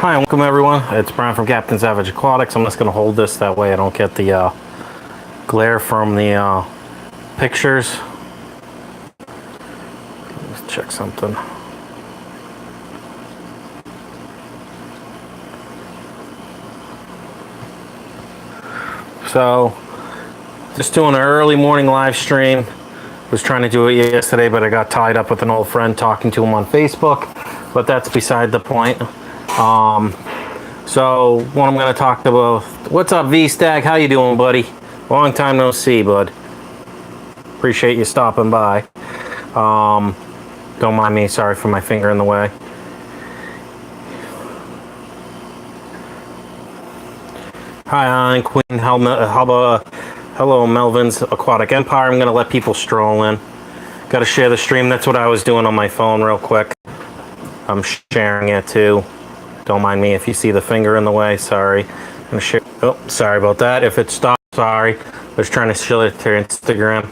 Hi, welcome everyone. It's Brian from Captain Savage Aquatics. I'm just going to hold this that way I don't get the glare from the pictures. Let's check something. So, just doing an early morning live stream. Was trying to do it yesterday, but I got tied up with an old friend talking to him on Facebook. But that's beside the point. So what I'm going to talk about. What's up, Stag? How you doing, buddy? Long time no see, bud. Appreciate you stopping by. Don't mind me. Sorry for my finger in the way. Hi, Aman, Queen. Hello, Melvin's Aquatic Empire. I'm going to let people stroll in. Got to share the stream. That's what I was doing on my phone real quick. I'm sharing it too. Don't mind me if you see the finger in the way. Sorry. I'm gonna share. Oh, sorry about that. If it stops, sorry. I was trying to show it to Instagram.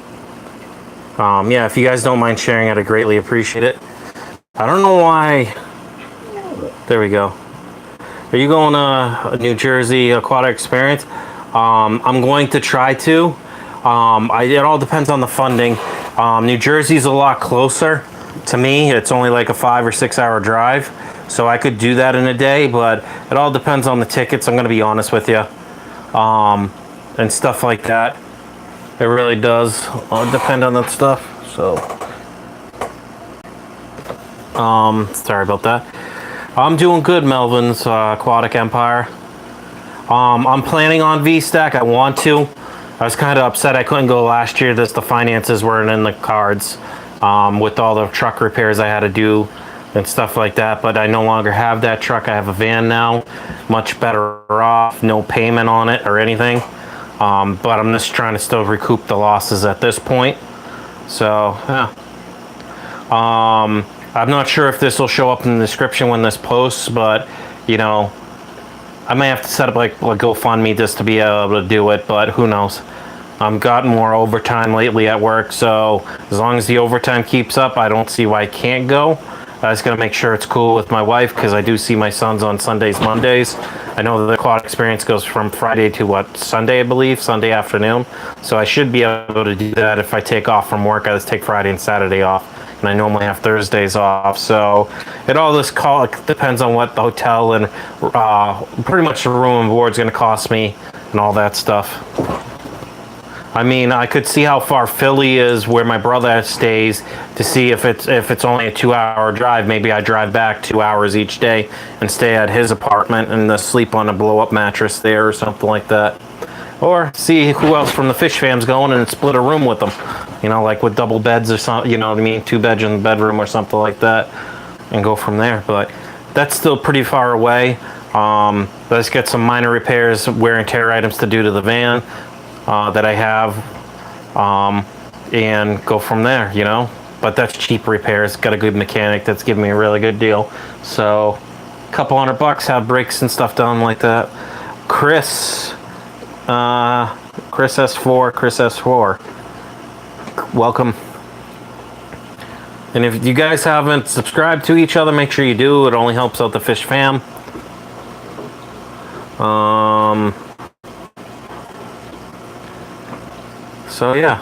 Yeah, if you guys don't mind sharing it, I'd greatly appreciate it. I don't know why. There we go. Are you going to a New Jersey aquatic experience? I'm going to try to. It all depends on the funding. New Jersey's a lot closer to me. It's only like a 5 or 6 hour drive, so I could do that in a day, but it all depends on the tickets. I'm going to be honest with you, and stuff like that. It really does depend on that stuff. So, sorry about that. I'm doing good, Melvin's Aquatic Empire. I'm planning on V-Stack. I want to. I was kind of upset I couldn't go last year. The finances weren't in the cards with all the truck repairs I had to do and stuff like that. But I no longer have that truck. I have a van now. Much better off. No payment on it or anything. But I'm just trying to still recoup the losses at this point. So, yeah. I'm not sure if this will show up in the description when this posts, but, you know, I may have to set up like a GoFundMe just to be able to do it, but who knows. I've gotten more overtime lately at work, so as long as the overtime keeps up, I don't see why I can't go. I just gotta make sure it's cool with my wife, because I do see my sons on Sundays, Mondays. I know the aquatic experience goes from Friday to what, Sunday, I believe, Sunday afternoon. So I should be able to do that if I take off from work. I just take Friday and Saturday off. And I normally have Thursdays off, so it all this depends on what the hotel and pretty much the room and board is going to cost me and all that stuff. I mean, I could see how far Philly is, where my brother stays, to see if it's only a 2 hour drive. Maybe I drive back 2 hours each day and stay at his apartment and sleep on a blow up mattress there or something like that. Or see who else from the fish fam's going and split a room with them. You know, like with double beds or something, you know what I mean? 2 beds in the bedroom or something like that. And go from there. But that's still pretty far away. Let's get some minor repairs, wear and tear items to do to the van that I have. And go from there, you know? But that's cheap repairs. Got a good mechanic that's giving me a really good deal. So, a couple $100, have brakes and stuff done like that. Chris S4, welcome. And if you guys haven't subscribed to each other, make sure you do. It only helps out the fish fam. So yeah.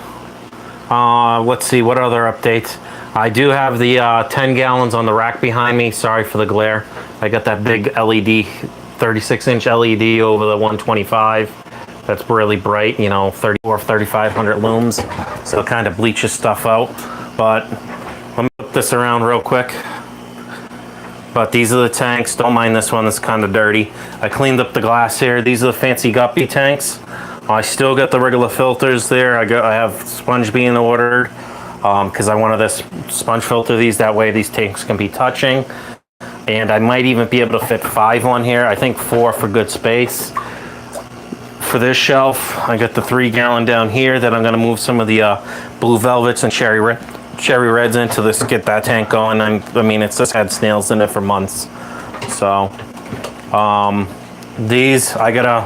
Let's see what other updates. I do have the 10 gallons on the rack behind me. Sorry for the glare. I got that big LED, 36-inch LED over the 125. That's really bright, you know, 3,500 lums, so it kind of bleaches stuff out. But let me flip this around real quick. But these are the tanks. Don't mind this one, it's kind of dirty. I cleaned up the glass here. These are the fancy guppy tanks. I still got the regular filters there. I have sponge being ordered because I wanted this sponge filter these. That way these tanks can be touching. And I might even be able to fit 5 on here. I think 4 for good space. For this shelf, I got the 3 gallon down here that I'm going to move some of the blue velvets and cherry reds into this, get that tank going. I mean, it's just had snails in it for months. So, these, I got to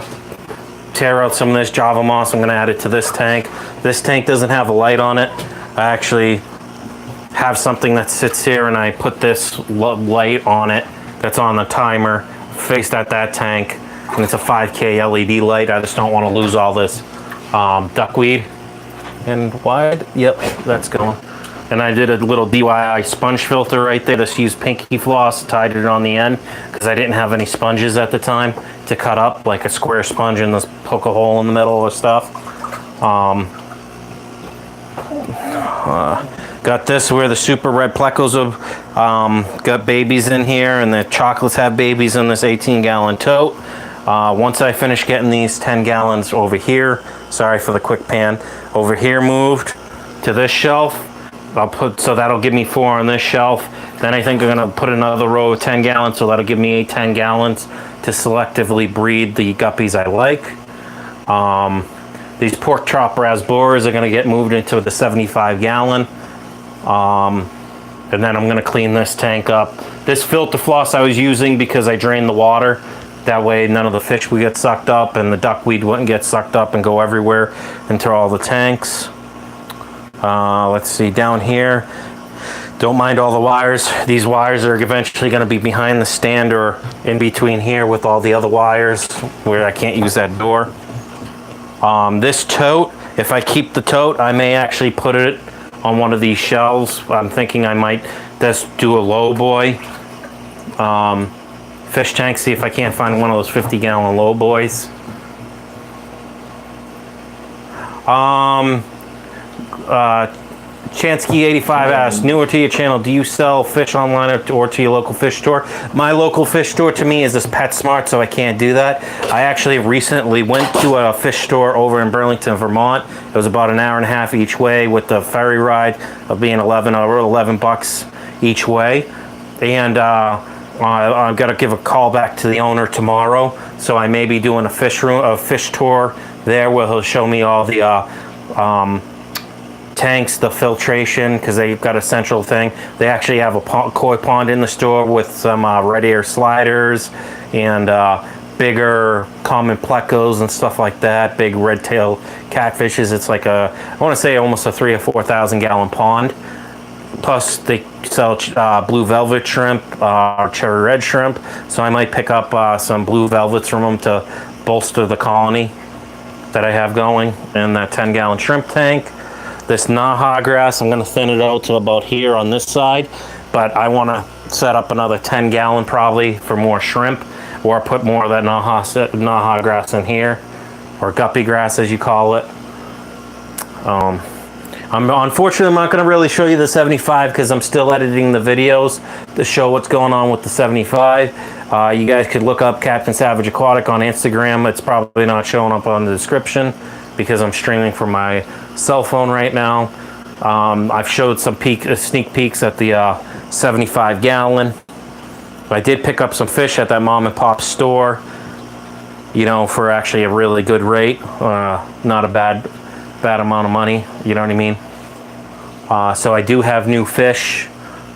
tear out some of this Java moss. I'm going to add it to this tank. This tank doesn't have a light on it. I actually have something that sits here and I put this light on it that's on the timer faced at that tank, and it's a 5K LED light. I just don't want to lose all this duckweed. And wide, yep, that's going. And I did a little DIY sponge filter right there. Just used pinky floss, tied it on the end because I didn't have any sponges at the time to cut up like a square sponge and just poke a hole in the middle of stuff. Got this where the super red plecos have got babies in here, and the chocolates have babies in this 18-gallon tote. Once I finish getting these 10 gallons over here, sorry for the quick pan, over here moved to this shelf, so that'll give me 4 on this shelf. Then I think I'm gonna put another row of 10 gallons, so that'll give me 10 gallons to selectively breed the guppies I like. These pork chop raspberries are gonna get moved into the 75 gallon. And then I'm gonna clean this tank up. This filter floss I was using because I drained the water. That way none of the fish would get sucked up and the duckweed wouldn't get sucked up and go everywhere into all the tanks. Let's see, down here, don't mind all the wires. These wires are eventually going to be behind the stand or in between here with all the other wires where I can't use that door. This tote, if I keep the tote, I may actually put it on one of these shelves. I'm thinking I might just do a low boy fish tank, see if I can't find one of those 50-gallon low boys. Chansky85 asks, newer to your channel, do you sell fish online or to your local fish store? My local fish store to me is this PetSmart, so I can't do that. I actually recently went to a fish store over in Burlington, Vermont. It was about an hour and a half each way with the ferry ride of being 11 bucks each way. And I've got to give a call back to the owner tomorrow, so I may be doing a fish tour there where he'll show me all the tanks, the filtration, because they've got a central thing. They actually have a koi pond in the store with some red air sliders and bigger common plecos and stuff like that, big red tail catfishes. It's like I want to say almost a 3,000 or 4,000 gallon pond. Plus they sell blue velvet shrimp, cherry red shrimp, so I might pick up some blue velvets from them to bolster the colony that I have going. And that 10-gallon shrimp tank. This Naha grass, I'm going to thin it out to about here on this side, but I want to set up another 10-gallon probably for more shrimp, or put more of that Naha grass in here, or guppy grass as you call it. Unfortunately, I'm not going to really show you the 75 because I'm still editing the videos to show what's going on with the 75. You guys could look up Captain Savage Aquatic on Instagram. It's probably not showing up on the description because I'm streaming from my cell phone right now. I've showed some sneak peeks at the 75 gallon. I did pick up some fish at that mom and pop store, you know, for actually a really good rate. Not a bad amount of money, you know what I mean? So I do have new fish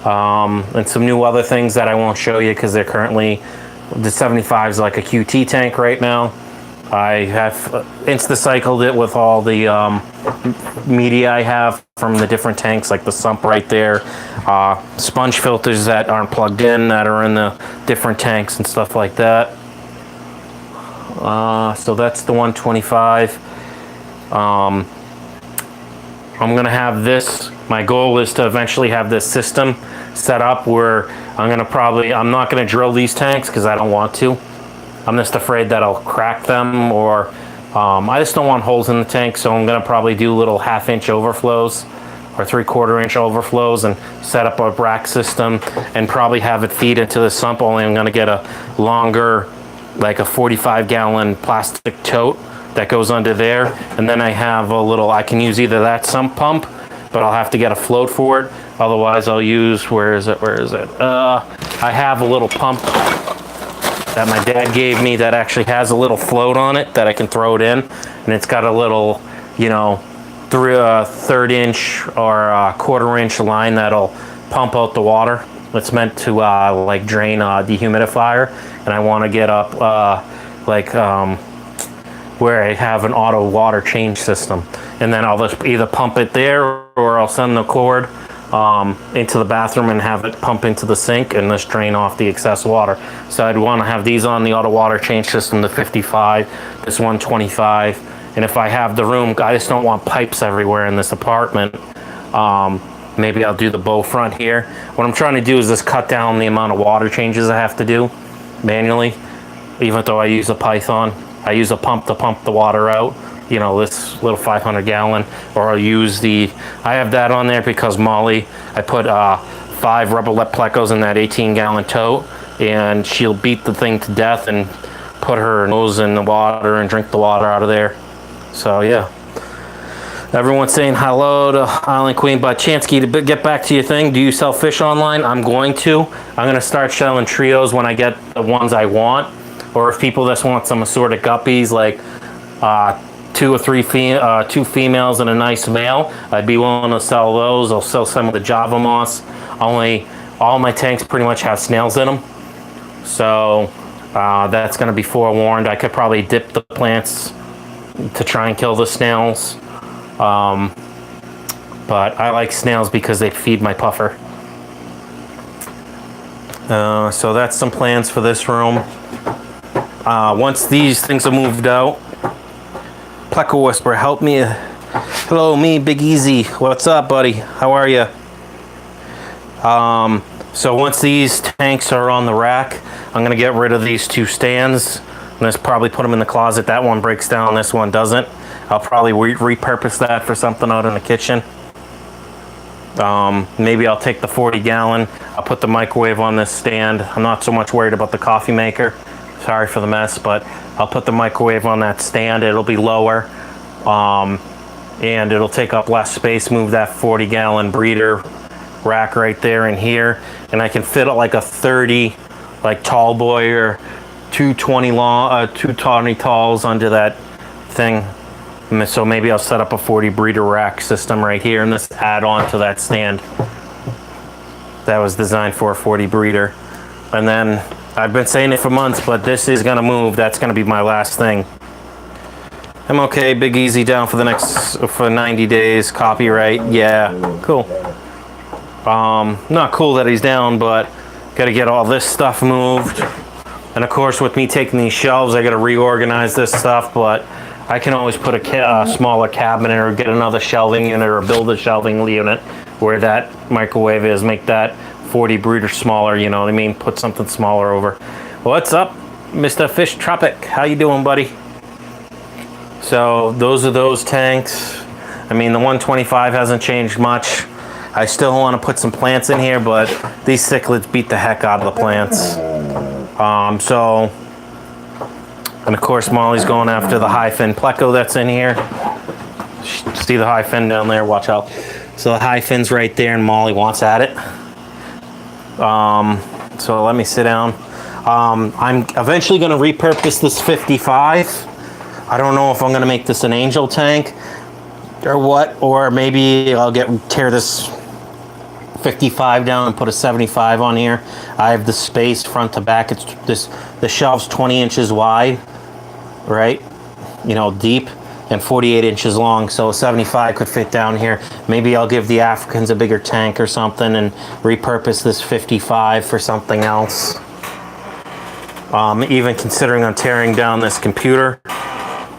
and some new other things that I won't show you because they're currently, the 75 is like a QT tank right now. I have insta-cycled it with all the media I have from the different tanks, like the sump right there, sponge filters that aren't plugged in that are in the different tanks and stuff like that. So that's the 125. I'm gonna have this, my goal is to eventually have this system set up where I'm not gonna drill these tanks because I don't want to. I'm just afraid that I'll crack them, or I just don't want holes in the tank, so I'm gonna probably do little 1/2-inch overflows or 3/4-inch overflows and set up a rack system and probably have it feed into the sump. Only I'm gonna get a longer, like a 45-gallon plastic tote that goes under there, and then I have a little, I can use either that sump pump, but I'll have to get a float for it. Otherwise I'll use, where is it? I have a little pump that my dad gave me that actually has a little float on it that I can throw it in, and it's got a little, you know, 1/3-inch or 1/4-inch line that'll pump out the water. It's meant to like drain a dehumidifier, and I want to get up where I have an auto water change system, and then I'll just either pump it there or I'll send the cord into the bathroom and have it pump into the sink and just drain off the excess water. So I'd want to have these on the auto water change system, the 55, this 125. And if I have the room, I just don't want pipes everywhere in this apartment. Maybe I'll do the bow front here. What I'm trying to do is just cut down the amount of water changes I have to do manually. Even though I use a Python, I use a pump to pump the water out. You know, this little 500 gallon, or I'll use I have that on there because Molly, I put 5 rubber lip plecos in that 18 gallon tote, and she'll beat the thing to death and put her nose in the water and drink the water out of there. So yeah. Everyone's saying hello to Island Queen. But Chansky, to get back to your thing, do you sell fish online? I'm going to. I'm going to start selling trios when I get the ones I want. Or if people just want some assorted guppies, like 2 or 3 2 females and a nice male, I'd be willing to sell those. I'll sell some of the Java moss. All my tanks pretty much have snails in them. So that's going to be forewarned. I could probably dip the plants to try and kill the snails. But I like snails because they feed my puffer. So that's some plans for this room. Once these things are moved out, Pleco Whisper, help me. Hello, me, Big Easy. What's up, buddy? How are you? So once these tanks are on the rack, I'm going to get rid of these 2 stands. I'm going to probably put them in the closet. That one breaks down, this one doesn't. I'll probably repurpose that for something out in the kitchen. Maybe I'll take the 40 gallon. I'll put the microwave on this stand. I'm not so much worried about the coffee maker. Sorry for the mess, but I'll put the microwave on that stand. It'll be lower. And it'll take up less space. Move that 40 gallon breeder rack right there in here. And I can fit like a 30 like tall boy or 220 long, 220 talls under that thing. So maybe I'll set up a 40 breeder rack system right here and just add on to that stand. That was designed for a 40 breeder. And then I've been saying it for months, but this is gonna move. That's gonna be my last thing. I'm okay, Big Easy down for 90 days, copyright, yeah, cool. Not cool that he's down, but gotta get all this stuff moved. And of course, with me taking these shelves, I gotta reorganize this stuff, but I can always put a smaller cabinet or get another shelving unit or build a shelving unit where that microwave is, make that 40 breeder smaller, you know what I mean? Put something smaller over. What's up, Mr. Fish Tropic? How you doing, buddy? So those are those tanks. I mean, the 125 hasn't changed much. I still want to put some plants in here, but these cichlids beat the heck out of the plants. And of course, Molly's going after the high fin pleco that's in here. See the high fin down there? Watch out. So the high fin's right there, and Molly wants at it. So let me sit down. I'm eventually going to repurpose this 55. I don't know if I'm going to make this an angel tank or what, or maybe I'll tear this 55 down and put a 75 on here. I have the space front to back. The shelf's 20 inches wide, right? You know, deep, and 48 inches long, so a 75 could fit down here. Maybe I'll give the Africans a bigger tank or something and repurpose this 55 for something else. Even considering on tearing down this computer,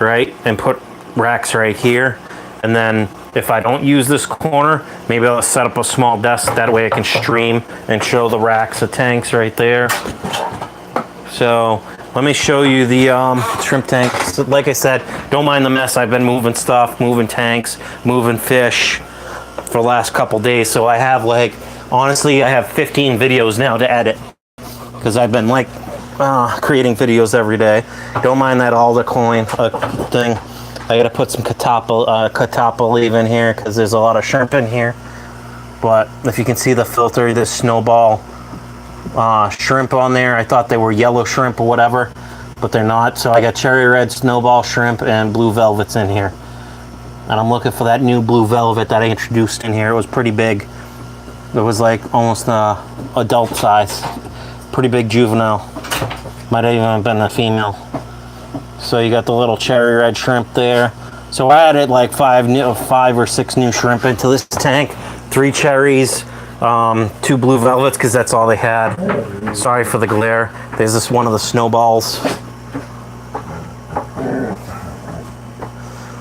right, and put racks right here. And then if I don't use this corner, maybe I'll set up a small desk. That way I can stream and show the racks of tanks right there. So let me show you the shrimp tank. So like I said, don't mind the mess. I've been moving stuff, moving tanks, moving fish for the last couple days. So I have honestly, I have 15 videos now to edit because I've been creating videos every day. Don't mind that alder coin thing. I gotta put some catappa leaf in here because there's a lot of shrimp in here. But if you can see the filter, this snowball shrimp on there. I thought they were yellow shrimp or whatever, but they're not. So I got cherry red snowball shrimp and blue velvets in here. And I'm looking for that new blue velvet that I introduced in here. It was pretty big. It was like almost adult size. Pretty big juvenile. Might have even been a female. So you got the little cherry red shrimp there. So I added like five or six new shrimp into this tank. 3 cherries, 2 blue velvets, because that's all they had. Sorry for the glare. There's this one of the snowballs.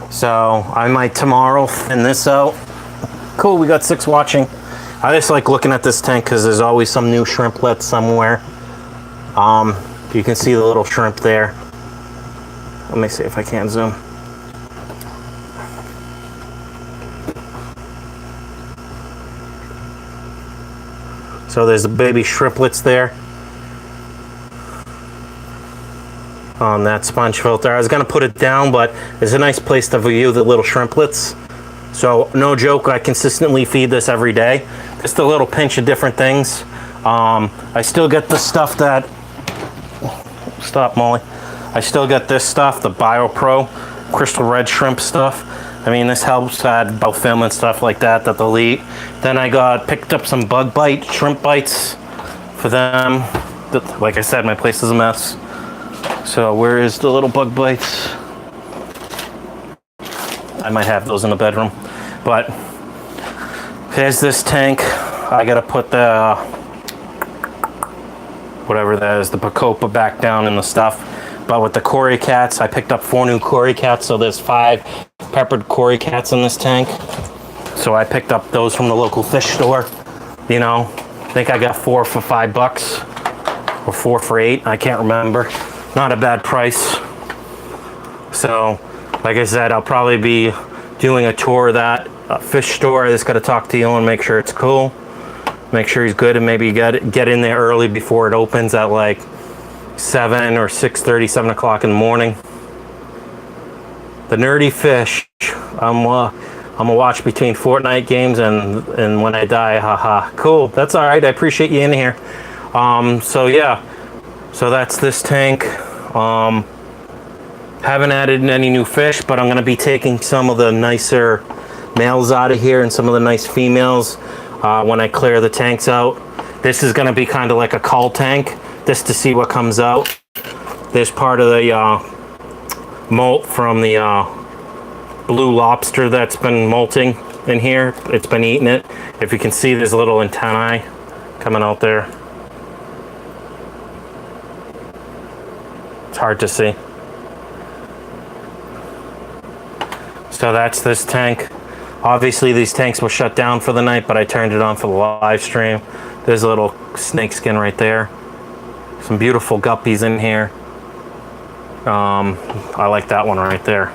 So I might tomorrow thin this out. Cool, we got 6 watching. I just like looking at this tank because there's always some new shrimplet somewhere. You can see the little shrimp there. Let me see if I can zoom. So there's the baby shrimplets there on that sponge filter. I was gonna put it down, but it's a nice place to view the little shrimplets. So no joke, I consistently feed this every day. Just a little pinch of different things. I still get the stuff that, stop Molly. I still get this stuff, the BioPro crystal red shrimp stuff. I mean, this helps add biofilm and stuff like that that they'll eat. Then I picked up some bug bite, shrimp bites for them. Like I said, my place is a mess. So where is the little bug bites? I might have those in the bedroom. But here's this tank. I gotta put the, whatever that is, the Bacopa back down in the stuff. But with the Cory cats, I picked up 4 new Cory cats, so there's 5 peppered Cory cats in this tank. So I picked up those from the local fish store. You know, I think I got 4 for $5 or 4 for $8. I can't remember. Not a bad price. So, like I said, I'll probably be doing a tour of that fish store. I just got to talk to you and make sure it's cool. Make sure he's good, and maybe get in there early before it opens at like 7 or 6:30, 7 o'clock in the morning. The nerdy fish. I'm gonna watch between Fortnite games and when I die. Haha. Cool. That's all right. I appreciate you in here. So yeah. So that's this tank. Haven't added any new fish, but I'm gonna be taking some of the nicer males out of here and some of the nice females when I clear the tanks out. This is gonna be kind of like a cull tank, just to see what comes out. There's part of the molt from the blue lobster that's been molting in here. It's been eating it. If you can see, there's a little antennae coming out there. It's hard to see. So that's this tank. Obviously these tanks were shut down for the night, but I turned it on for the live stream. There's a little snake skin right there. Some beautiful guppies in here. I like that one right there.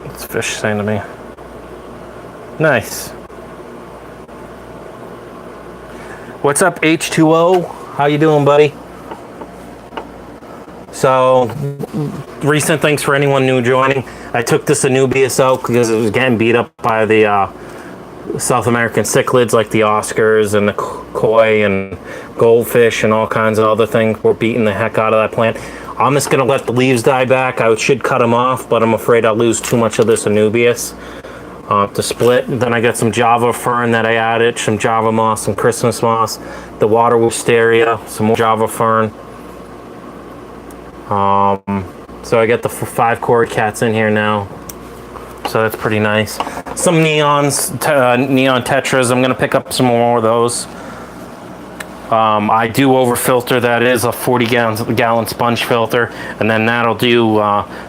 What's fish saying to me? Nice. What's up, H2O? How you doing, buddy? So, recent thanks for anyone new joining. I took this Anubias out because it was getting beat up by the South American cichlids like the Oscars and the koi and goldfish and all kinds of other things. We're beating the heck out of that plant. I'm just gonna let the leaves die back. I should cut them off, but I'm afraid I'll lose too much of this Anubias to split. Then I got some Java fern that I added, some Java moss, some Christmas moss, the water wisteria, some more Java fern. So I got the 5 Cory cats in here now. So that's pretty nice. Some neons, neon tetras. I'm gonna pick up some more of those. I do overfilter. That is a 40 gallon sponge filter, and then that'll do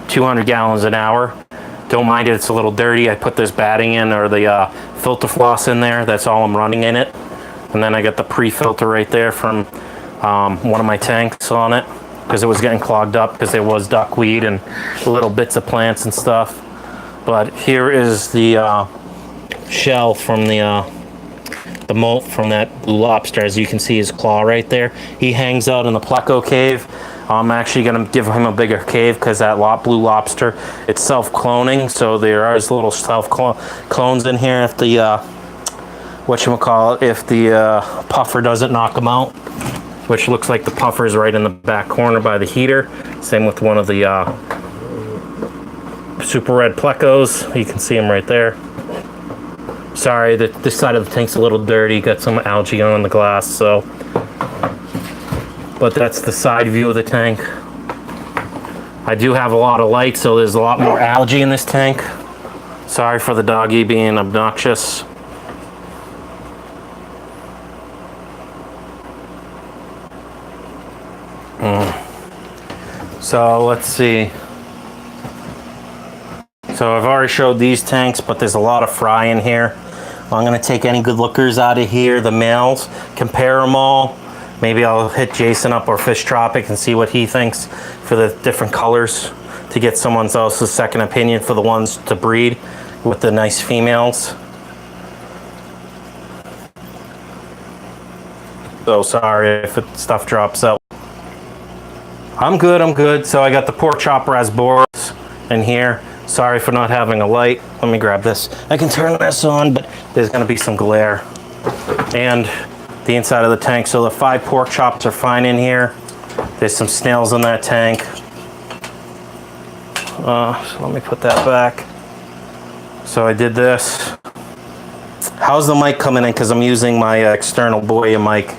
200 gallons an hour. Don't mind it, it's a little dirty. I put this batting in, or the filter floss in there. That's all I'm running in it. And then I got the pre-filter right there from one of my tanks on it, because it was getting clogged up because there was duckweed and little bits of plants and stuff. But here is the shell from the molt from that blue lobster. As you can see, his claw right there. He hangs out in the pleco cave. I'm actually going to give him a bigger cave because that blue lobster, it's self-cloning. So there are little self-clones in here if the, if the puffer doesn't knock them out. Which looks like the puffer is right in the back corner by the heater. Same with one of the super red plecos. You can see them right there. Sorry, this side of the tank's a little dirty. Got some algae on the glass, so. But that's the side view of the tank. I do have a lot of light, so there's a lot more algae in this tank. Sorry for the doggy being obnoxious. So let's see. So I've already showed these tanks, but there's a lot of fry in here. I'm gonna take any good lookers out of here, the males, compare them all. Maybe I'll hit Jason up or Fish Tropic and see what he thinks for the different colors to get someone else's second opinion for the ones to breed with the nice females. So sorry if stuff drops out. I'm good. So I got the pork chop rasboras in here. Sorry for not having a light. Let me grab this. I can turn this on, but there's gonna be some glare. And the inside of the tank. So the 5 pork chops are fine in here. There's some snails in that tank. So let me put that back. So I did this. How's the mic coming in? Because I'm using my external Boya mic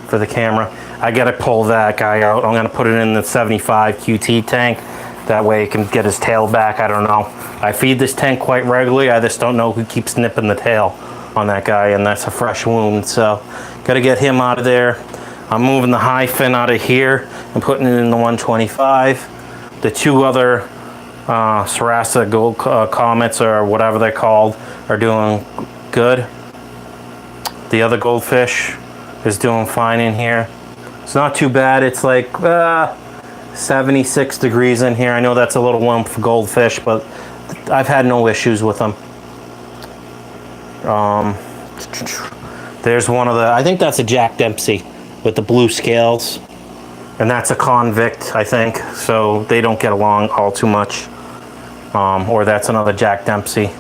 for the camera. I gotta pull that guy out. I'm gonna put it in the 75 QT tank. That way he can get his tail back. I don't know. I feed this tank quite regularly. I just don't know who keeps nipping the tail on that guy, and that's a fresh wound. So gotta get him out of there. I'm moving the high fin out of here and putting it in the 125. The 2 other Sarasa Gold Comets or whatever they're called are doing good. The other goldfish is doing fine in here. It's not too bad. It's like 76 degrees in here. I know that's a little warm for goldfish, but I've had no issues with them. There's one of the, I think that's a Jack Dempsey with the blue scales. And that's a convict, I think. So they don't get along all too much. Or that's another Jack Dempsey.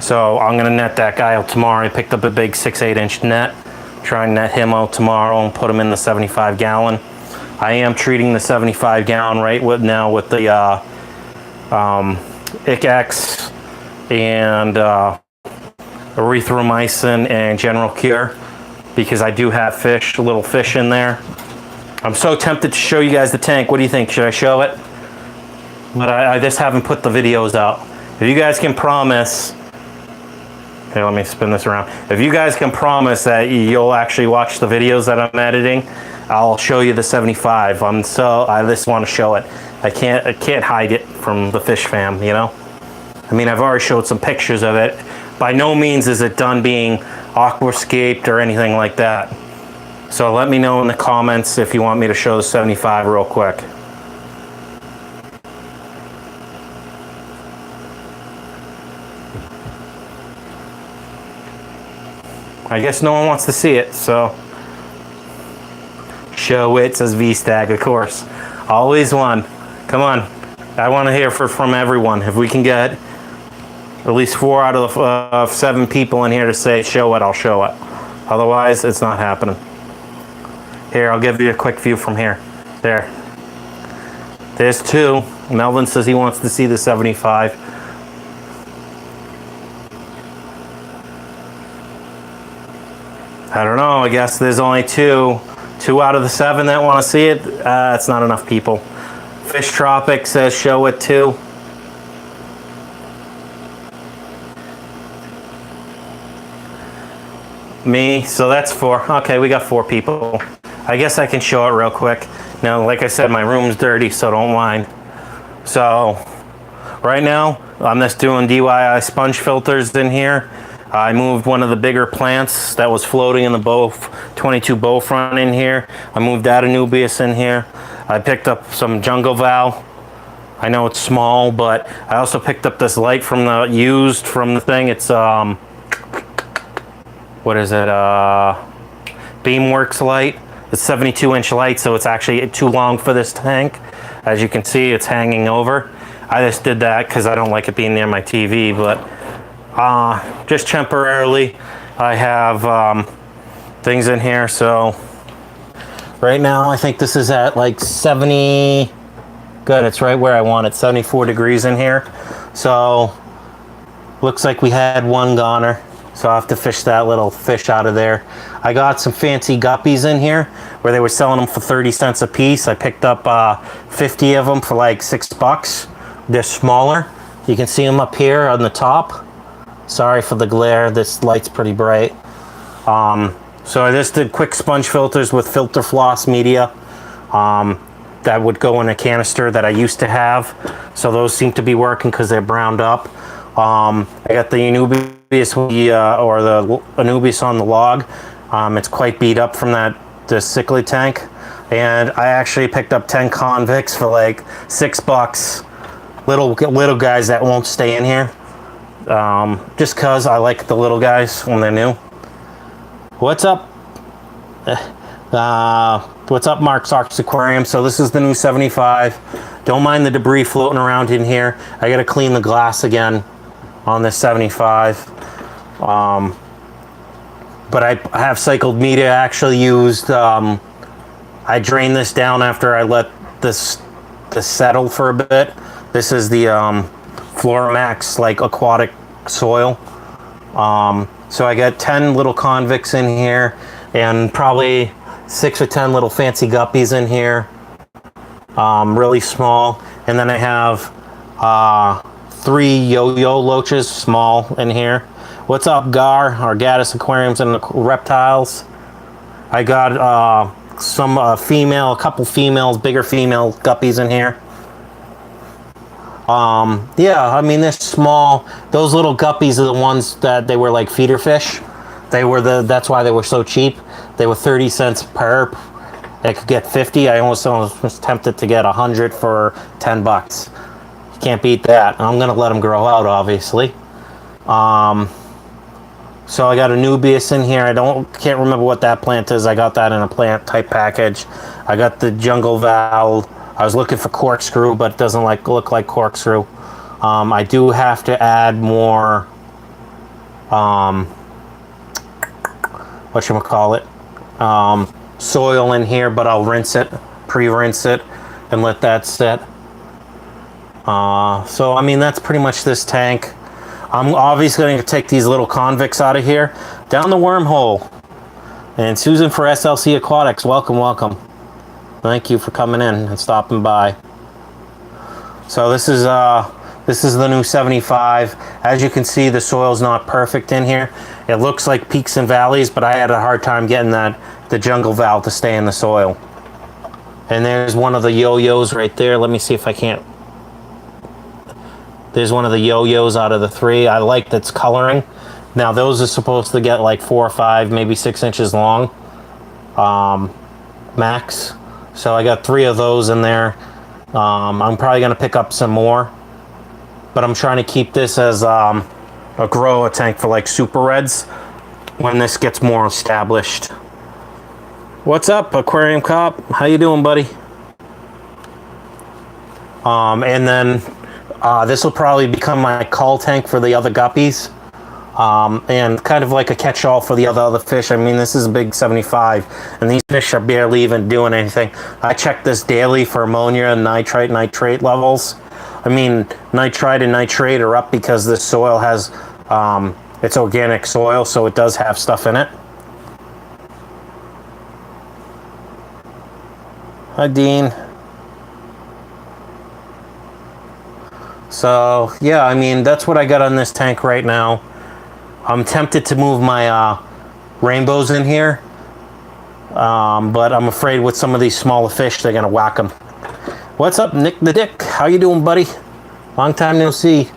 So I'm gonna net that guy out tomorrow. I picked up a big 6-8 inch net. Try and net him out tomorrow and put him in the 75 gallon. I am treating the 75 gallon right now with the ICX and erythromycin and general cure, because I do have little fish in there. I'm so tempted to show you guys the tank. What do you think? Should I show it? But I just haven't put the videos out. If you guys can promise, here, let me spin this around. If you guys can promise that you'll actually watch the videos that I'm editing, I'll show you the 75. I just want to show it. I can't hide it from the fish fam, you know? I mean, I've already showed some pictures of it. By no means is it done being aquascaped or anything like that. So let me know in the comments if you want me to show the 75 real quick. I guess no one wants to see it, so. Show it, says V-Stag, of course. Always one. Come on. I want to hear from everyone. If we can get at least 4 out of 7 people in here to say, show it, I'll show it. Otherwise, it's not happening. Here, I'll give you a quick view from here. There. There's 2. Melvin says he wants to see the 75. I don't know. I guess there's only 2 out of the 7 that want to see it. That's not enough people. Fish Tropic says show it too. Me, so that's 4. Okay, we got 4 people. I guess I can show it real quick. Now, like I said, my room's dirty, so don't mind. So, right now, I'm just doing DIY sponge filters in here. I moved one of the bigger plants that was floating in the 22 bow front in here. I moved that Anubias in here. I picked up some jungle val. I know it's small, but I also picked up this light from the thing. It's what is it? Beamworks light. It's 72-inch light, so it's actually too long for this tank. As you can see, it's hanging over. I just did that because I don't like it being near my TV, but just temporarily I have things in here. So right now I think this is at like 70. Good, it's right where I want it. 74 degrees in here. So looks like we had one goner, so I have to fish that little fish out of there. I got some fancy guppies in here where they were selling them for 30 cents a piece. I picked up 50 of them for like $6. They're smaller. You can see them up here on the top. Sorry for the glare, this light's pretty bright. So I just did quick sponge filters with filter floss media. That would go in a canister that I used to have. So those seem to be working because they're browned up. I got the Anubias or the Anubias on the log. It's quite beat up from the cichlid tank. And I actually picked up 10 convicts for like $6. Little guys that won't stay in here. Just cause I like the little guys when they're new. What's up? What's up, Mark's Aquarium? So this is the new 75. Don't mind the debris floating around in here. I gotta clean the glass again on this 75. But I have cycled media. I actually used, I drained this down after I let this settle for a bit. This is the Floramax like aquatic soil. So I got 10 little convicts in here and probably 6 or 10 little fancy guppies in here, really small. And then I have 3 yo-yo loaches, small, in here. What's up, Gar, or Gaddis Aquariums and Reptiles? I got a couple females, bigger female guppies in here. Yeah, I mean, they're small. Those little guppies are the ones that they were like feeder fish. That's why they were so cheap. They were 30 cents per. I could get 50. I almost was tempted to get 100 for $10. You can't beat that. I'm gonna let them grow out, obviously. So I got a Nubius in here. Can't remember what that plant is. I got that in a plant type package. I got the jungle val. I was looking for corkscrew, but it doesn't look like corkscrew. I do have to add more, soil in here, but I'll pre-rinse it, and let that sit. So, I mean, that's pretty much this tank. I'm obviously going to take these little convicts out of here, down the wormhole. And Susan for SLC Aquatics, welcome, welcome. Thank you for coming in and stopping by. So this is the new 75. As you can see, the soil's not perfect in here. It looks like peaks and valleys, but I had a hard time getting the jungle val to stay in the soil. And there's one of the yo-yos right there. Let me see if I can't. There's one of the yo-yos out of the 3. I like that's coloring. Now those are supposed to get like 4 or 5, maybe 6 inches long, max. So I got 3 of those in there. I'm probably gonna pick up some more, but I'm trying to keep this as a grower tank for like super reds when this gets more established. What's up, Aquarium Cop? How you doing, buddy? And then this will probably become my cull tank for the other guppies. And kind of like a catch-all for the other fish. I mean, this is a big 75, and these fish are barely even doing anything. I check this daily for ammonia and nitrate levels. I mean, nitrite and nitrate are up because this soil has, it's organic soil, so it does have stuff in it. Hi, Dean. So, yeah, I mean, that's what I got on this tank right now. I'm tempted to move my rainbows in here, but I'm afraid with some of these smaller fish, they're gonna whack them. What's up, Nick the Dick? How you doing, buddy? Long time no see.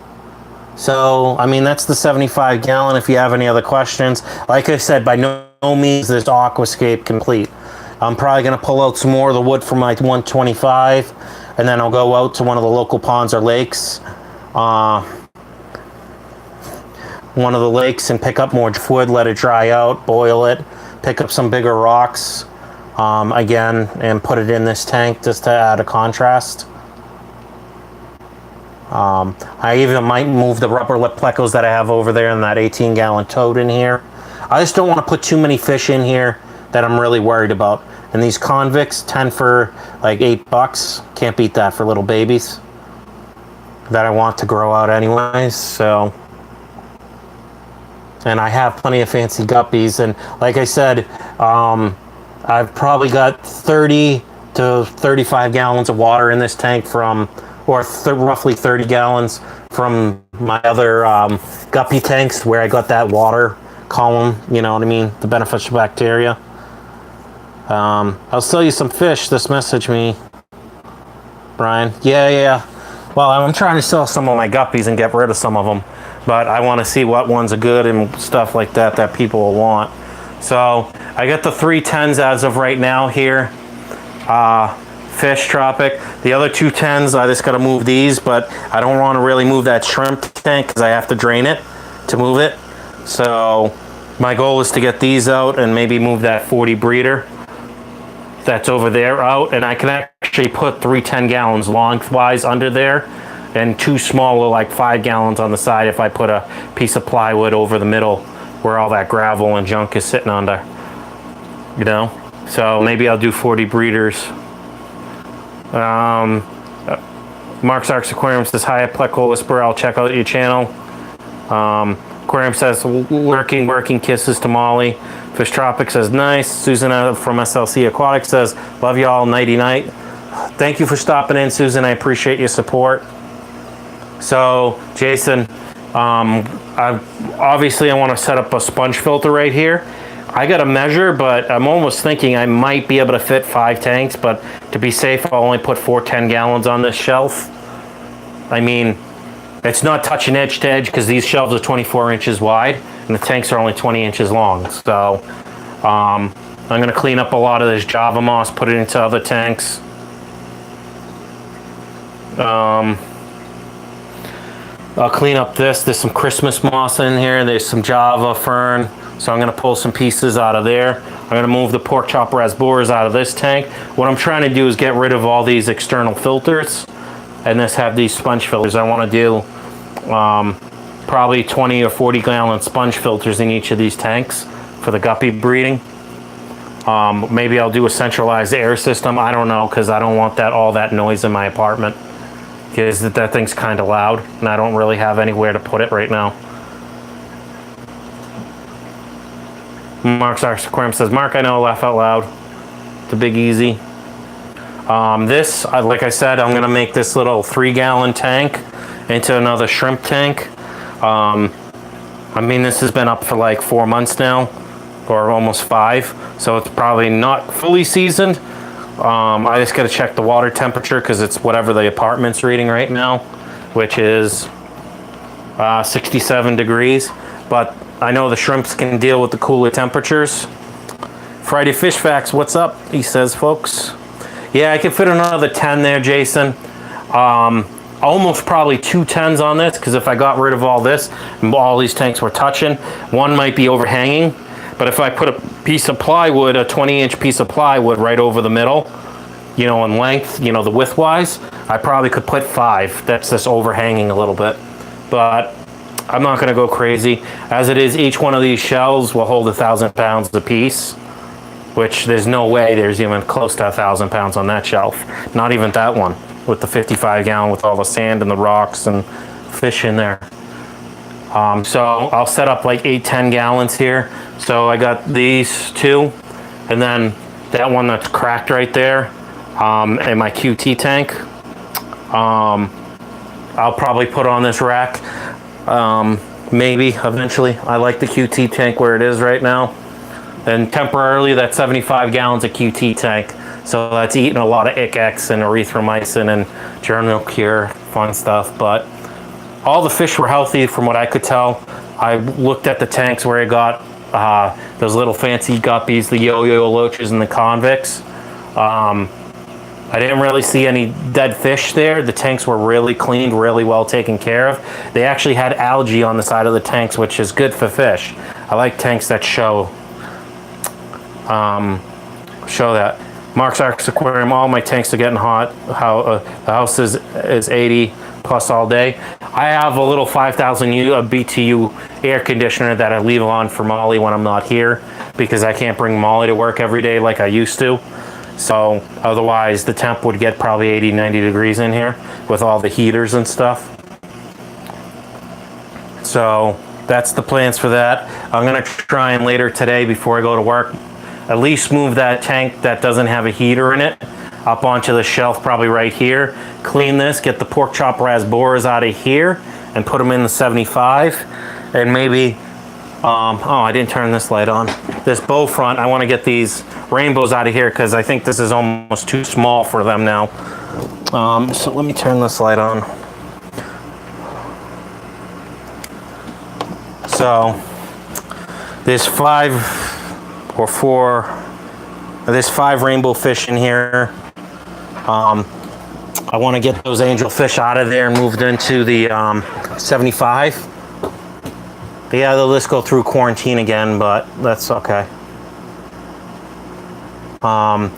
So, I mean, that's the 75 gallon. If you have any other questions, like I said, by no means is aquascape complete. I'm probably gonna pull out some more of the wood from my 125, and then I'll go out to one of the local ponds or lakes. One of the lakes and pick up more wood, let it dry out, boil it, pick up some bigger rocks again, and put it in this tank just to add a contrast. I even might move the rubber lip plecos that I have over there in that 18-gallon tote in here. I just don't want to put too many fish in here that I'm really worried about. And these convicts, 10 for like $8. Can't beat that for little babies that I want to grow out anyways, so. And I have plenty of fancy guppies, and like I said, I've probably got 30 to 35 gallons of water in this tank roughly 30 gallons from my other guppy tanks where I got that water column, you know what I mean, the beneficial bacteria. I'll sell you some fish. This message me, Brian. Yeah. Well, I'm trying to sell some of my guppies and get rid of some of them, but I want to see what ones are good and stuff like that that people will want. So I got the 3 10s as of right now here. Fish, Tropic. The other 2 10s, I just got to move these, but I don't want to really move that shrimp tank because I have to drain it to move it. So my goal is to get these out and maybe move that 40 breeder that's over there out, and I can actually put 3 10-gallons lengthwise under there and 2 smaller like 5 gallons on the side if I put a piece of plywood over the middle where all that gravel and junk is sitting under, you know. So maybe I'll do 40 breeders. Mark's Arcs Aquarium says, hi, Pleco Whisperer, I'll check out your channel. Aquarium says, working kisses to Molly. Fish Tropic says, nice. Susan from SLC Aquatics says, love y'all, nighty night. Thank you for stopping in, Susan. I appreciate your support. So, Jason, obviously I want to set up a sponge filter right here. I got to measure, but I'm almost thinking I might be able to fit 5 tanks, but to be safe, I'll only put 4 10-gallons on this shelf. I mean, it's not touching edge to edge because these shelves are 24 inches wide and the tanks are only 20 inches long. So I'm going to clean up a lot of this Java moss, put it into other tanks. I'll clean up this. There's some Christmas moss in here. There's some Java fern. So I'm going to pull some pieces out of there. I'm going to move the pork chop raspberries out of this tank. What I'm trying to do is get rid of all these external filters and just have these sponge filters. I want to do probably 20 or 40 gallon sponge filters in each of these tanks for the guppy breeding. Maybe I'll do a centralized air system. I don't know, because I don't want all that noise in my apartment, because that thing's kind of loud and I don't really have anywhere to put it right now. Mark's Arcs Aquarium says, Mark, I know, laugh out loud. It's a big easy. This, like I said, I'm going to make this little 3-gallon tank into another shrimp tank. I mean, this has been up for like 4 months now, or almost 5, so it's probably not fully seasoned. I just got to check the water temperature because it's whatever the apartment's reading right now, which is 67 degrees. But I know the shrimps can deal with the cooler temperatures. Friday Fish Facts, what's up? He says, folks. Yeah, I can fit another 10 there, Jason. Almost probably 2 10s on this, because if I got rid of all this and all these tanks were touching, one might be overhanging. But if I put a piece of plywood, a 20-inch piece of plywood right over the middle, you know, in length, you know, the width-wise, I probably could put 5. That's just overhanging a little bit. But I'm not going to go crazy. As it is, each one of these shells will hold 1,000 pounds apiece, which there's no way there's even close to 1,000 pounds on that shelf. Not even that one, with the 55-gallon with all the sand and the rocks and fish in there. So I'll set up like 8 10-gallons here. So I got these 2, and then that one that's cracked right there, and my QT tank. I'll probably put on this rack. Maybe eventually. I like the QT tank where it is right now. And temporarily, that's 75 gallons of QT tank. So that's eating a lot of ICX and erythromycin and germinal cure, fun stuff. But all the fish were healthy from what I could tell. I looked at the tanks where I got those little fancy guppies, the yo-yo loaches and the convicts. I didn't really see any dead fish there. The tanks were really cleaned, really well taken care of. They actually had algae on the side of the tanks, which is good for fish. I like tanks that show that. Mark's Arcs Aquarium, all my tanks are getting hot. The house is 80 plus all day. I have a little 5,000 BTU air conditioner that I leave on for Molly when I'm not here, because I can't bring Molly to work every day like I used to. So otherwise the temp would get probably 80, 90 degrees in here with all the heaters and stuff. So that's the plans for that. I'm gonna try and later today before I go to work, at least move that tank that doesn't have a heater in it up onto the shelf, probably right here. Clean this, get the pork chop raspberries out of here, and put them in the 75, and maybe, oh, I didn't turn this light on. This bow front, I want to get these rainbows out of here because I think this is almost too small for them now. So let me turn this light on. So there's 5 or 4, there's 5 rainbow fish in here. I want to get those angelfish out of there and moved into the 75. Yeah, they'll just go through quarantine again, but that's okay. I'm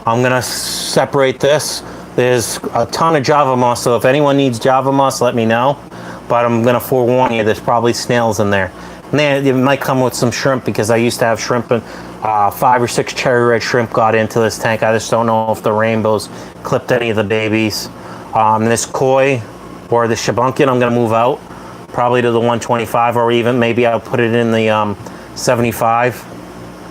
gonna separate this. There's a ton of Java moss, so if anyone needs Java moss, let me know. But I'm gonna forewarn you, there's probably snails in there. And it might come with some shrimp because I used to have shrimp, and 5 or 6 cherry red shrimp got into this tank. I just don't know if the rainbows clipped any of the babies. This koi or the shabunkin, I'm gonna move out probably to the 125, or even maybe I'll put it in the 75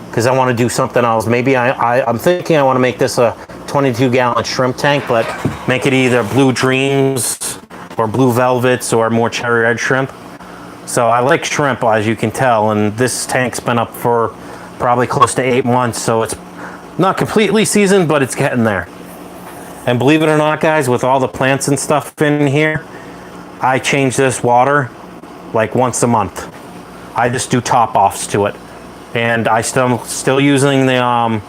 because I want to do something else. Maybe I'm thinking I want to make this a 22-gallon shrimp tank, but make it either blue dreams or blue velvets or more cherry red shrimp. So I like shrimp, as you can tell, and this tank's been up for probably close to 8 months, so it's not completely seasoned, but it's getting there. And believe it or not, guys, with all the plants and stuff in here, I change this water like once a month. I just do top offs to it, and I still using the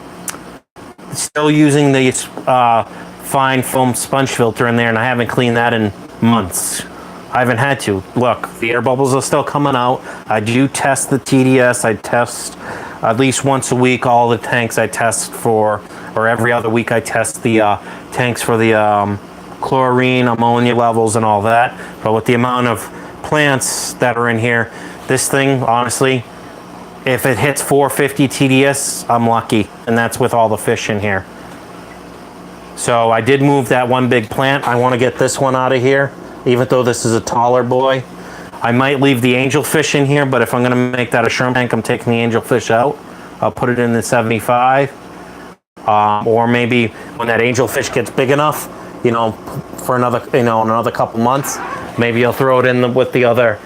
fine foam sponge filter in there, and I haven't cleaned that in months. I haven't had to. Look, the air bubbles are still coming out. I do test the TDS. I test at least once a week all the tanks I test for, or every other week I test the tanks for the chlorine, ammonia levels and all that. But with the amount of plants that are in here, this thing, honestly, if it hits 450 TDS, I'm lucky. And that's with all the fish in here. So I did move that one big plant. I want to get this one out of here, even though this is a taller boy. I might leave the angelfish in here, but if I'm going to make that a shrimp tank, I'm taking the angelfish out. I'll put it in the 75. Or maybe when that angelfish gets big enough, you know, for another, you know, another couple months, maybe I'll throw it in with the other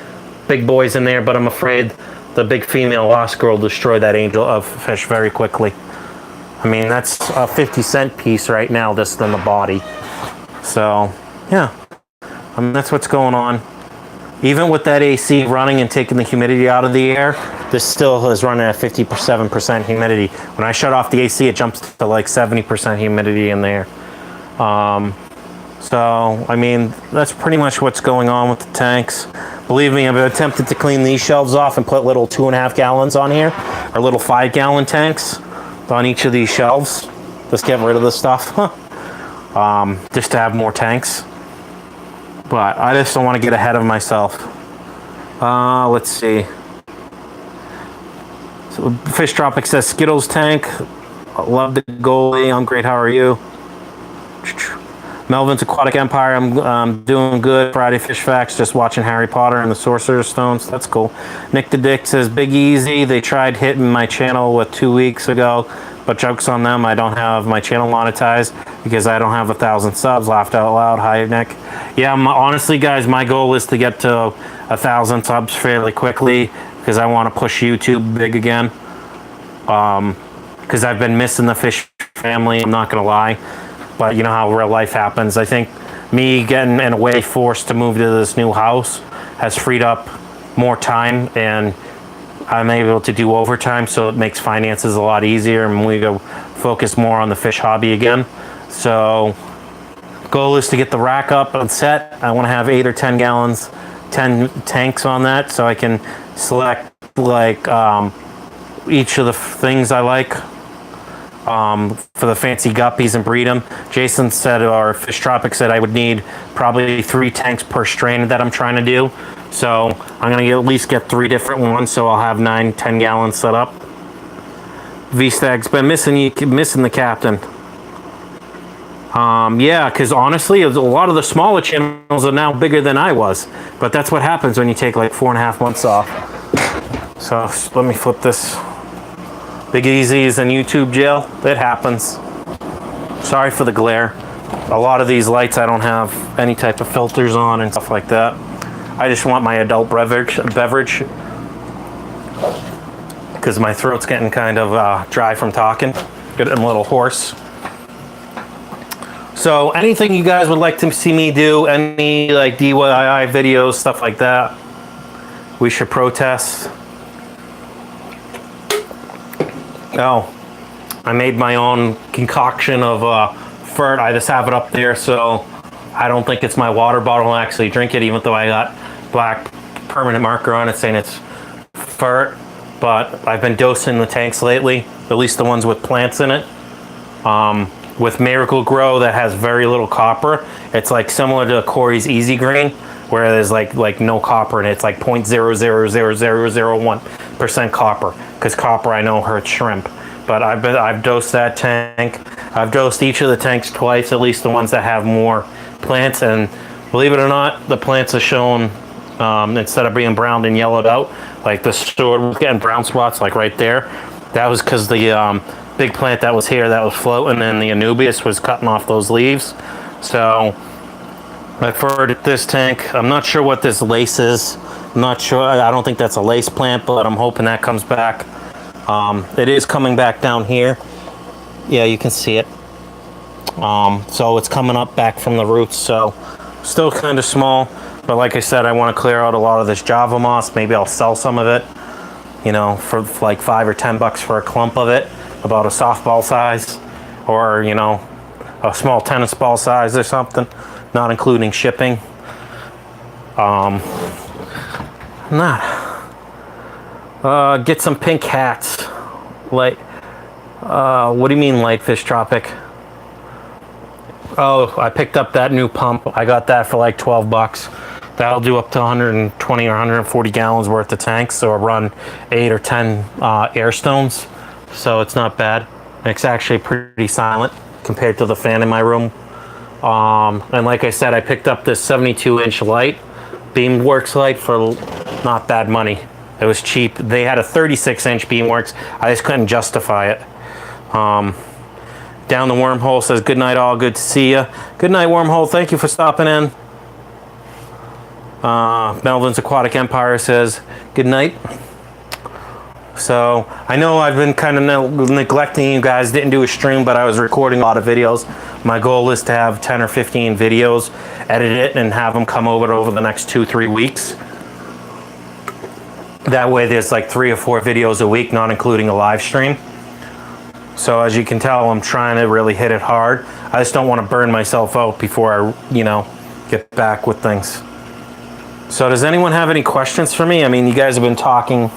big boys in there. But I'm afraid the big female Oscar will destroy that angel of fish very quickly. I mean, that's a 50-cent piece right now, just in the body. So, yeah. I mean, that's what's going on. Even with that AC running and taking the humidity out of the air, this still is running at 57% humidity. When I shut off the AC, it jumps to like 70% humidity in there. So, I mean, that's pretty much what's going on with the tanks. Believe me, I've attempted to clean these shelves off and put little 2.5 gallons on here, or little 5-gallon tanks on each of these shelves. Just get rid of the stuff, just to have more tanks. But I just don't want to get ahead of myself. Let's see. So Fish Tropic says Skittles tank. Love the goalie. I'm great. How are you? Melvin's Aquatic Empire. I'm doing good. Friday Fish Facts. Just watching Harry Potter and the Sorcerer's Stones. That's cool. Nick the Dick says Big Easy. They tried hitting my channel 2 weeks ago, but jokes on them. I don't have my channel monetized because I don't have 1,000 subs. Laughed out loud. Hi, Nick. Yeah, honestly, guys, my goal is to get to 1,000 subs fairly quickly because I want to push YouTube big again. Because I've been missing the fish family. I'm not gonna lie. But you know how real life happens. I think me getting in a way forced to move to this new house has freed up more time, and I'm able to do overtime, so it makes finances a lot easier, and we go focus more on the fish hobby again. So goal is to get the rack up and set. I want to have 8 or 10 gallons, 10 tanks on that, so I can select like each of the things I like. For the fancy guppies and breed them. Jason said, or Fish Tropic said, I would need probably 3 tanks per strain that I'm trying to do. So I'm gonna at least get 3 different ones, so I'll have 9, 10 gallons set up. V-Stag's been missing the captain. Yeah, because honestly, a lot of the smaller channels are now bigger than I was. But that's what happens when you take like 4.5 months off. So let me flip this. Big Easy is in YouTube jail. It happens. Sorry for the glare. A lot of these lights I don't have any type of filters on and stuff like that. I just want my adult beverage because my throat's getting kind of dry from talking, getting a little hoarse. So anything you guys would like to see me do, any like DIY videos, stuff like that, we should protest. Oh, I made my own concoction of fert. I just have it up there, so I don't think it's my water bottle. I actually drink it, even though I got black permanent marker on it saying it's fert. But I've been dosing the tanks lately, at least the ones with plants in it. With Miracle Grow that has very little copper. It's like similar to Corey's Easy Green, where there's like no copper in it. It's like 0.000001% copper, because copper I know hurts shrimp. But I've dosed that tank. I've dosed each of the tanks twice, at least the ones that have more plants. And believe it or not, the plants are showing, instead of being browned and yellowed out, like the sword was getting brown spots like right there. That was because the big plant that was here that was floating and the Anubias was cutting off those leaves. So I ferreted this tank. I'm not sure what this lace is. I'm not sure. I don't think that's a lace plant, but I'm hoping that comes back. It is coming back down here. Yeah, you can see it. So it's coming up back from the roots. So still kind of small, but like I said, I want to clear out a lot of this Java moss. Maybe I'll sell some of it, you know, for like $5 or $10 for a clump of it, about a softball size, or you know, a small tennis ball size or something, not including shipping. Get some pink hats. Like, what do you mean light fish Tropic? Oh, I picked up that new pump. I got that for like $12. That'll do up to 120 or 140 gallons worth of tanks, so I run 8 or 10 air stones, so it's not bad. It's actually pretty silent compared to the fan in my room. And like I said, I picked up this 72-inch light, Beamworks light, for not bad money. It was cheap. They had a 36-inch Beamworks. I just couldn't justify it. Down the Wormhole says, good night all, good to see you. Good night, Wormhole, thank you for stopping in. Melvin's Aquatic Empire says, good night. So, I know I've been kind of neglecting you guys, didn't do a stream, but I was recording a lot of videos. My goal is to have 10 or 15 videos, edit it, and have them come over the next 2-3 weeks. That way there's like 3 or 4 videos a week, not including a live stream. So as you can tell, I'm trying to really hit it hard. I just don't want to burn myself out before I, you know, get back with things. So does anyone have any questions for me? I mean, you guys have been talking.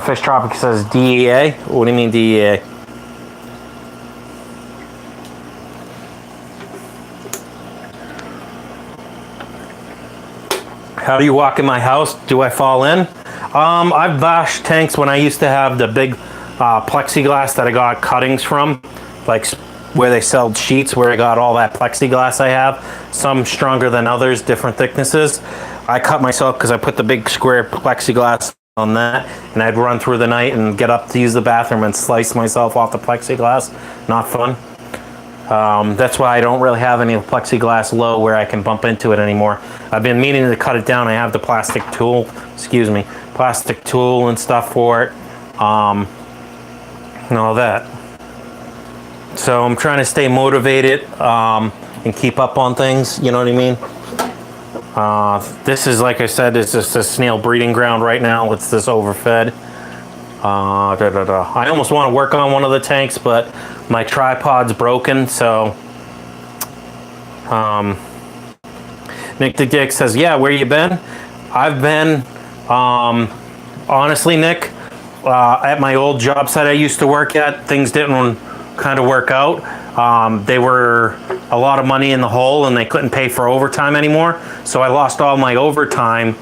Fish Tropic says DEA. What do you mean DEA? How do you walk in my house? Do I fall in? I've bashed tanks when I used to have the big plexiglass that I got cuttings from, like where they sell sheets, where I got all that plexiglass I have. Some stronger than others, different thicknesses. I cut myself because I put the big square plexiglass on that, and I'd run through the night and get up to use the bathroom and slice myself off the plexiglass. Not fun. That's why I don't really have any plexiglass low where I can bump into it anymore. I've been meaning to cut it down. I have the plastic tool, plastic tool and stuff for it, and all that. So I'm trying to stay motivated and keep up on things, you know what I mean? This is, like I said, it's just a snail breeding ground right now. It's this overfed. I almost want to work on one of the tanks, but my tripod's broken, so Nick the Dick says, yeah, where you been? I've been, honestly, Nick, at my old job site I used to work at, things didn't kind of work out. They were a lot of money in the hole, and they couldn't pay for overtime anymore, so I lost all my overtime,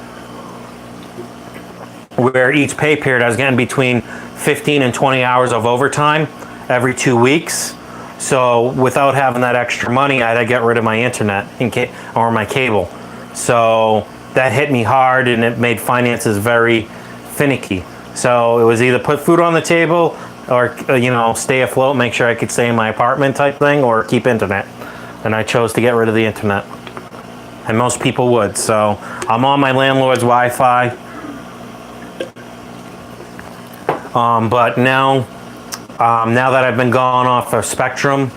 where each pay period I was getting between 15 and 20 hours of overtime every 2 weeks. So without having that extra money, I had to get rid of my internet or my cable. So that hit me hard, and it made finances very finicky. So it was either put food on the table or, you know, stay afloat, make sure I could stay in my apartment type thing, or keep internet. And I chose to get rid of the internet. and most people would. So I'm on my landlord's Wi-Fi. But now that I've been gone off of Spectrum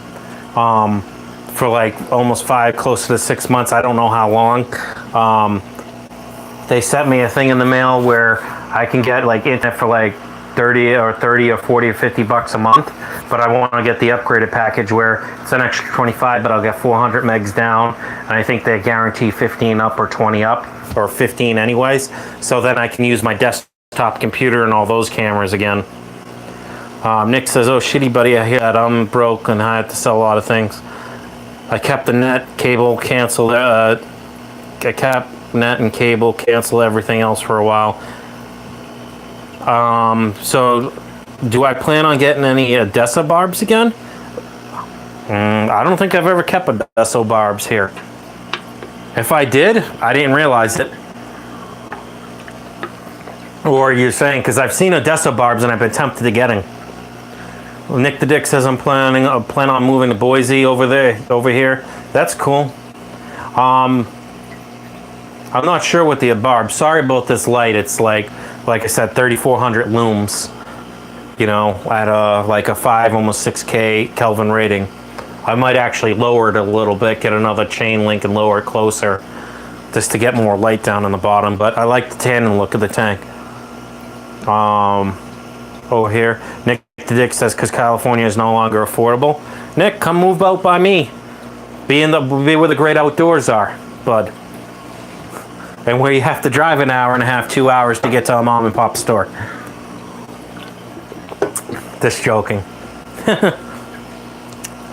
for like almost close to 6 months, I don't know how long, they sent me a thing in the mail where I can get like internet for like 30 or 40 or 50 bucks a month, but I want to get the upgraded package where it's an extra 25, but I'll get 400 megs down, and I think they guarantee 15 up or 20 up, or 15 anyways, so then I can use my desktop computer and all those cameras again. Nick says, oh shitty buddy, I'm broke and I had to sell a lot of things. I kept the net, cable, canceled, I kept net and cable, cancel everything else for a while. So do I plan on getting any Odessa barbs again? I don't think I've ever kept Odessa barbs here. If I did, I didn't realize it. Or you're saying, because I've seen Odessa barbs and I've been tempted to getting. Nick the Dick says I'm plan on moving to Boise over here. That's cool. I'm not sure what the barb. Sorry about this light. It's like I said, 3,400 looms. You know, at like a 5, almost 6K Kelvin rating. I might actually lower it a little bit, get another chain link and lower it closer, just to get more light down on the bottom. But I like the tannin look of the tank. Over here, Nick the Dick says because California is no longer affordable. Nick, come move out by me. Be where the great outdoors are, bud. And where you have to drive an hour and a half, 2 hours to get to a mom and pop store. Just joking.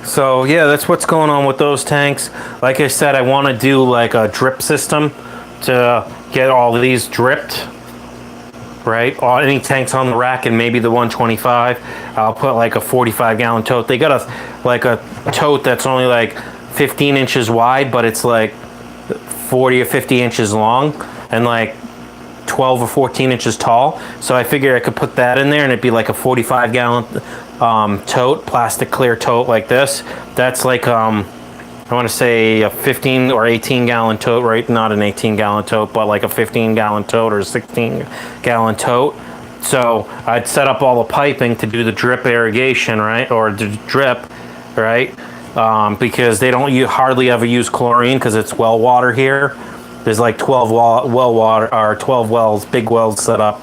So yeah, that's what's going on with those tanks. Like I said, I want to do like a drip system to get all of these dripped. Right, any tanks on the rack, and maybe the 125. I'll put like a 45-gallon tote. They got a tote that's only like 15 inches wide, but it's like 40 or 50 inches long and like 12 or 14 inches tall. So I figured I could put that in there and it'd be like a 45-gallon tote, plastic clear tote like this. That's like I want to say a 15 or 18-gallon tote, right? Not an 18-gallon tote, but like a 15-gallon tote or a 16-gallon tote. So I'd set up all the piping to do the drip irrigation, right? Or the drip, right? Because they don't hardly ever use chlorine because it's well water here. There's like 12 well water, or 12 wells, big wells set up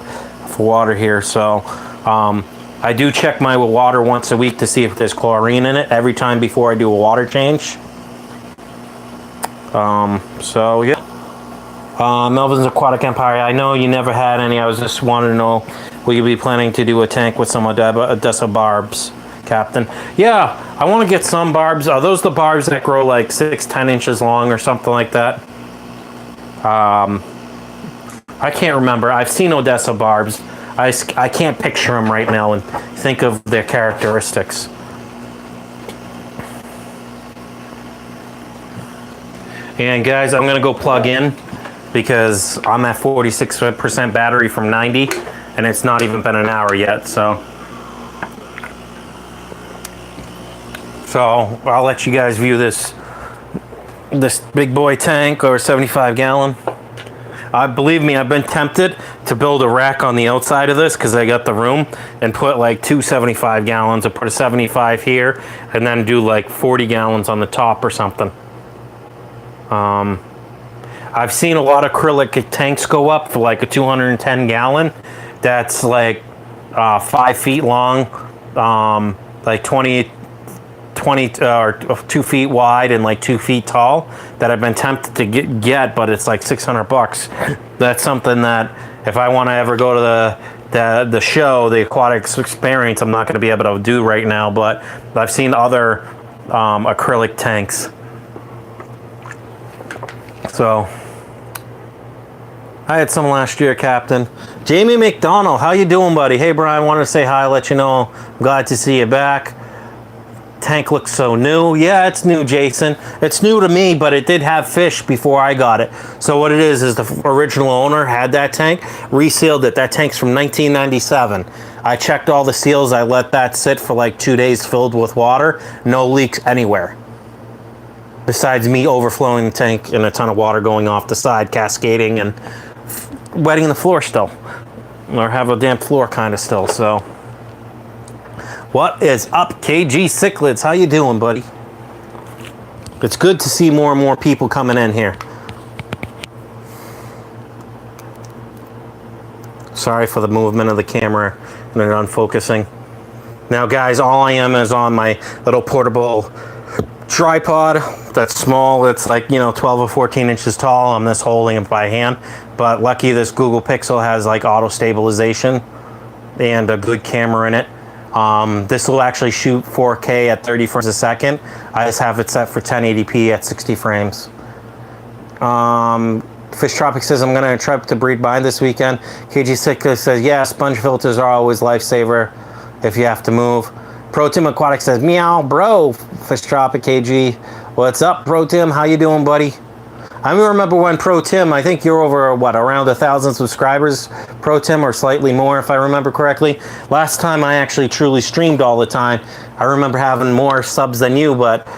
for water here. So I do check my water once a week to see if there's chlorine in it every time before I do a water change. So yeah. Melvin's Aquatic Empire. I know you never had any. I was just wanting to know, will you be planning to do a tank with some Odessa barbs, Captain? Yeah, I want to get some barbs. Are those the barbs that grow like 6-10 inches long or something like that? I can't remember. I've seen Odessa barbs. I can't picture them right now and think of their characteristics. And guys, I'm gonna go plug in because I'm at 46% battery from 90 and it's not even been an hour yet, so I'll let you guys view this big boy tank, or 75-gallon. Believe me, I've been tempted to build a rack on the outside of this because I got the room, and put like 2 75 gallons or put a 75 here and then do like 40 gallons on the top or something. I've seen a lot of acrylic tanks go up for like a 210 gallon. That's like 5 feet long, like 20 or 2 feet wide and like 2 feet tall, that I've been tempted to get, but it's like $600. That's something that if I want to ever go to the show, the Aquatics experience, I'm not going to be able to do right now, but I've seen other acrylic tanks. So I had some last year, Captain. Jamie McDonald, how you doing, buddy? Hey, Brian, wanted to say hi, let you know I'm glad to see you back. Tank looks so new. Yeah, it's new, Jason. It's new to me, but it did have fish before I got it. So what it is the original owner had that tank, resealed it. That tank's from 1997. I checked all the seals. I let that sit for like 2 days filled with water. No leaks anywhere. besides me overflowing the tank and a ton of water going off the side, cascading and wetting the floor still, or have a damp floor kind of still. So what is up, KG Cichlids? How you doing, buddy? It's good to see more and more people coming in here. Sorry for the movement of the camera and it unfocusing. Now guys, all I am is on my little portable tripod that's small. It's like, you know, 12 or 14 inches tall. I'm just holding it by hand, but lucky this Google Pixel has like auto stabilization and a good camera in it. This will actually shoot 4K at 30 frames a second. I just have it set for 1080p at 60 frames. Fish Tropic says, I'm going to try to breed bind this weekend. KG Cichlids says, yeah, sponge filters are always lifesaver if you have to move. Pro Tim Aquatics says, meow, bro. Fish Tropic KG, what's up, Pro Tim? How you doing, buddy? I remember when Pro Tim, I think you're over, what, around 1,000 subscribers, Pro Tim, or slightly more, if I remember correctly. Last time I actually truly streamed all the time, I remember having more subs than you, but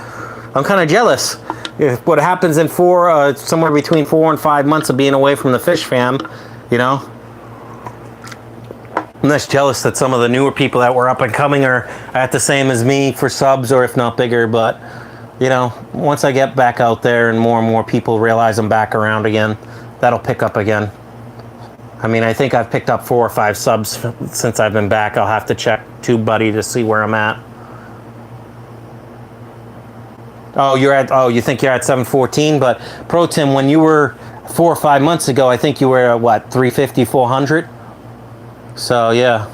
I'm kind of jealous. If what happens in somewhere between 4 and 5 months of being away from the fish fam, you know? I'm just jealous that some of the newer people that were up and coming are at the same as me for subs, or if not bigger, but you know, once I get back out there and more people realize I'm back around again, that'll pick up again. I mean, I think I've picked up 4 or 5 subs since I've been back. I'll have to check TubeBuddy to see where I'm at. Oh, you think you're at 714, but Pro Tim, when you were 4 or 5 months ago, I think you were at what, 350, 400? So yeah.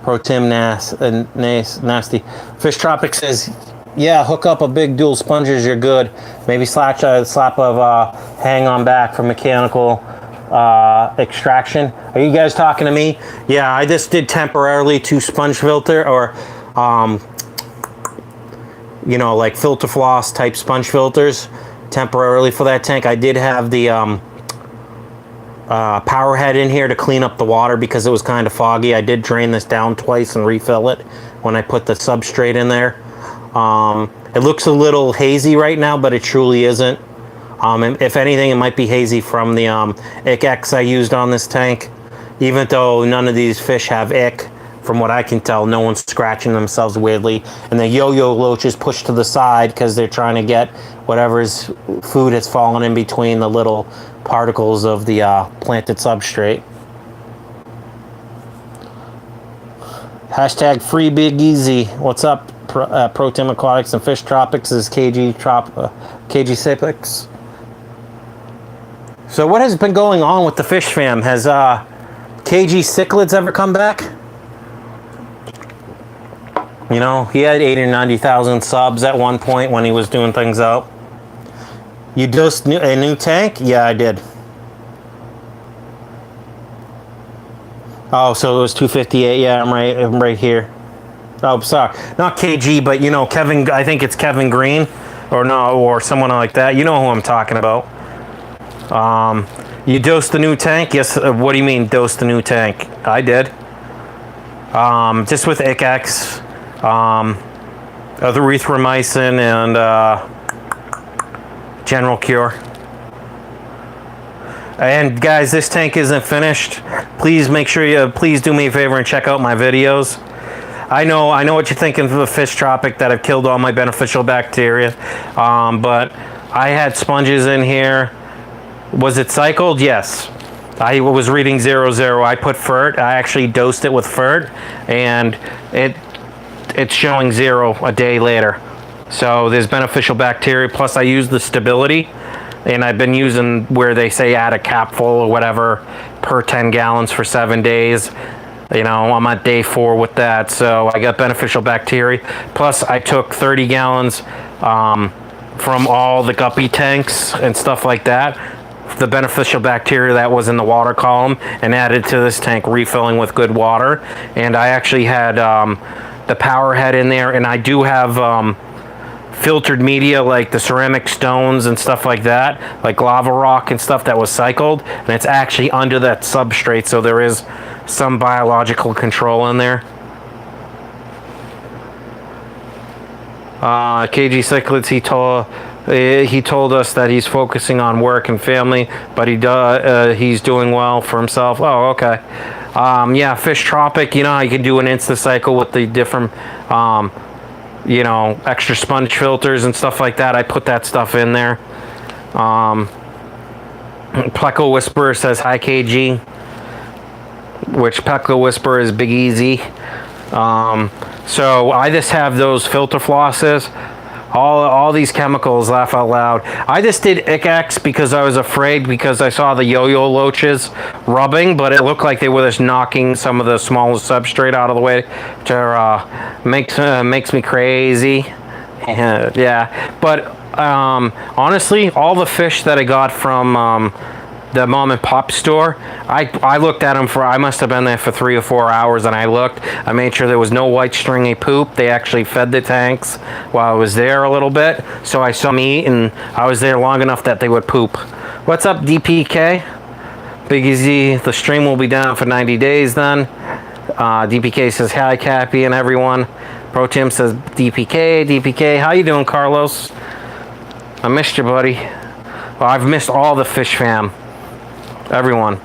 Pro Tim nasty. Fish Tropic says, yeah, hook up a big dual sponges, you're good. Maybe slap of hang on back for mechanical extraction. Are you guys talking to me? Yeah, I just did temporarily 2 sponge filter, or you know, like filter floss type sponge filters temporarily for that tank. I did have the power head in here to clean up the water because it was kind of foggy. I did drain this down twice and refill it when I put the substrate in there. It looks a little hazy right now, but it truly isn't. If anything, it might be hazy from the ick I used on this tank. Even though none of these fish have ick, from what I can tell, no one's scratching themselves weirdly. And the yo-yo loaches push to the side because they're trying to get whatever's food has fallen in between the little particles of the planted substrate. Hashtag free big easy. What's up, Pro Tim Aquatics and Fish Tropics? Is KG Cichlids. So what has been going on with the fish fam? Has KG Cichlids ever come back? You know, he had 80 or 90,000 subs at one point when he was doing things out. You dosed a new tank? Yeah, I did. Oh, so it was 258. Yeah, I'm right here. Oh, sorry. Not KG, but you know, Kevin, I think it's Kevin Green, or someone like that. You know who I'm talking about. You dosed the new tank? Yes. What do you mean dosed the new tank? I did. Just with Icax, erythromycin, and general cure. And guys, this tank isn't finished. Please make sure please do me a favor and check out my videos. I know what you're thinking for the Fish Tropic, that I've killed all my beneficial bacteria, but I had sponges in here. Was it cycled? Yes. I was reading 00. I put FERT. I actually dosed it with FERT, and it's showing 0 a day later. So there's beneficial bacteria. Plus I use the stability, and I've been using where they say add a capful or whatever per 10 gallons for 7 days. You know, I'm at day 4 with that, so I got beneficial bacteria. Plus I took 30 gallons from all the guppy tanks and stuff like that, the beneficial bacteria that was in the water column, and added to this tank, refilling with good water. And I actually had the power head in there, and I do have filtered media like the ceramic stones and stuff like that, like lava rock and stuff that was cycled, and it's actually under that substrate, so there is some biological control in there. KG Cichlids, he told us that he's focusing on work and family, but he's doing well for himself. Oh, okay. Yeah, Fish Tropic, you know, you can do an insta cycle with the different, you know, extra sponge filters and stuff like that. I put that stuff in there. Pleco Whisperer says, hi, KG. Which Pleco Whisperer is Big Easy. So I just have those filter flosses. All these chemicals, laugh out loud. I just did Ick-X because I was afraid, because I saw the yo-yo loaches rubbing, but it looked like they were just knocking some of the smallest substrate out of the way, which makes me crazy. Yeah, but honestly, all the fish that I got from the mom and pop store, I looked at them I must have been there for 3 or 4 hours, and I made sure there was no white stringy poop. They actually fed the tanks while I was there a little bit, so I saw them eat, and I was there long enough that they would poop. What's up, DPK? Big Easy, the stream will be down for 90 days then. DPK says, hi, Cappy and everyone. Pro Tim says, DPK, how you doing, Carlos? I missed you, buddy. Well, I've missed all the fish fam. Everyone.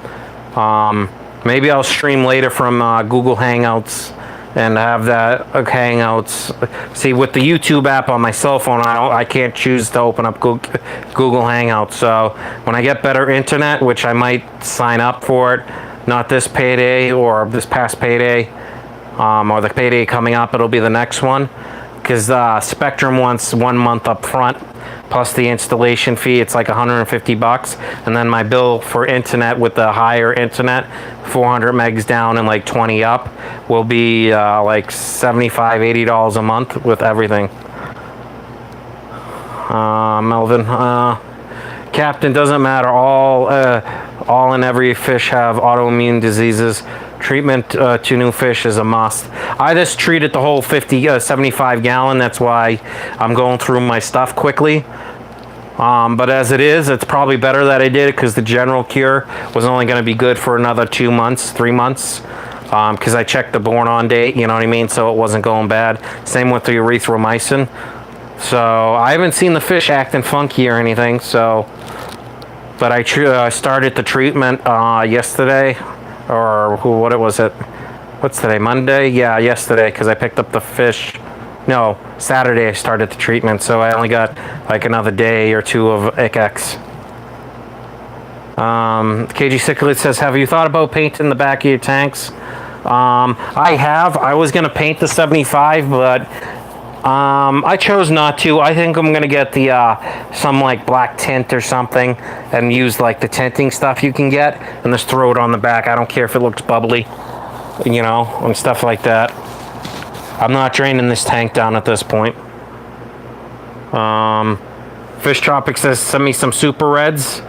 Maybe I'll stream later from Google Hangouts and have that Hangouts. See, with the YouTube app on my cell phone, I can't choose to open up Google Hangouts. So when I get better internet, which I might sign up for it, not this payday or this past payday, or the payday coming up, it'll be the next one, because Spectrum wants 1 month up front plus the installation fee. It's like $150, and then my bill for internet with the higher internet, 400 megs down and like 20 up, will be like $75-80 a month with everything. Melvin, Captain, doesn't matter, all and every fish have autoimmune diseases. Treatment to new fish is a must. I just treated the whole 75 gallon. That's why I'm going through my stuff quickly. But as it is, it's probably better that I did it, because the general cure was only going to be good for another 2 months, 3 months. Because I checked the born on date, you know what I mean? So it wasn't going bad. Same with the erythromycin. So I haven't seen the fish acting funky or anything. So, but I started the treatment yesterday. Or what was it? What's today? Monday? Yeah, yesterday, because I picked up the fish. No, Saturday I started the treatment, so I only got like another day or two of Ick-X. KG Cichlid says, have you thought about painting the back of your tanks? I have. I was going to paint the 75, but I chose not to. I think I'm going to get the some like black tint or something and use like the tinting stuff you can get and just throw it on the back. I don't care if it looks bubbly, you know, and stuff like that. I'm not draining this tank down at this point. Fish Tropic says, send me some super reds.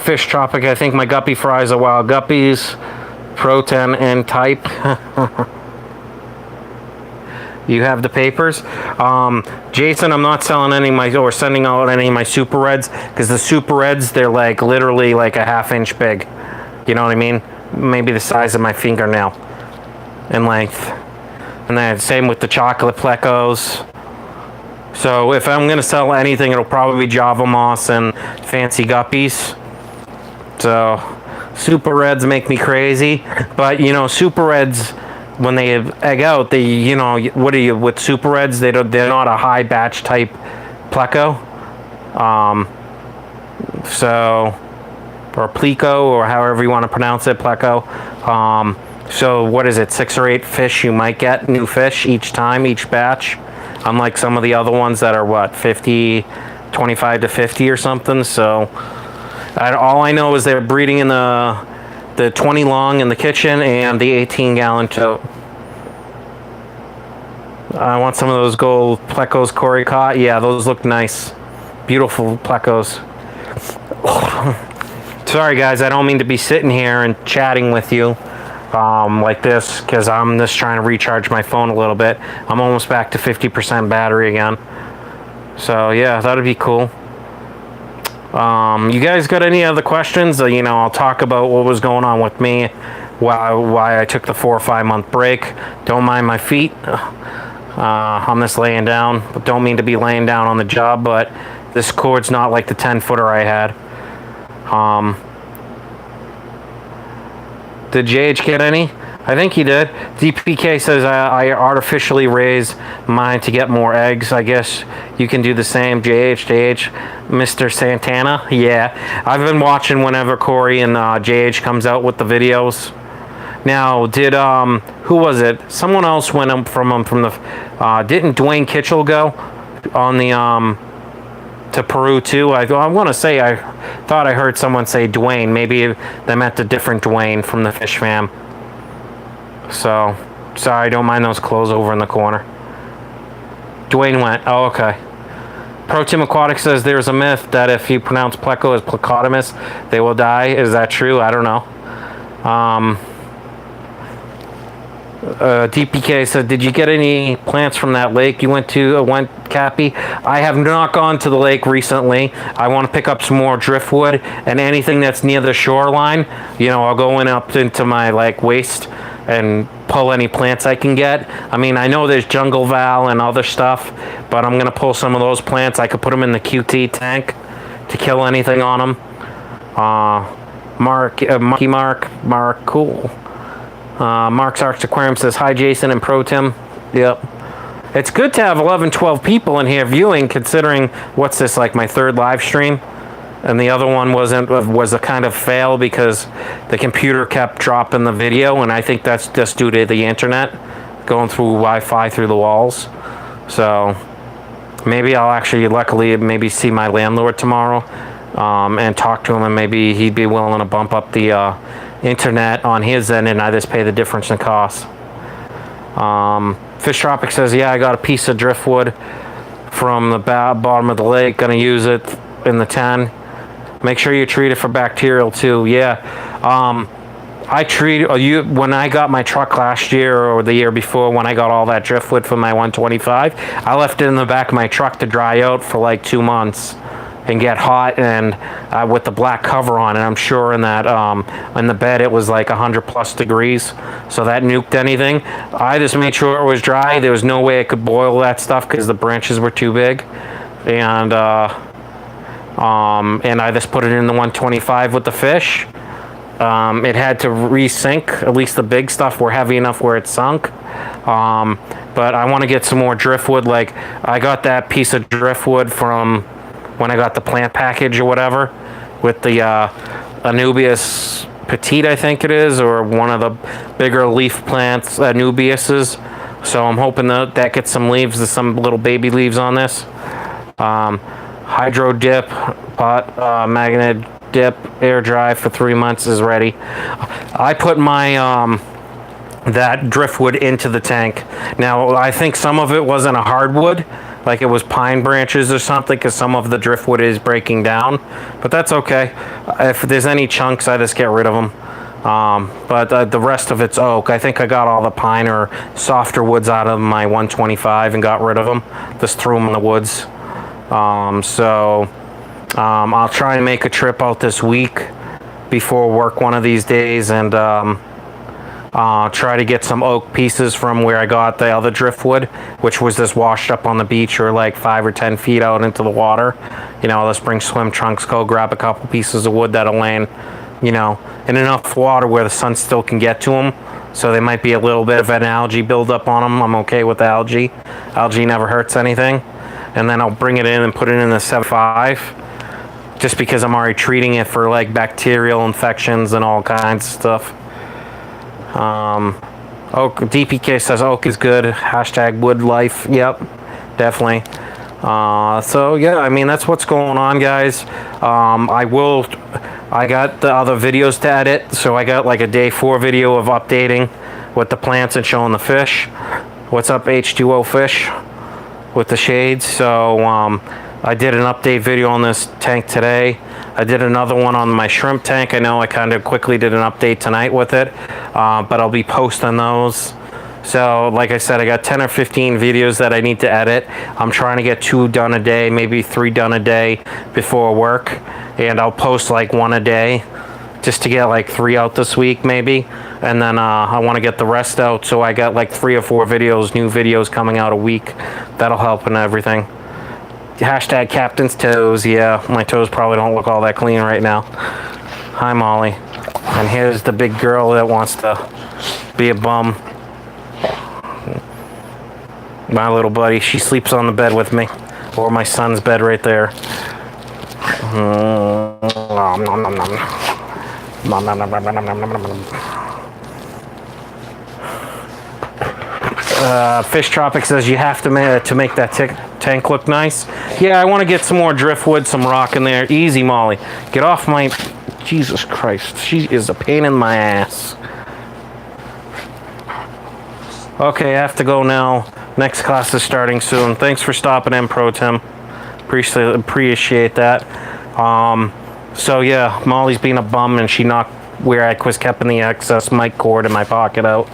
Fish Tropic, I think my guppy fries are wild guppies. Pro 10 and type. You have the papers. Jason, I'm not selling any of my, or sending out any of my super reds, because the super reds, they're like literally like a ½ inch big. You know what I mean? Maybe the size of my fingernail in length. And then same with the chocolate plecos. So if I'm gonna sell anything, it'll probably be Java Moss and fancy guppies. So super reds make me crazy, but you know, super reds, when they egg out, they, you know, what are you with super reds? They're not a high batch type pleco, so, or pleco, or however you want to pronounce it, pleco. So what is it? 6 or 8 fish you might get, new fish each time, each batch. Unlike some of the other ones that are what, 50, 25 to 50 or something. So all I know is they're breeding in the 20 long in the kitchen and the 18 gallon tote. I want some of those gold plecos Corey caught. Yeah, those look nice. Beautiful plecos. Sorry guys, I don't mean to be sitting here and chatting with you like this, because I'm just trying to recharge my phone a little bit. I'm almost back to 50% battery again. So yeah, that'd be cool. You guys got any other questions? You know, I'll talk about what was going on with me, why I took the 4 or 5 month break. Don't mind my feet. I'm just laying down. Don't mean to be laying down on the job, but this cord's not like the 10-footer I had. Did JH get any? I think he did. DPK says I artificially raise mine to get more eggs. I guess you can do the same. JH, Mr. Santana. Yeah, I've been watching whenever Corey and JH comes out with the videos. Now, did who was it? Someone else went up from the. Didn't Dwayne Kitchell go on the to Peru too? I want to say I thought I heard someone say Dwayne. Maybe they meant a different Dwayne from the Fish Fam. So, sorry, don't mind those clothes over in the corner. Dwayne went. Oh, okay. Pro Team Aquatics says there's a myth that if you pronounce pleco as plecotomus, they will die. Is that true? I don't know. DPK said, did you get any plants from that lake you went to, Cappy? I have not gone to the lake recently. I want to pick up some more driftwood and anything that's near the shoreline. You know, I'll go up into my like waist and pull any plants I can get. I mean, I know there's jungle val and other stuff, but I'm gonna pull some of those plants. I could put them in the QT tank to kill anything on them. Mark, cool. Mark's Arcs Aquarium says, hi Jason and Pro Tim. Yep. It's good to have 11, 12 people in here viewing, considering, what's this, like my third live stream? And the other one was a kind of fail because the computer kept dropping the video, and I think that's just due to the internet going through Wi-Fi through the walls. So maybe I'll actually, luckily, maybe see my landlord tomorrow and talk to him, and maybe he'd be willing to bump up the internet on his end, and I just pay the difference in cost. Fish Tropic says, yeah, I got a piece of driftwood from the bottom of the lake. Gonna use it in the 10. Make sure you treat it for bacterial too. Yeah. I treat when I got my truck last year or the year before, when I got all that driftwood from my 125, I left it in the back of my truck to dry out for like 2 months and get hot, and with the black cover on, and I'm sure in that in the bed it was like 100+ degrees, so that nuked anything. I just made sure it was dry. There was no way I could boil that stuff because the branches were too big, and I just put it in the 125 with the fish. It had to resink. At least the big stuff were heavy enough where it sunk. But I want to get some more driftwood. Like, I got that piece of driftwood from when I got the plant package or whatever with the Anubias Petite, I think it is, or one of the bigger leaf plants, Anubiases. So I'm hoping that gets some leaves, some little baby leaves on this. Hydro dip, pot, magnet dip, air dry for 3 months is ready. I put my that driftwood into the tank. Now, I think some of it wasn't a hardwood, like it was pine branches or something, because some of the driftwood is breaking down, but that's okay. If there's any chunks, I just get rid of them. But the rest of it's oak. I think I got all the pine or softer woods out of my 125 and got rid of them. Just threw them in the woods. I'll try and make a trip out this week before work one of these days, and try to get some oak pieces from where I got the other driftwood, which was just washed up on the beach or like 5 or 10 feet out into the water. You know, let's bring swim trunks, go grab a couple pieces of wood that'll land, you know, in enough water where the sun still can get to them. So there might be a little bit of an algae buildup on them. I'm okay with algae. Algae never hurts anything. And then I'll bring it in and put it in the 7.5, just because I'm already treating it for like bacterial infections and all kinds of stuff. Oak, DPK says oak is good. Hashtag wood life. Yep, definitely. So yeah, I mean, that's what's going on, guys. I got the other videos to edit, so I got like a day 4 video of updating with the plants and showing the fish. What's up, H2O fish with the shades? So I did an update video on this tank today. I did another one on my shrimp tank. I know I kind of quickly did an update tonight with it, but I'll be posting those. So like I said, I got 10 or 15 videos that I need to edit. I'm trying to get 2 done a day, maybe 3 done a day before work, and I'll post like 1 a day. just to get like 3 out this week maybe, and then I want to get the rest out, so I got like 3 or 4 videos, new videos coming out a week. That'll help and everything. Hashtag Captain's Toes. Yeah, my toes probably don't look all that clean right now. Hi, Molly. And here's the big girl that wants to be a bum. My little buddy, she sleeps on the bed with me, or my son's bed right there. Nom, nom, nom, nom. Nom, nom, nom, nom, nom, nom, nom, nom. Fish Tropic says you have to make that tank look nice. Yeah, I want to get some more driftwood, some rock in there. Easy, Molly. Get off my... Jesus Christ. She is a pain in my ass. Okay, I have to go now. Next class is starting soon. Thanks for stopping in, Pro Tim. Appreciate that. So yeah, Molly's being a bum and she knocked where I was keeping the excess mic cord in my pocket out.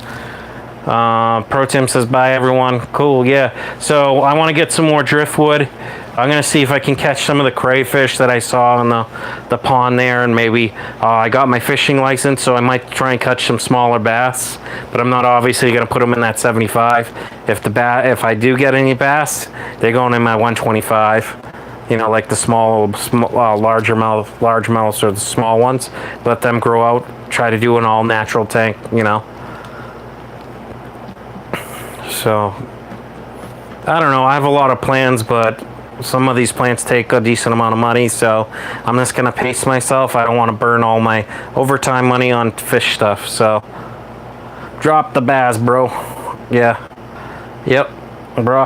Pro Tim says bye everyone. Cool, yeah. So I want to get some more driftwood. I'm gonna see if I can catch some of the crayfish that I saw in the pond there, and maybe I got my fishing license, so I might try and catch some smaller bass. But I'm not obviously gonna put them in that 75. If I do get any bass, they're going in my 125. You know, like the large mouths or the small ones. Let them grow out. Try to do an all natural tank. You know. So I don't know. I have a lot of plans, but some of these plans take a decent amount of money, so I'm just gonna pace myself. I don't want to burn all my overtime money on fish stuff. So drop the bass, bro. Yeah. Yep, bro.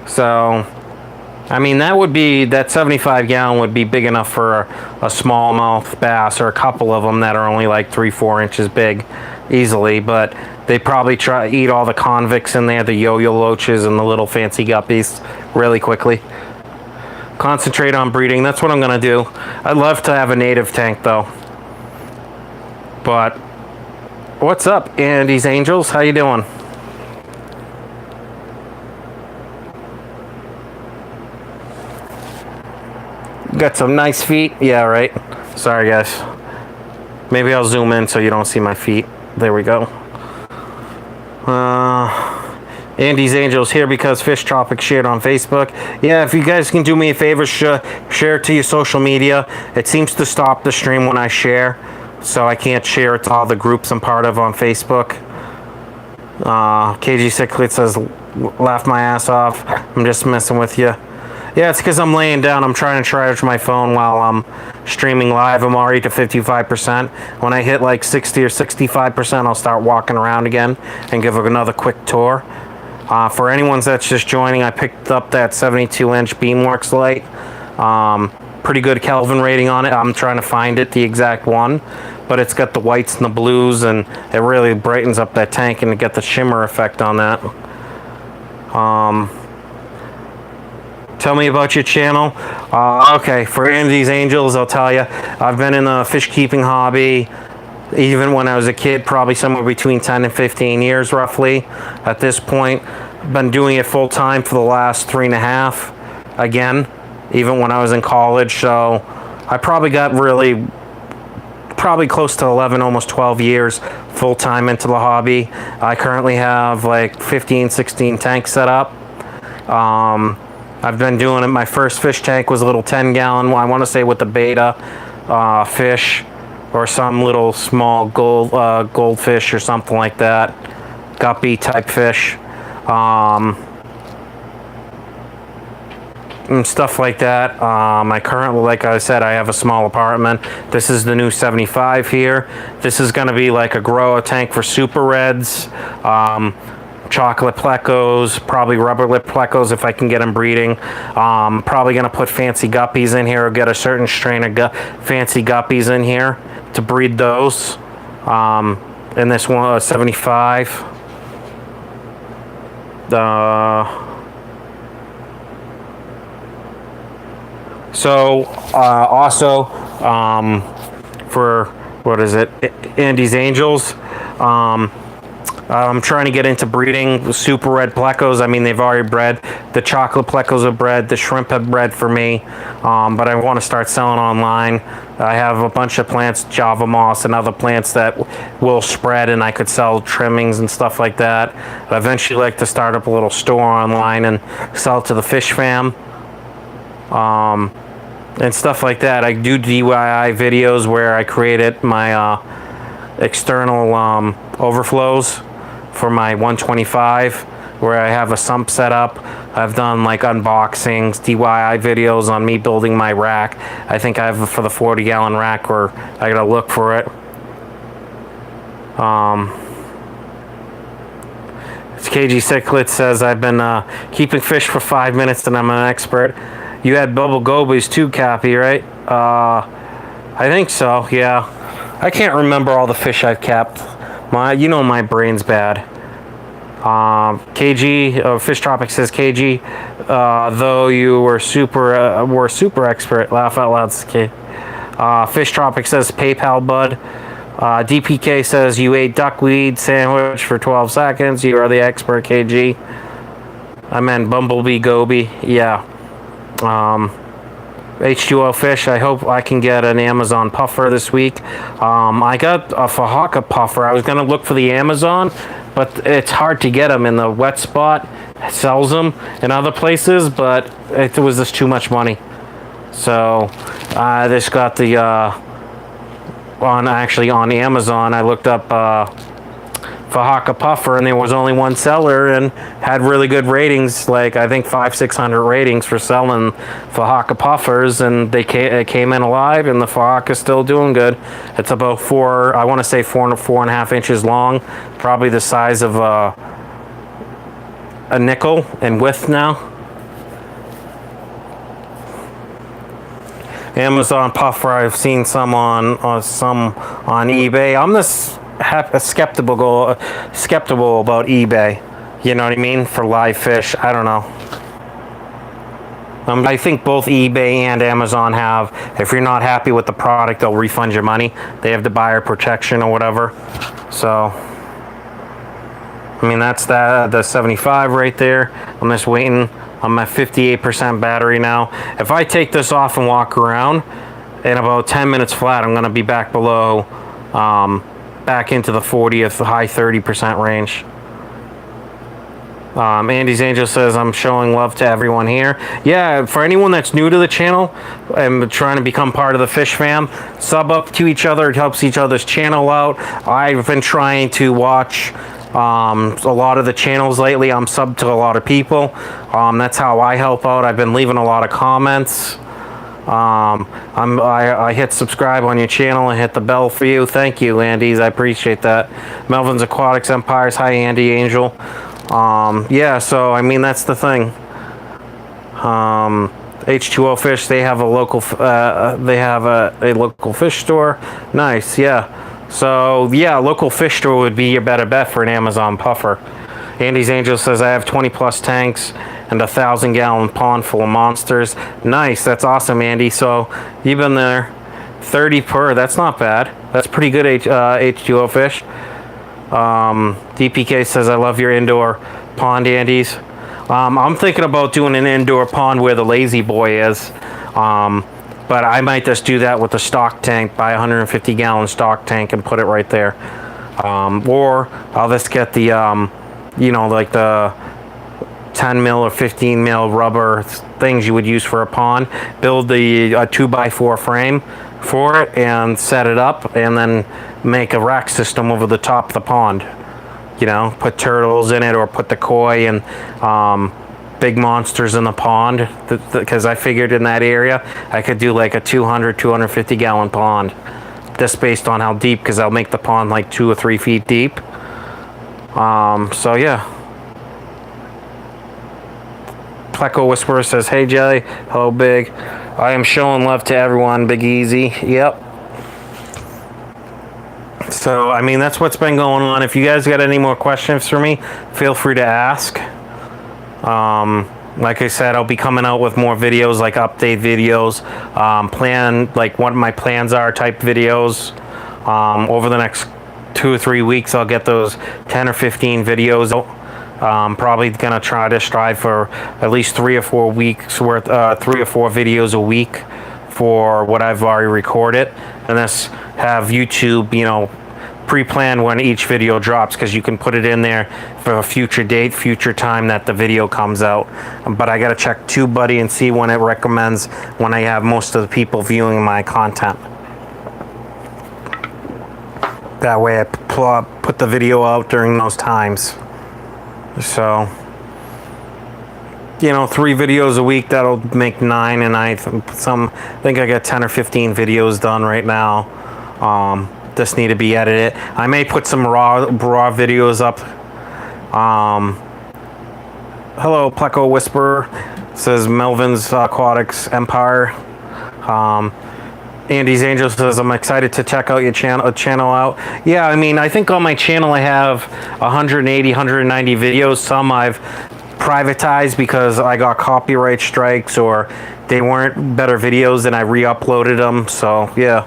So I mean, that 75 gallon would be big enough for a smallmouth bass, or a couple of them that are only like 3-4 inches big easily. But they probably try to eat all the convicts in there, the yo-yo loaches and the little fancy guppies really quickly. Concentrate on breeding. That's what I'm gonna do. I'd love to have a native tank though. But what's up, Andy's Angels? How you doing? Got some nice feet. Yeah, right. Sorry, guys. Maybe I'll zoom in so you don't see my feet. There we go. Andy's Angels here because Fish Tropic shared on Facebook. Yeah, if you guys can do me a favor, share it to your social media. It seems to stop the stream when I share, so I can't share it to all the groups I'm part of on Facebook. KG Cichlid says, laugh my ass off. I'm just messing with you. Yeah, it's because I'm laying down. I'm trying to charge my phone while I'm streaming live. I'm already to 55%. When I hit like 60 or 65%, I'll start walking around again and give another quick tour. For anyone that's just joining, I picked up that 72-inch Beamworks light. Pretty good Kelvin rating on it. I'm trying to find it, the exact one. But it's got the whites and the blues, and it really brightens up that tank and get the shimmer effect on that. Tell me about your channel. Okay, for Andy's Angels, I'll tell you, I've been in the fish keeping hobby even when I was a kid, probably somewhere between 10 and 15 years roughly. At this point, I've been doing it full time for the last 3.5. Again, even when I was in college. So I probably got probably close to 11, almost 12 years full time into the hobby. I currently have like 15, 16 tanks set up. I've been doing it. My first fish tank was a little 10-gallon. I want to say with the beta fish, or some little small goldfish or something like that, guppy type fish, and stuff like that. I currently, like I said, I have a small apartment. This is the new 75 here. This is going to be like a grower tank for super reds, chocolate plecos, probably rubber lip plecos if I can get them breeding. Probably going to put fancy guppies in here, or get a certain strain of fancy guppies in here to breed those. In this one, 75. So also for what is it, Andy's Angels, I'm trying to get into breeding super red plecos. I mean, they've already bred. The chocolate plecos are bred. The shrimp have bred for me. But I want to start selling online. I have a bunch of plants, Java moss and other plants that will spread, and I could sell trimmings and stuff like that. I'd eventually like to start up a little store online and sell to the fish fam. And stuff like that. I do DIY videos where I created my external overflows for my 125, where I have a sump set up. I've done like unboxings, DIY videos on me building my rack. I think I have for the 40-gallon rack, or I gotta look for it. KG Cichlid says, I've been keeping fish for 5 minutes and I'm an expert. You had bubble gobies too, Cappy, right? I think so, yeah. I can't remember all the fish I've kept. You know my brain's bad. KG, Fish Tropic says, KG, though you were super expert. Laugh out loud, Fish Tropic says, PayPal bud. DPK says, you ate duckweed sandwich for 12 seconds. You are the expert, KG. I meant bumblebee goby, yeah. H2O Fish, I hope I can get an Amazon puffer this week. I got a Fahaka puffer. I was going to look for the Amazon, but it's hard to get them in the wet spot. It sells them in other places, but it was just too much money. So I just got the on Amazon. I looked up Fahaka puffer, and there was only one seller and had really good ratings, like I think 500-600 ratings for selling Fahaka puffers, and it came in alive, and the Fahaka's still doing good. It's about 4.5 inches long, probably the size of a nickel in width now. Amazon puffer, I've seen some on eBay. I'm just skeptical about eBay, you know what I mean, for live fish. I don't know. I think both eBay and Amazon have, if you're not happy with the product, they'll refund your money. They have the buyer protection or whatever. So I mean, that's the 75 right there. I'm just waiting. I'm at 58% battery now. If I take this off and walk around in about 10 minutes flat, I'm going to be back below back into the 40th, high 30% range. Andy's Angel says, I'm showing love to everyone here. Yeah, for anyone that's new to the channel and trying to become part of the fish fam, sub up to each other. It helps each other's channel out. I've been trying to watch a lot of the channels lately. I'm subbed to a lot of people. That's how I help out. I've been leaving a lot of comments. I hit subscribe on your channel and hit the bell for you. Thank you, Andy's. I appreciate that. Melvin's Aquatics Empires. Hi, Andy Angel. Yeah, so I mean, that's the thing. H2O Fish, they have a local a local fish store. Nice, yeah. So yeah, local fish store would be your better bet for an Amazon puffer. Andy's Angel says, I have 20 plus tanks and a 1,000-gallon pond full of monsters. Nice, that's awesome, Andy. So you've been there. 30 per, that's not bad. That's pretty good, H2O Fish. DPK says, I love your indoor pond, Andy's. I'm thinking about doing an indoor pond where the lazy boy is. But I might just do that with a stock tank, buy a 150-gallon stock tank and put it right there. Or I'll just get the, you know, like the 10 mil or 15 mil rubber things you would use for a pond, build the 2x4 frame for it and set it up, and then make a rack system over the top of the pond. You know, put turtles in it, or put the koi and big monsters in the pond, because I figured in that area I could do like a 250-gallon pond, just based on how deep, because I'll make the pond like 2 or 3 feet deep. So yeah. Pleco Whisperer says, hey Jay, hello Big. I am showing love to everyone, Big Easy. Yep. So, I mean, that's what's been going on. If you guys got any more questions for me, feel free to ask. Like I said, I'll be coming out with more videos, like update videos, like what my plans are type videos, over the next 2 or 3 weeks, I'll get those 10 or 15 videos out. Probably gonna try to strive for at least 3 or 4 weeks worth, 3 or 4 videos a week for what I've already recorded, and this have YouTube, you know, pre-plan when each video drops, because you can put it in there for a future date, future time that the video comes out. But I gotta check TubeBuddy and see when it recommends when I have most of the people viewing my content. That way I put the video out during those times. So, you know, 3 videos a week, that'll make 9, and I think I got 10 or 15 videos done right now. Just need to be edited. I may put some raw videos up. Hello, Pleco Whisperer, says Melvin's Aquatics Empire. Andy's Angel says, I'm excited to check out your channel out. Yeah, I mean, I think on my channel I have 180, 190 videos. Some I've privatized because I got copyright strikes or they weren't better videos and I re-uploaded them. So, yeah.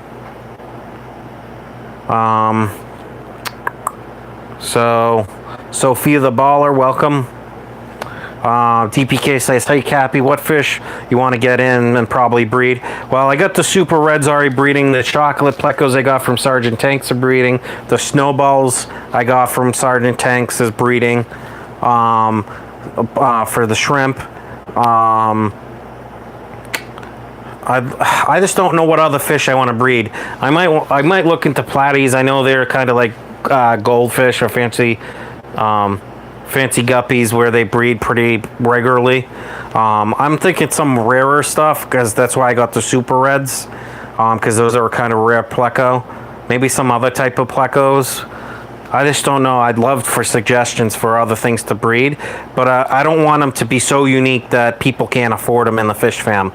So Sophia the Baller, welcome. DPK says, hey Cappy, what fish you want to get in and probably breed? Well, I got the Super Reds already breeding. The chocolate plecos I got from Sergeant Tanks are breeding. The snowballs I got from Sergeant Tanks is breeding. For the shrimp. I just don't know what other fish I want to breed. I might look into platies. I know they're kind of like goldfish or fancy guppies where they breed pretty regularly. I'm thinking some rarer stuff because that's why I got the Super Reds, because those are kind of rare pleco. Maybe some other type of plecos. I just don't know. I'd love for suggestions for other things to breed, but I don't want them to be so unique that people can't afford them in the fish fam.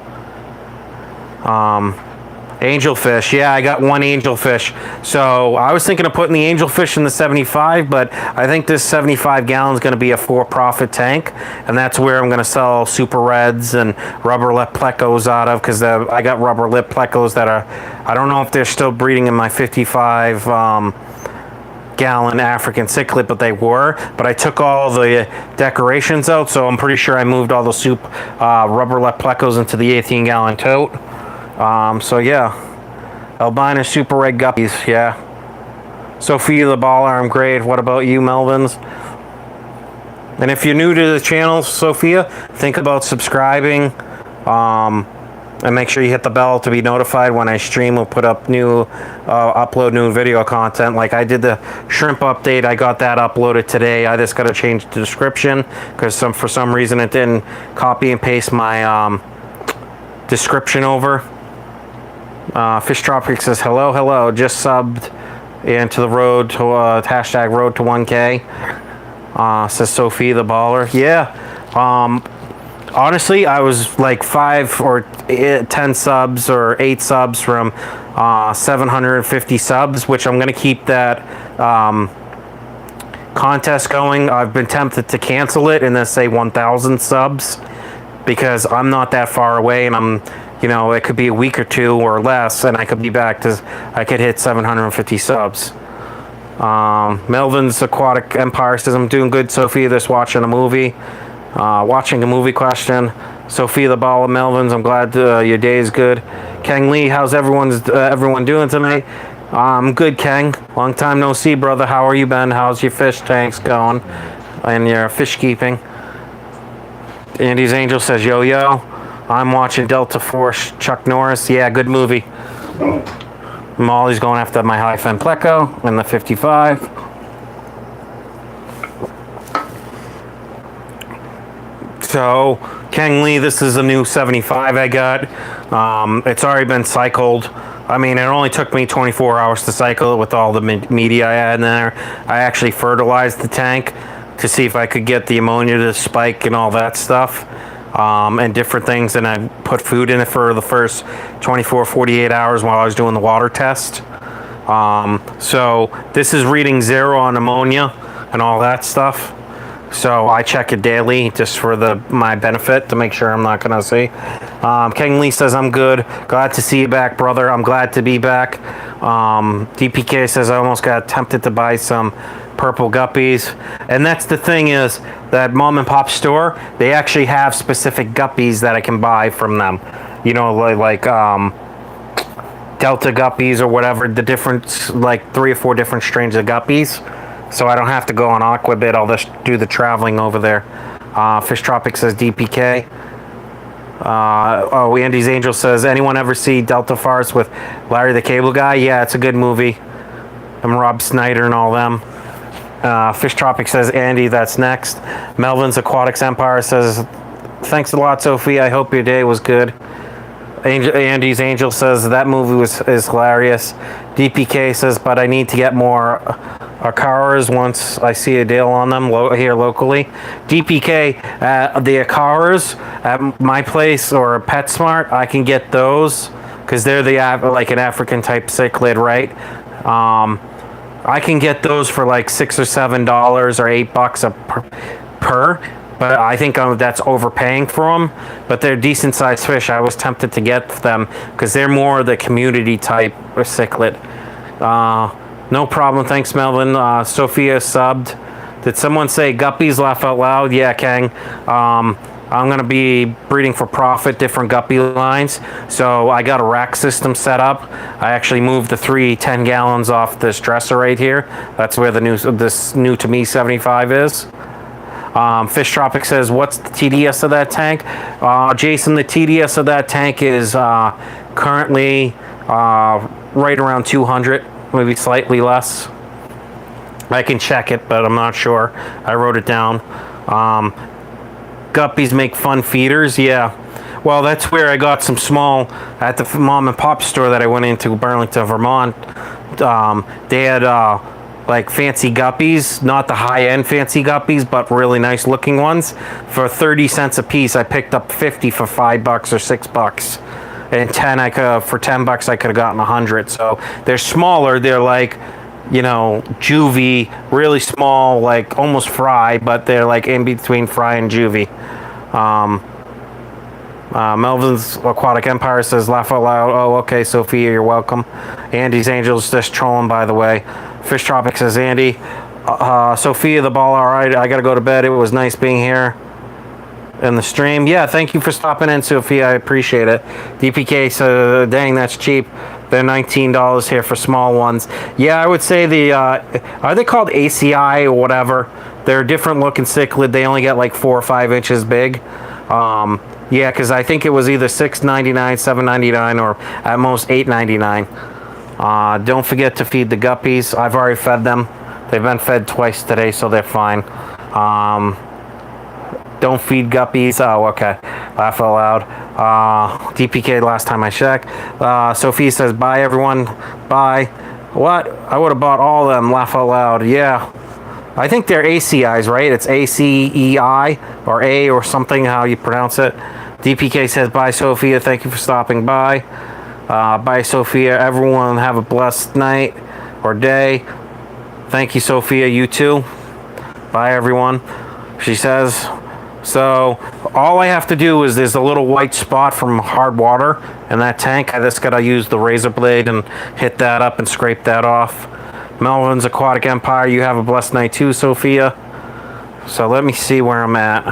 Angelfish, yeah, I got 1 angelfish. So I was thinking of putting the angelfish in the 75, but I think this 75 gallon is going to be a for-profit tank, and that's where I'm going to sell Super Reds and rubber lip plecos out of, because I got rubber lip plecos that are, I don't know if they're still breeding in my 55 gallon African cichlid, but they were. But I took all the decorations out, so I'm pretty sure I moved all the rubber lip plecos into the 18 gallon tote. So yeah, albino super red guppies, yeah. Sophia the Baller, I'm great. What about you, Melvins? And if you're new to the channel, Sophia, think about subscribing, and make sure you hit the bell to be notified when I stream or put up upload new video content. Like I did the shrimp update, I got that uploaded today. I just got to change the description because for some reason it didn't copy and paste my description over. Fish Tropic says, hello, just subbed into the road to hashtag road to 1K. Says Sophie the Baller. Yeah. Honestly, I was like 5 or 10 subs or 8 subs from 750 subs, which I'm going to keep that contest going. I've been tempted to cancel it and then say 1,000 subs because I'm not that far away, and I'm, you know, it could be a week or 2 or less, and I could be back to, I could hit 750 subs. Melvin's Aquatic Empire says, I'm doing good, Sophia, just watching a movie. Watching a movie question. Sophia the Baller, Melvin's, I'm glad your day is good. Kang Lee, how's everyone doing tonight? Good, Kang. Long time no see, brother. How are you been? How's your fish tanks going and your fish keeping? Andy's Angel says, yo, I'm watching Delta Force, Chuck Norris. Yeah, good movie. Molly's going after my high-fin pleco in the 55. So, Kang Lee, this is a new 75 I got. It's already been cycled. I mean, it only took me 24 hours to cycle it with all the media I had in there. I actually fertilized the tank to see if I could get the ammonia to spike and all that stuff. And different things, and I put food in it for the first 24, 48 hours while I was doing the water test. So this is reading 0 on ammonia and all that stuff. So I check it daily just for my benefit to make sure I'm not going to see. King Lee says, I'm good. Glad to see you back, brother. I'm glad to be back. DPK says, I almost got tempted to buy some purple guppies. And that's the thing is that mom and pop store, they actually have specific guppies that I can buy from them. You know, like Delta guppies or whatever, the different, like 3 or 4 different strains of guppies. So I don't have to go on Aquabit. I'll just do the traveling over there. Fish Tropic says DPK. Andy's Angel says, anyone ever see Delta Farce with Larry the Cable Guy? Yeah, it's a good movie. And Rob Snyder and all them. Fish Tropic says, Andy, that's next. Melvin's Aquatics Empire says, thanks a lot, Sophie. I hope your day was good. Andy's Angel says, that movie is hilarious. DPK says, but I need to get more Acaras once I see a deal on them here locally. DPK, the Acaras at my place or PetSmart, I can get those because they're like an African type cichlid, right? I can get those for like $6 or $7 or $8 per. But I think that's overpaying for them. But they're decent sized fish. I was tempted to get them because they're more the community type or cichlid. No problem. Thanks, Melvin. Sophia subbed. Did someone say guppies? Laugh out loud. Yeah, Kang. I'm going to be breeding for profit, different guppy lines. So I got a rack system set up. I actually moved the 3 10-gallons off this dresser right here. That's where this new to me 75 is. Fish Tropic says, what's the TDS of that tank? Jason, the TDS of that tank is currently right around 200, maybe slightly less. I can check it, but I'm not sure. I wrote it down. Guppies make fun feeders. Yeah. Well, that's where I got some small at the mom and pop store that I went into Burlington, Vermont. They had like fancy guppies, not the high-end fancy guppies, but really nice looking ones. For 30 cents a piece, I picked up 50 for $5 or $6. And 10 for $10 I could have gotten 100. So they're smaller. They're like, you know, juvie, really small, like almost fry, but they're like in between fry and juvie. Melvin's Aquatic Empire says, laugh out loud. Oh, okay, Sophia, you're welcome. Andy's Angels just trolling, by the way. Fish Tropic says, Andy, Sophia, the ball, all right. I got to go to bed. It was nice being here in the stream. Yeah, thank you for stopping in, Sophia. I appreciate it. DPK says, dang, that's cheap. They're $19 here for small ones. Yeah, I would say are they called ACI or whatever? They're a different looking cichlid. They only get like 4 or 5 inches big. Yeah, because I think it was either $6.99, $7.99, or at most $8.99. Don't forget to feed the guppies. I've already fed them. They've been fed twice today, so they're fine. Don't feed guppies. Oh, okay. Laugh out loud. DPK last time I checked. Sophie says, bye, everyone. Bye. What? I would have bought all of them. Laugh out loud. Yeah. I think they're ACIs, right? It's ACEI or A or something, how you pronounce it. DPK says, bye, Sophia. Thank you for stopping by. Bye, Sophia. Everyone have a blessed night or day. Thank you, Sophia. You too. Bye, everyone. She says, so all I have to do is there's a little white spot from hard water in that tank. I just got to use the razor blade and hit that up and scrape that off. Melvin's Aquatic Empire, you have a blessed night too, Sophia. So let me see where I'm at.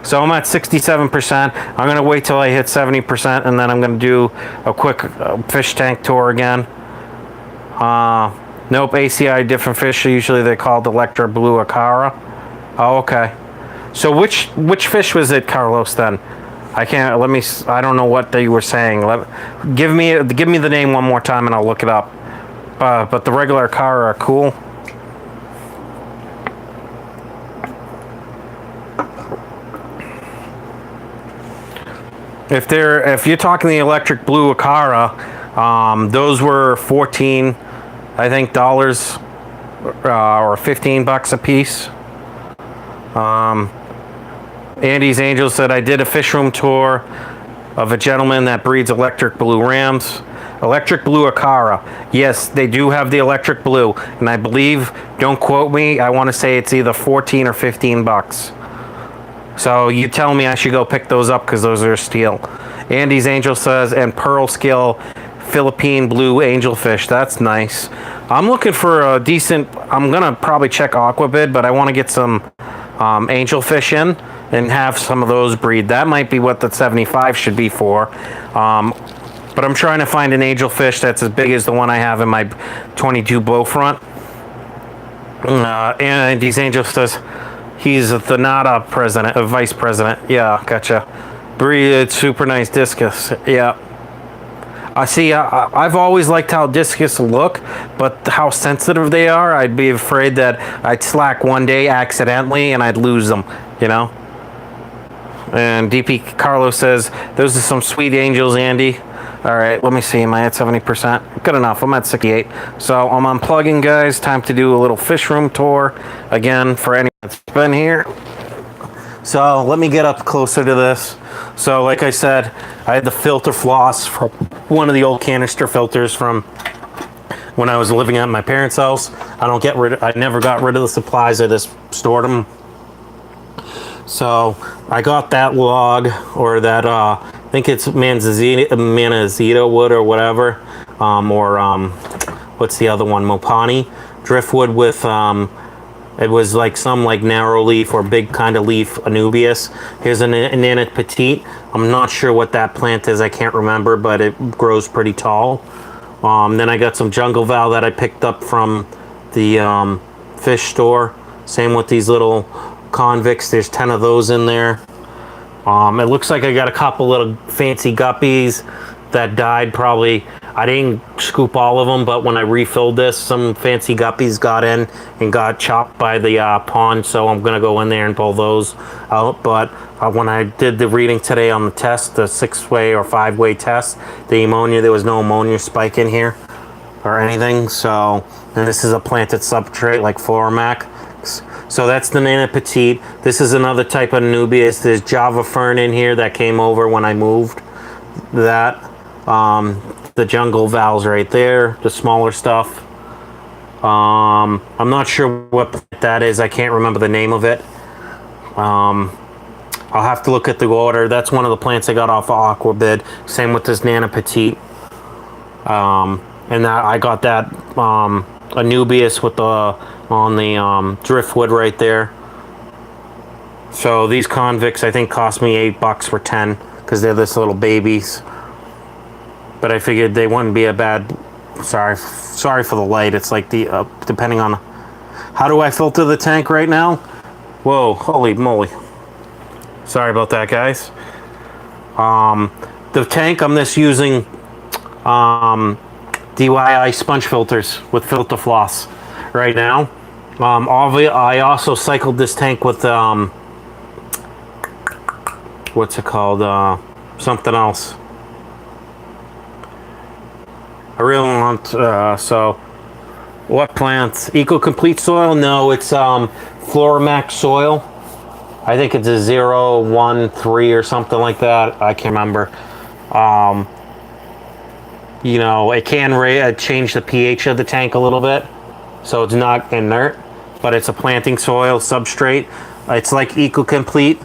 So I'm at 67%. I'm going to wait till I hit 70%, and then I'm going to do a quick fish tank tour again. Nope, ACI, different fish. Usually they're called Electra Blue Acara. Oh, okay. So which fish was it, Carlos, then? I don't know what they were saying. Give me the name one more time, and I'll look it up. But the regular Acara are cool. If you're talking the electric blue Acara, those were $14, I think, dollars or $15 a piece. Andy's Angel said, I did a fish room tour of a gentleman that breeds electric blue rams. Electric blue Acara. Yes, they do have the electric blue, and I believe, don't quote me, I want to say it's either $14 or $15. So you tell me I should go pick those up because those are steel. Andy's Angel says, and pearl scale Philippine blue angelfish. That's nice. I'm looking for a decent, I'm going to probably check Aquabid, but I want to get some angelfish in and have some of those breed. That might be what the 75 should be for. But I'm trying to find an angelfish that's as big as the one I have in my 22 blowfront. And these angels says he's the NADA president, a vice president. Yeah, gotcha. Breed super nice discus. Yeah. I see. I've always liked how discus look, but how sensitive they are, I'd be afraid that I'd slack one day accidentally and I'd lose them. You know. And DP Carlos says those are some sweet angels, Andy. All right, let me see. Am I at 70%? Good enough. I'm at 68. So I'm unplugging, guys. Time to do a little fish room tour again for anyone that's been here. So let me get up closer to this. So like I said, I had the filter floss from one of the old canister filters from when I was living at my parents' house. I never got rid of the supplies. I just stored them. So I got that log, or that I think it's manzanita wood or whatever, what's the other one? Mopani driftwood with it was like some like narrow leaf or big kind of leaf Anubias. Here's an Nana Petite. I'm not sure what that plant is. I can't remember, but it grows pretty tall. Then I got some jungle val that I picked up from the fish store. Same with these little convicts. There's 10 of those in there. It looks like I got a couple little fancy guppies that died. Probably I didn't scoop all of them, but when I refilled this, some fancy guppies got in and got chopped by the pond, so I'm gonna go in there and pull those out. But when I did the reading today on the test, the 6-way or 5-way test, the ammonia, there was no ammonia spike in here or anything. So, and this is a planted substrate like Floramac. So that's the Nana Petite. This is another type of Nubius. There's Java Fern in here that came over when I moved that. The jungle valves right there, the smaller stuff. I'm not sure what plant that is. I can't remember the name of it. I'll have to look at the order. That's one of the plants I got off of Aquabid. Same with this Nana Petite. And that I got that Anubias with the driftwood right there. So these convicts I think cost me $8 for 10 because they're this little babies. But I figured they wouldn't be a bad. Sorry for the light. It's like the depending on how do I filter the tank right now. Whoa, holy moly! Sorry about that, guys. The tank I'm just using DIY sponge filters with filter floss right now. I also cycled this tank with what's it called? Something else. I really want so what plants? Eco Complete soil? No, it's Floramac soil. I think it's a 013 or something like that. I can't remember. You know, it can change the pH of the tank a little bit, so it's not inert, but it's a planting soil substrate. It's like Eco Complete.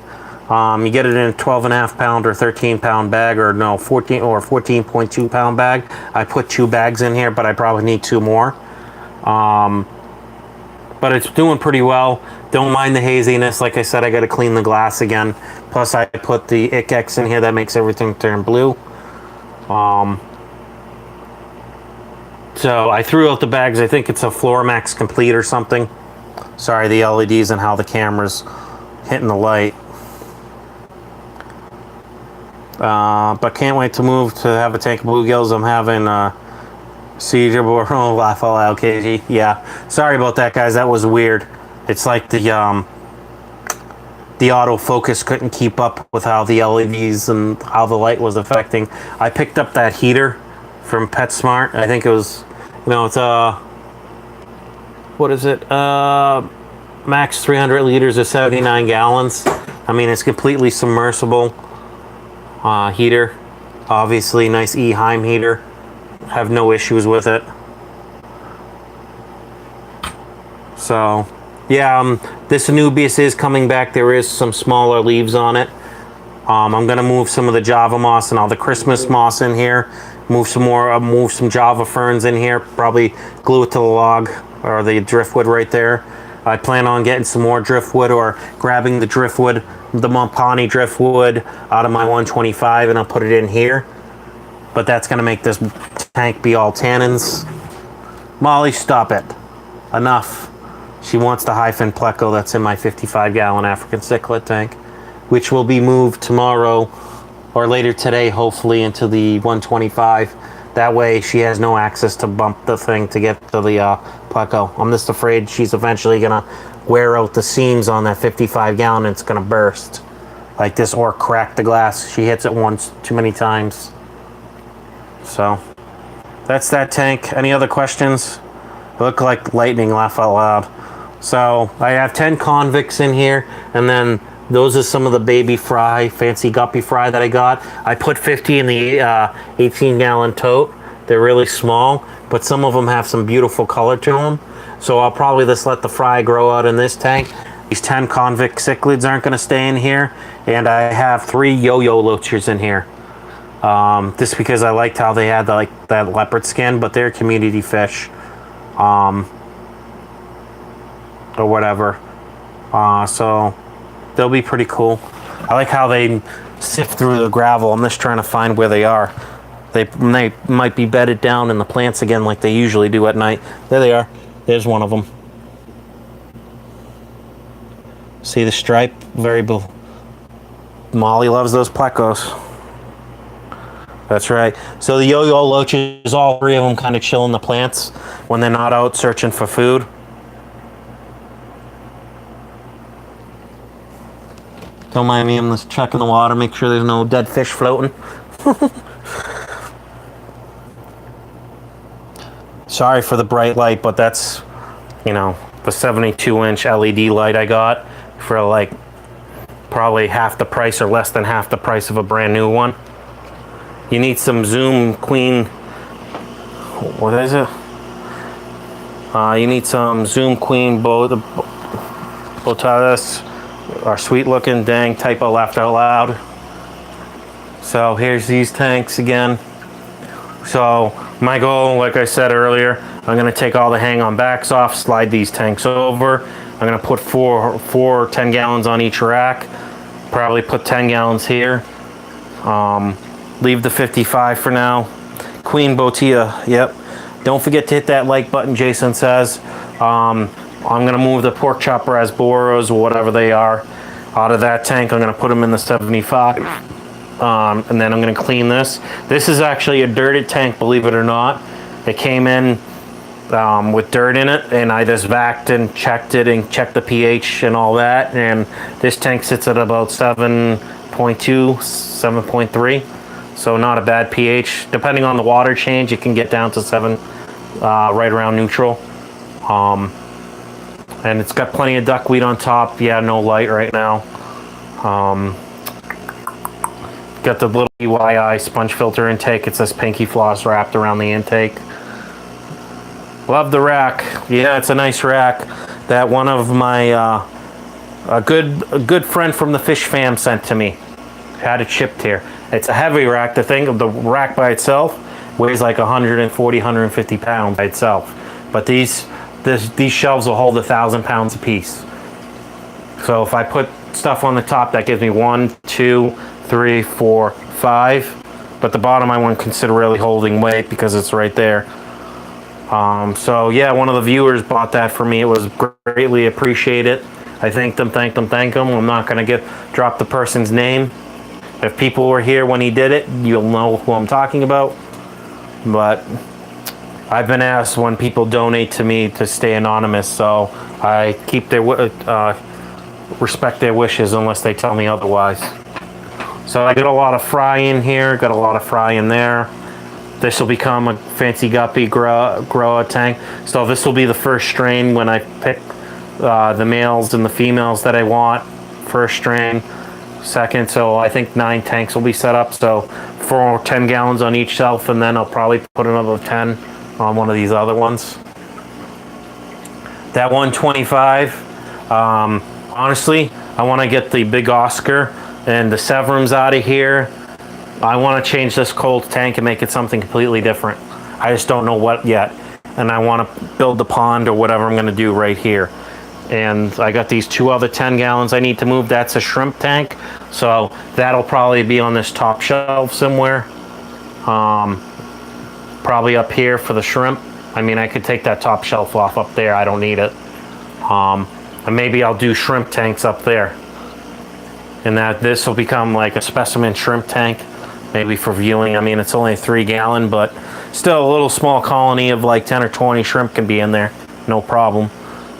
You get it in a 12.5 pound or 13 pound bag, or no, 14 or 14.2 pound bag. I put 2 bags in here, but I probably need 2 more. But it's doing pretty well. Don't mind the haziness. Like I said, I got to clean the glass again. Plus, I put the ICX in here that makes everything turn blue. So I threw out the bags. I think it's a Floramax Complete or something. Sorry, the LEDs and how the camera's hitting the light. But can't wait to move to have a tank of bluegills. I'm having seizure borrow laugh all out KG. Yeah, sorry about that, guys. That was weird. It's like the autofocus couldn't keep up with how the LEDs and how the light was affecting. I picked up that heater from PetSmart. I think it was, you know, it's what is it? Max 300 liters or 79 gallons. I mean, it's completely submersible. Heater, obviously nice Eheim heater. Have no issues with it. So Yeah, this Anubias is coming back. There is some smaller leaves on it. I'm gonna move some of the Java moss and all the Christmas moss in here. Move some Java ferns in here. Probably glue it to the log or the driftwood right there. I plan on getting some more driftwood or grabbing the driftwood, the Montpani driftwood out of my 125, and I'll put it in here. But that's gonna make this tank be all tannins. Molly, stop it. Enough. She wants the hyphen pleco that's in my 55-gallon African cichlid tank, which will be moved tomorrow or later today, hopefully, into the 125. That way she has no access to bump the thing to get to the pleco. I'm just afraid she's eventually gonna wear out the seams on that 55-gallon and it's gonna burst like this or crack the glass. She hits it once too many times. So that's that tank. Any other questions? Look like lightning, laugh out loud. So I have 10 convicts in here, and then those are some of the baby fry, fancy guppy fry that I got. I put 50 in the 18-gallon tote. They're really small, but some of them have some beautiful color to them. So I'll probably just let the fry grow out in this tank. These 10 convict cichlids aren't gonna stay in here. And I have 3 yo-yo loachers in here. Just because I liked how they had that leopard skin, but they're community fish. Or whatever. So they'll be pretty cool. I like how they sift through the gravel. I'm just trying to find where they are. They might be bedded down in the plants again like they usually do at night. There they are. There's one of them. See the stripe? Very blue. Molly loves those plecos. That's right. So the yo-yo loaches, all 3 of them kind of chill in the plants when they're not out searching for food. Don't mind me, I'm just checking the water, make sure there's no dead fish floating. Sorry for the bright light, but that's, you know, the 72-inch LED light I got for like probably half the price or less than half the price of a brand new one. You need some Zoom Queen, what is it? You need some Zoom Queen Botadas. Are sweet looking, dang, typo laughed out loud. So here's these tanks again. So my goal, like I said earlier, I'm gonna take all the hang-on backs off, slide these tanks over. I'm gonna put four 10 gallons on each rack. Probably put 10 gallons here. Leave the 55 for now. Queen Botia, yep. Don't forget to hit that like button, Jason says. I'm gonna move the pork chopper as boros or whatever they are out of that tank. I'm gonna put them in the 75, and then I'm gonna clean this. This is actually a dirted tank, believe it or not. It came in with dirt in it, and I just vacked and checked it and checked the pH and all that. And this tank sits at about 7.2, 7.3, so not a bad pH. Depending on the water change, it can get down to 7, right around neutral. And it's got plenty of duckweed on top. Yeah, no light right now. Got the little EYI sponge filter intake. It says pinky floss wrapped around the intake. Love the rack. Yeah, it's a nice rack. That one of my a good friend from the fish fam sent to me. Had it shipped here. It's a heavy rack. The thing of the rack by itself weighs like 140, 150 pounds by itself. But these shelves will hold 1,000 pounds apiece. So if I put stuff on the top, that gives me 1, 2, 3, 4, 5. But the bottom I won't consider really holding weight because it's right there. So yeah, one of the viewers bought that for me. It was greatly appreciated. I thanked them. I'm not gonna drop the person's name. If people were here when he did it, you'll know who I'm talking about. But I've been asked when people donate to me to stay anonymous, so I keep their respect their wishes unless they tell me otherwise. So I got a lot of fry in here, got a lot of fry in there. This will become a fancy guppy grower tank. So this will be the first strain when I pick the males and the females that I want. First strain, second. So I think 9 tanks will be set up. So 10 gallons on each shelf, and then I'll probably put another 10 on one of these other ones. That 125, Honestly, I want to get the big Oscar and the Severums out of here. I want to change this cold tank and make it something completely different. I just don't know what yet. And I want to build the pond or whatever I'm going to do right here. And I got these 2 other 10 gallons I need to move. That's a shrimp tank. So that'll probably be on this top shelf somewhere. Probably up here for the shrimp. I mean, I could take that top shelf off up there. I don't need it. And maybe I'll do shrimp tanks up there. And that this will become like a specimen shrimp tank. Maybe for viewing. I mean, it's only a 3 gallon, but still a little small colony of like 10 or 20 shrimp can be in there. No problem.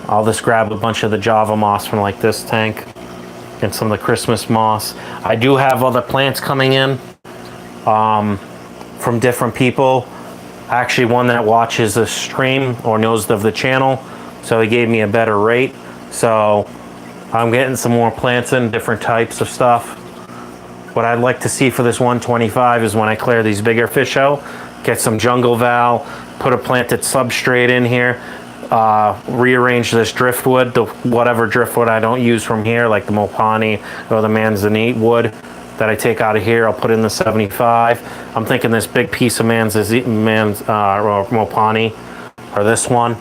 I'll just grab a bunch of the Java moss from like this tank and some of the Christmas moss. I do have other plants coming in from different people. Actually, one that watches the stream or knows of the channel, so he gave me a better rate. So I'm getting some more plants in, different types of stuff. What I'd like to see for this 125 is when I clear these bigger fish out, get some jungle val, put a planted substrate in here, rearrange this driftwood, the whatever driftwood I don't use from here, like the Mopani or the Manzanite wood that I take out of here, I'll put in the 75. I'm thinking this big piece of Mopani, or this one,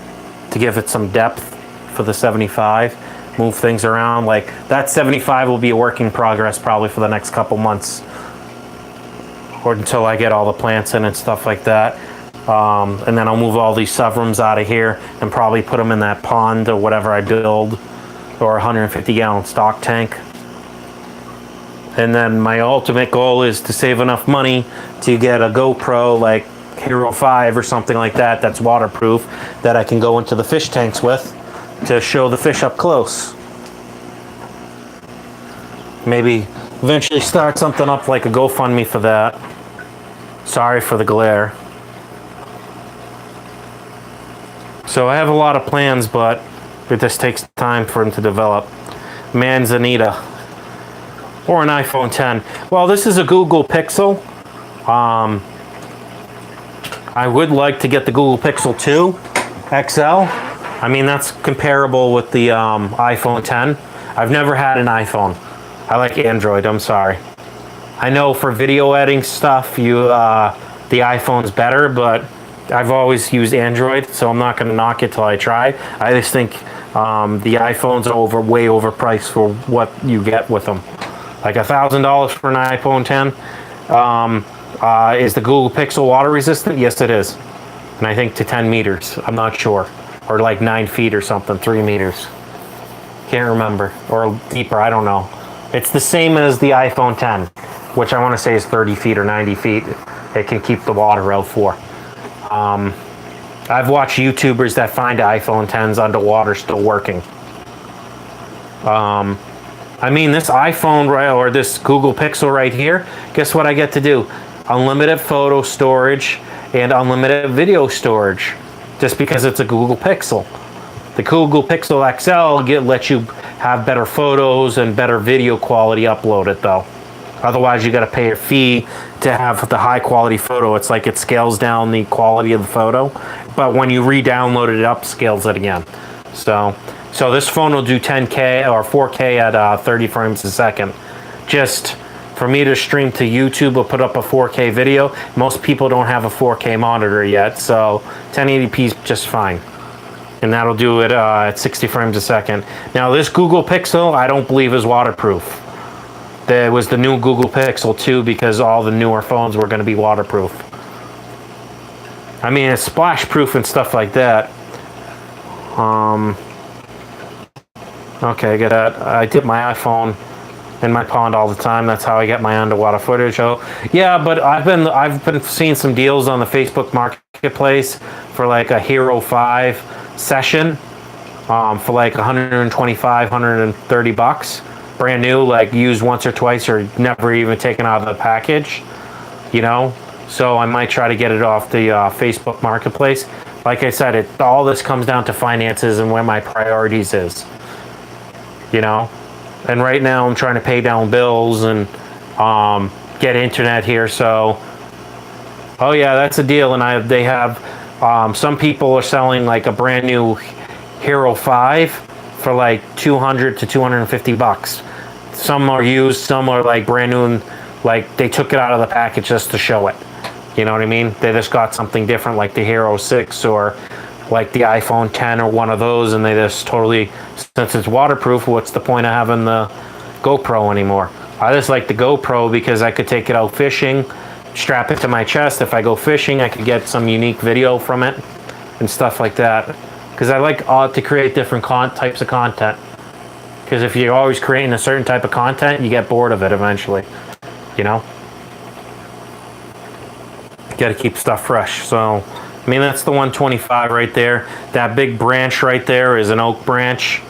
to give it some depth for the 75. Move things around. Like that 75 will be a work in progress probably for the next couple months, or until I get all the plants in and stuff like that. And then I'll move all these Severums out of here and probably put them in that pond or whatever I build, or 150 gallon stock tank. And then my ultimate goal is to save enough money to get a GoPro like Hero 5 or something like that that's waterproof, that I can go into the fish tanks with to show the fish up close. Maybe eventually start something up like a GoFundMe for that. Sorry for the glare. So I have a lot of plans, but it just takes time for them to develop. Manzanita or an iPhone 10. Well, this is a Google Pixel. I would like to get the Google Pixel 2 XL. I mean, that's comparable with the iPhone 10. I've never had an iPhone. I like Android, I'm sorry. I know for video editing stuff, the iPhone's better, but I've always used Android, so I'm not going to knock it till I try. I just think the iPhones are way overpriced for what you get with them. Like $1,000 for an iPhone 10. Is the Google Pixel water resistant? Yes, it is. And I think to 10 meters. I'm not sure. Or like 9 feet or something, 3 meters. Can't remember. Or deeper, I don't know. It's the same as the iPhone 10, which I want to say is 30 feet or 90 feet. It can keep the water out for. I've watched YouTubers that find iPhone 10s underwater still working. I mean, this iPhone or this Google Pixel right here, guess what I get to do? Unlimited photo storage and unlimited video storage, just because it's a Google Pixel. The Google Pixel XL lets you have better photos and better video quality uploaded though. Otherwise, you got to pay a fee to have the high quality photo. It's like it scales down the quality of the photo, but when you re-download it, upscales it again. So this phone will do 10K or 4K at 30 frames a second. Just for me to stream to YouTube or put up a 4K video, most people don't have a 4K monitor yet, so 1080p is just fine. And that'll do it at 60 frames a second. Now this Google Pixel, I don't believe is waterproof. There was the new Google Pixel 2 because all the newer phones were going to be waterproof. I mean, it's splash proof and stuff like that. Okay, I get that. I dip my iPhone in my pond all the time. That's how I get my underwater footage. Oh, yeah, but I've been seeing some deals on the Facebook Marketplace for like a Hero 5 session for like 125, 130 bucks. Brand new, like used once or twice or never even taken out of the package, you know? So I might try to get it off the Facebook Marketplace. Like I said, all this comes down to finances and where my priorities is, you know? And right now I'm trying to pay down bills and get internet here, so... Oh yeah, that's a deal, and they have... some people are selling like a brand new Hero 5 for like 200 to 250 bucks. Some are used, some are like brand new, and like they took it out of the package just to show it. You know what I mean? They just got something different, like the Hero 6 or like the iPhone 10 or one of those, and they just totally, since it's waterproof, what's the point of having the GoPro anymore? I just like the GoPro because I could take it out fishing, strap it to my chest. If I go fishing, I could get some unique video from it and stuff like that. Because I like to create different types of content. Because if you're always creating a certain type of content, you get bored of it eventually. You know? You got to keep stuff fresh. So, I mean, that's the 125 right there. That big branch right there is an oak branch.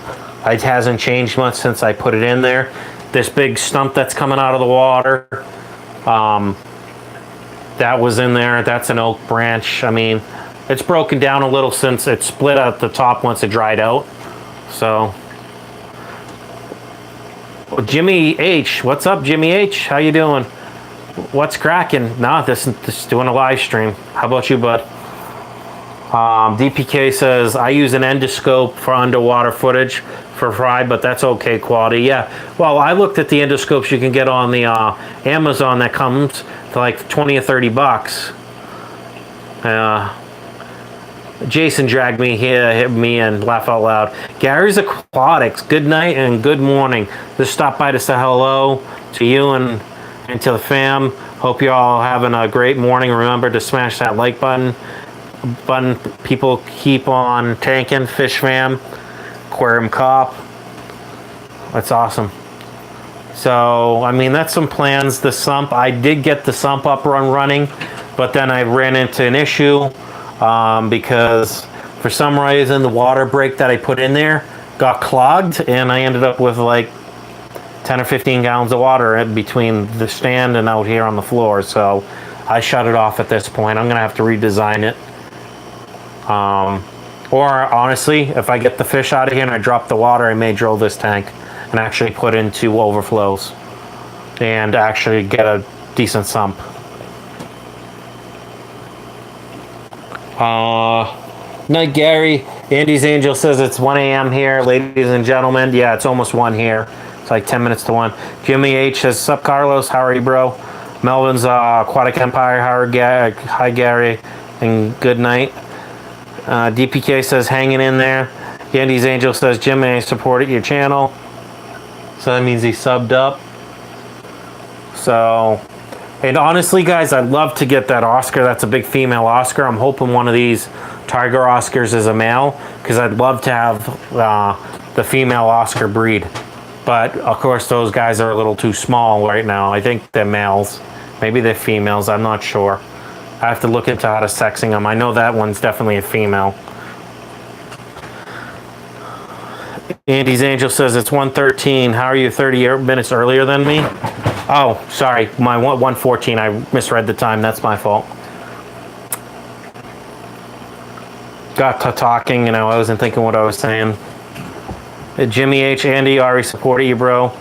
It hasn't changed much since I put it in there. This big stump that's coming out of the water, that was in there. That's an oak branch. I mean, it's broken down a little since it split at the top once it dried out. So, Jimmy H, what's up, Jimmy H? How you doing? What's cracking? Nah, this doing a live stream. How about you, bud? DPK says, I use an endoscope for underwater footage for fry, but that's okay quality. Yeah, well, I looked at the endoscopes you can get on the Amazon that comes to like 20 or 30 bucks. Jason dragged me here, hit me, and laugh out loud. Gary's Aquatics, good night and good morning. Just stop by to say hello to you and to the fam. Hope you're all having a great morning. Remember to smash that like button. People keep on tanking. Fish fam, Aquarium cop. That's awesome. So, I mean, that's some plans. The sump, I did get the sump up running, but then I ran into an issue. Because for some reason the water break that I put in there got clogged, and I ended up with like 10 or 15 gallons of water between the stand and out here on the floor. So I shut it off at this point. I'm gonna have to redesign it. Or honestly, if I get the fish out of here and I drop the water, I may drill this tank and actually put into overflows and actually get a decent sump. Night, Gary. Andy's Angel says it's 1 a.m. here, ladies and gentlemen. Yeah, it's almost 1 here. It's like 10 minutes to 1. Jimmy H says, sup, Carlos? How are you, bro? Melvin's Aquatic Empire. Hi, Gary. And good night. DPK says, hanging in there. Andy's Angel says, Jimmy, I supported your channel. So that means he subbed up. So... And honestly, guys, I'd love to get that Oscar. That's a big female Oscar. I'm hoping one of these Tiger Oscars is a male, because I'd love to have the female Oscar breed. But, of course, those guys are a little too small right now. I think they're males. Maybe they're females. I'm not sure. I have to look into how to sexing them. I know that one's definitely a female. Andy's Angel says it's 1:13. How are you 30 minutes earlier than me? Oh, sorry, my 1:14. I misread the time. That's my fault. Got to talking, you know, I wasn't thinking what I was saying. Jimmy H, Andy, already supported you, bro.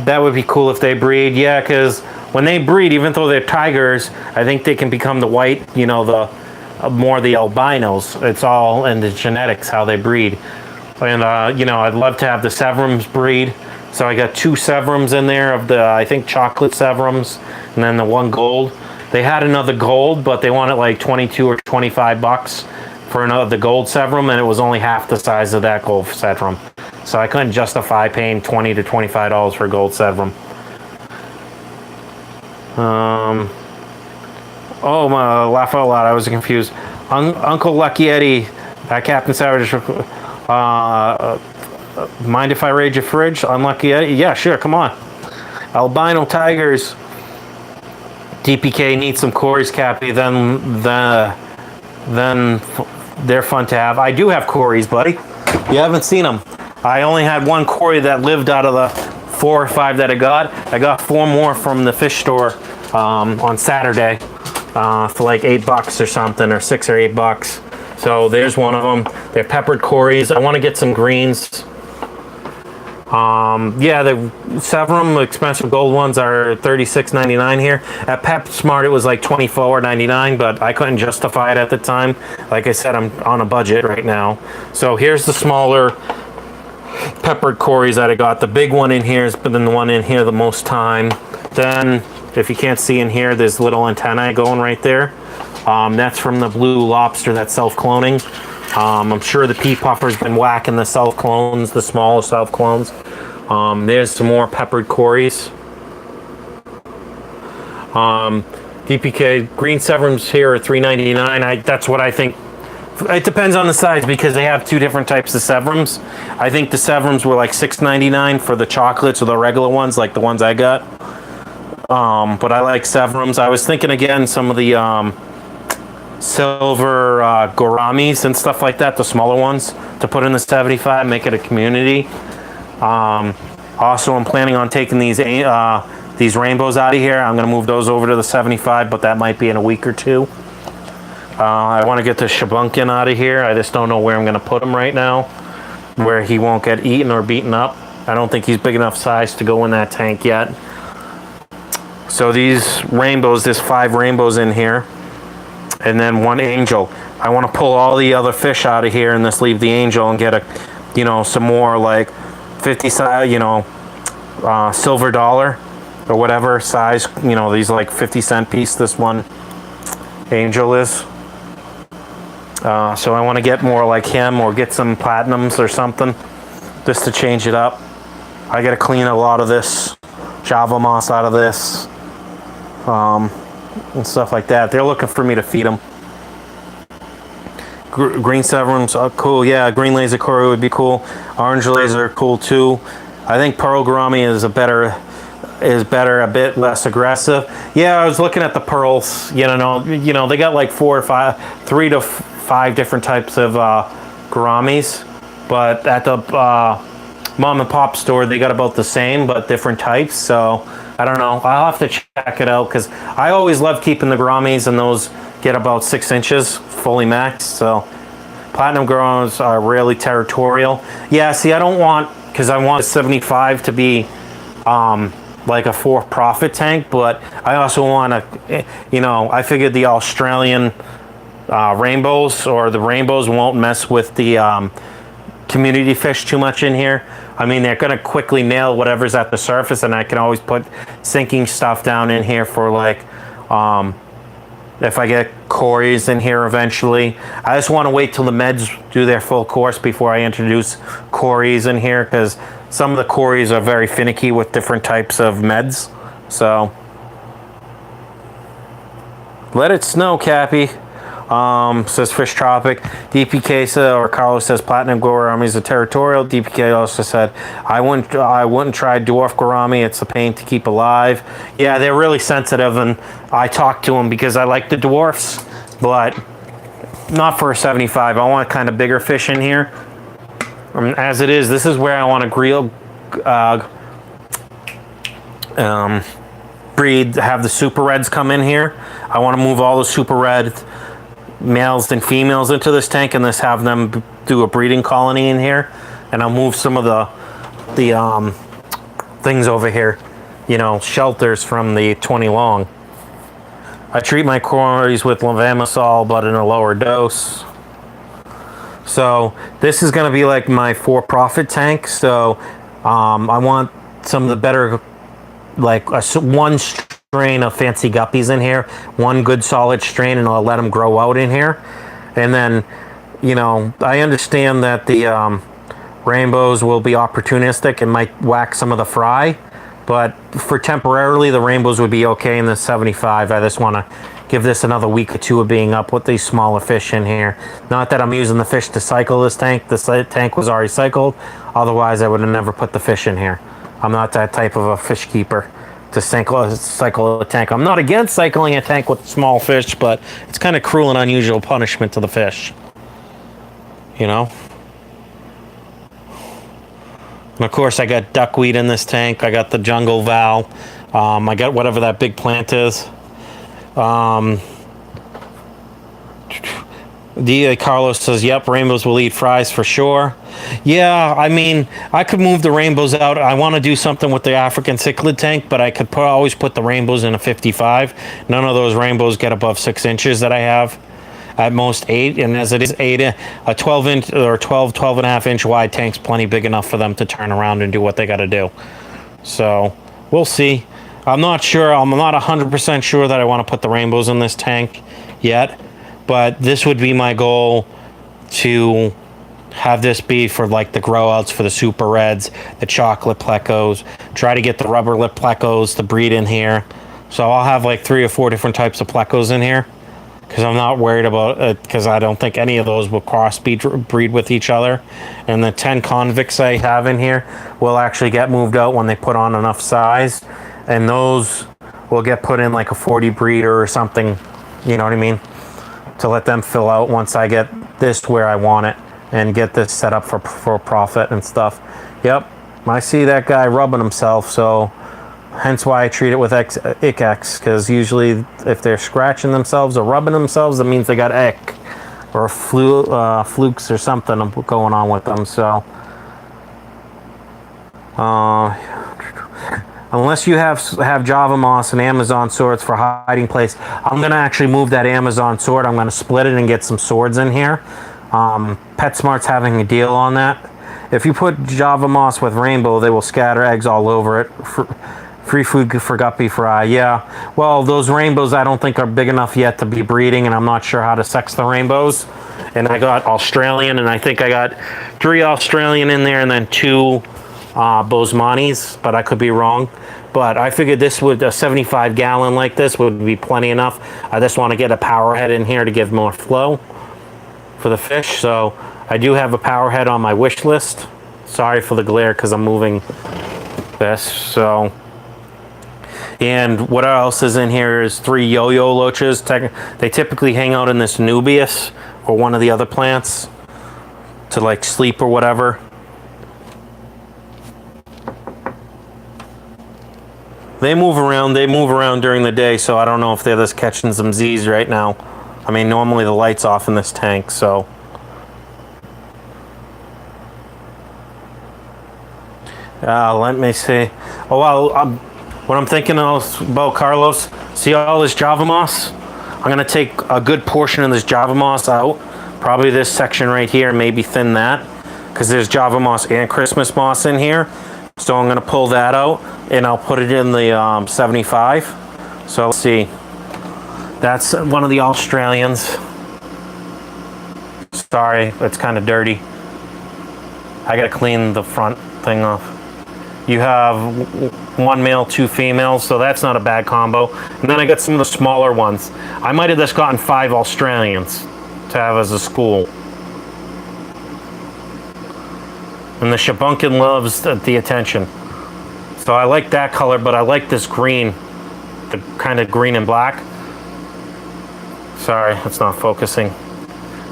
That would be cool if they breed. Yeah, because when they breed, even though they're tigers, I think they can become the white, you know, the more the albinos. It's all in the genetics, how they breed. And, you know, I'd love to have the Severums breed. So I got 2 Severums in there of the, I think, chocolate Severums, and then the 1 gold. They had another gold, but they wanted like 22 or 25 bucks for the gold Severum, and it was only half the size of that gold Severum. So I couldn't justify paying $20 to $25 for a gold Severum. Oh, my, laugh out loud, I was confused. Uncle Lucky Eddie, Captain Savage, mind if I raid your fridge? Unlucky Eddie? Yeah, sure, come on. Albino tigers. DPK needs some Corys, Cappy, then they're fun to have. I do have Corys, buddy. You haven't seen them. I only had 1 Cory that lived out of the 4 or 5 that I got. I got 4 more from the fish store on Saturday for like $8 or something, or $6 or $8. So there's one of them. They're peppered Corys. I want to get some greens. Yeah, the Severum expensive gold ones are $36.99 here. At PetSmart it was like $24.99, but I couldn't justify it at the time. Like I said, I'm on a budget right now. So here's the smaller peppered cories that I got. The big one in here has been the one in here the most time. Then, if you can't see in here, there's little antennae going right there. That's from the blue lobster that's self-cloning. I'm sure the pea puffer's been whacking the self-clones, the smaller self-clones. There's some more peppered cories. DPK green severums here are $3.99. That's what I think. It depends on the size because they have two different types of severums. I think the severums were like $6.99 for the chocolates or the regular ones, like the ones I got. But I like severums. I was thinking again some of the silver gouramis and stuff like that, the smaller ones, to put in the 75, make it a community. Also, I'm planning on taking these rainbows out of here. I'm going to move those over to the 75, but that might be in a week or two. I want to get the shabunkin out of here. I just don't know where I'm going to put him right now, where he won't get eaten or beaten up. I don't think he's big enough size to go in that tank yet. So these rainbows, there's 5 rainbows in here, and then 1 angel. I want to pull all the other fish out of here and just leave the angel and get some more like 50 size, silver dollar or whatever size, these like 50-cent piece this one angel is. So I want to get more like him or get some platinums or something just to change it up. I got to clean a lot of this Java moss out of this and stuff like that. They're looking for me to feed them. Green severums are cool. Yeah, green laser cory would be cool. Orange laser are cool too. I think pearl gourami is better, a bit less aggressive. Yeah, I was looking at the pearls. They got like 3 to 5 different types of gouramis, but at the mom and pop store they got about the same but different types. So I don't know. I'll have to check it out because I always love keeping the gouramis, and those get about 6 inches fully maxed. So platinum gouramis are really territorial. Yeah, see, I don't want, because I want 75 to be like a for-profit tank, but I also want to, I figured the Australian rainbows or the rainbows won't mess with the community fish too much in here. I mean, they're going to quickly nail whatever's at the surface, and I can always put sinking stuff down in here for like, if I get cories in here eventually. I just want to wait till the meds do their full course before I introduce cories in here, because some of the cories are very finicky with different types of meds. So, let it snow, Cappy. Says Fish Tropic. DPK or Carlos says platinum gouramis are territorial. DPK also said I wouldn't try dwarf gourami. It's a pain to keep alive. Yeah, they're really sensitive, and I talk to them because I like the dwarfs, but not for a 75. I want kind of bigger fish in here. As it is, this is where I want to have the super reds come in here. I want to move all the super red males and females into this tank and just have them do a breeding colony in here. And I'll move some of the things over here, shelters from the 20 long. I treat my cories with levamisole, but in a lower dose. So this is going to be like my for-profit tank. So I want some of the better, like one strain of fancy guppies in here, one good solid strain, and I'll let them grow out in here. And then, I understand that the rainbows will be opportunistic and might whack some of the fry, but for temporarily, the rainbows would be okay in the 75. I just want to give this another week or two of being up with these smaller fish in here. Not that I'm using the fish to cycle this tank. This tank was already cycled. Otherwise, I would have never put the fish in here. I'm not that type of a fish keeper to cycle a tank. I'm not against cycling a tank with small fish, but it's kind of cruel and unusual punishment to the fish. And of course, I got duckweed in this tank. I got the jungle val. I got whatever that big plant is. Carlos says, yep, rainbows will eat fries for sure. Yeah, I mean, I could move the rainbows out. I want to do something with the African cichlid tank, but I could always put the rainbows in a 55. None of those rainbows get above 6 inches that I have. at most 8, and as it is 8, a 12 inch or 12 and a half inch wide tank's plenty big enough for them to turn around and do what they got to do. So we'll see. I'm not sure. I'm not 100% sure that I want to put the rainbows in this tank yet, but this would be my goal, to have this be for like the grow outs for the super reds, the chocolate plecos, try to get the rubber lip plecos to breed in here. So I'll have like 3 or 4 different types of plecos in here, because I'm not worried about it, because I don't think any of those will breed with each other. And the 10 convicts I have in here will actually get moved out when they put on enough size, and those will get put in like a 40 breeder or something, you know what I mean, to let them fill out once I get this where I want it and get this set up for profit and stuff. Yep, I see that guy rubbing himself, so hence why I treat it with ick-X, because usually if they're scratching themselves or rubbing themselves, that means they got ick or flukes or something going on with them. So unless you have Java Moss and Amazon swords for hiding place, I'm going to actually move that Amazon sword. I'm going to split it and get some swords in here. PetSmart's having a deal on that. If you put Java Moss with rainbow, they will scatter eggs all over it. Free food for guppy fry. Yeah, well, those rainbows I don't think are big enough yet to be breeding, and I'm not sure how to sex the rainbows. And I got Australian, and I think I got 3 Australian in there and then 2 Bosemans, but I could be wrong. But I figured this would, a 75 gallon like this would be plenty enough. I just want to get a power head in here to give more flow for the fish. So I do have a power head on my wish list. Sorry for the glare because I'm moving this. So, and what else is in here is 3 yo-yo loaches. They typically hang out in this Nubius or one of the other plants to like sleep or whatever. They move around during the day, so I don't know if they're just catching some Z's right now. I mean, normally the light's off in this tank, so. Let me see. Oh, well, what I'm thinking about, Carlos, see all this Java Moss? I'm going to take a good portion of this Java Moss out. Probably this section right here, maybe thin that, because there's Java Moss and Christmas Moss in here. So I'm going to pull that out, and I'll put it in the 75. So let's see. That's one of the Australians. Sorry, it's kind of dirty. I got to clean the front thing off. You have 1 male, 2 females, so that's not a bad combo. And then I got some of the smaller ones. I might have just gotten 5 Australians to have as a school. And the Shabunkin loves the attention. So I like that color, but I like this green. The kind of green and black. Sorry, it's not focusing.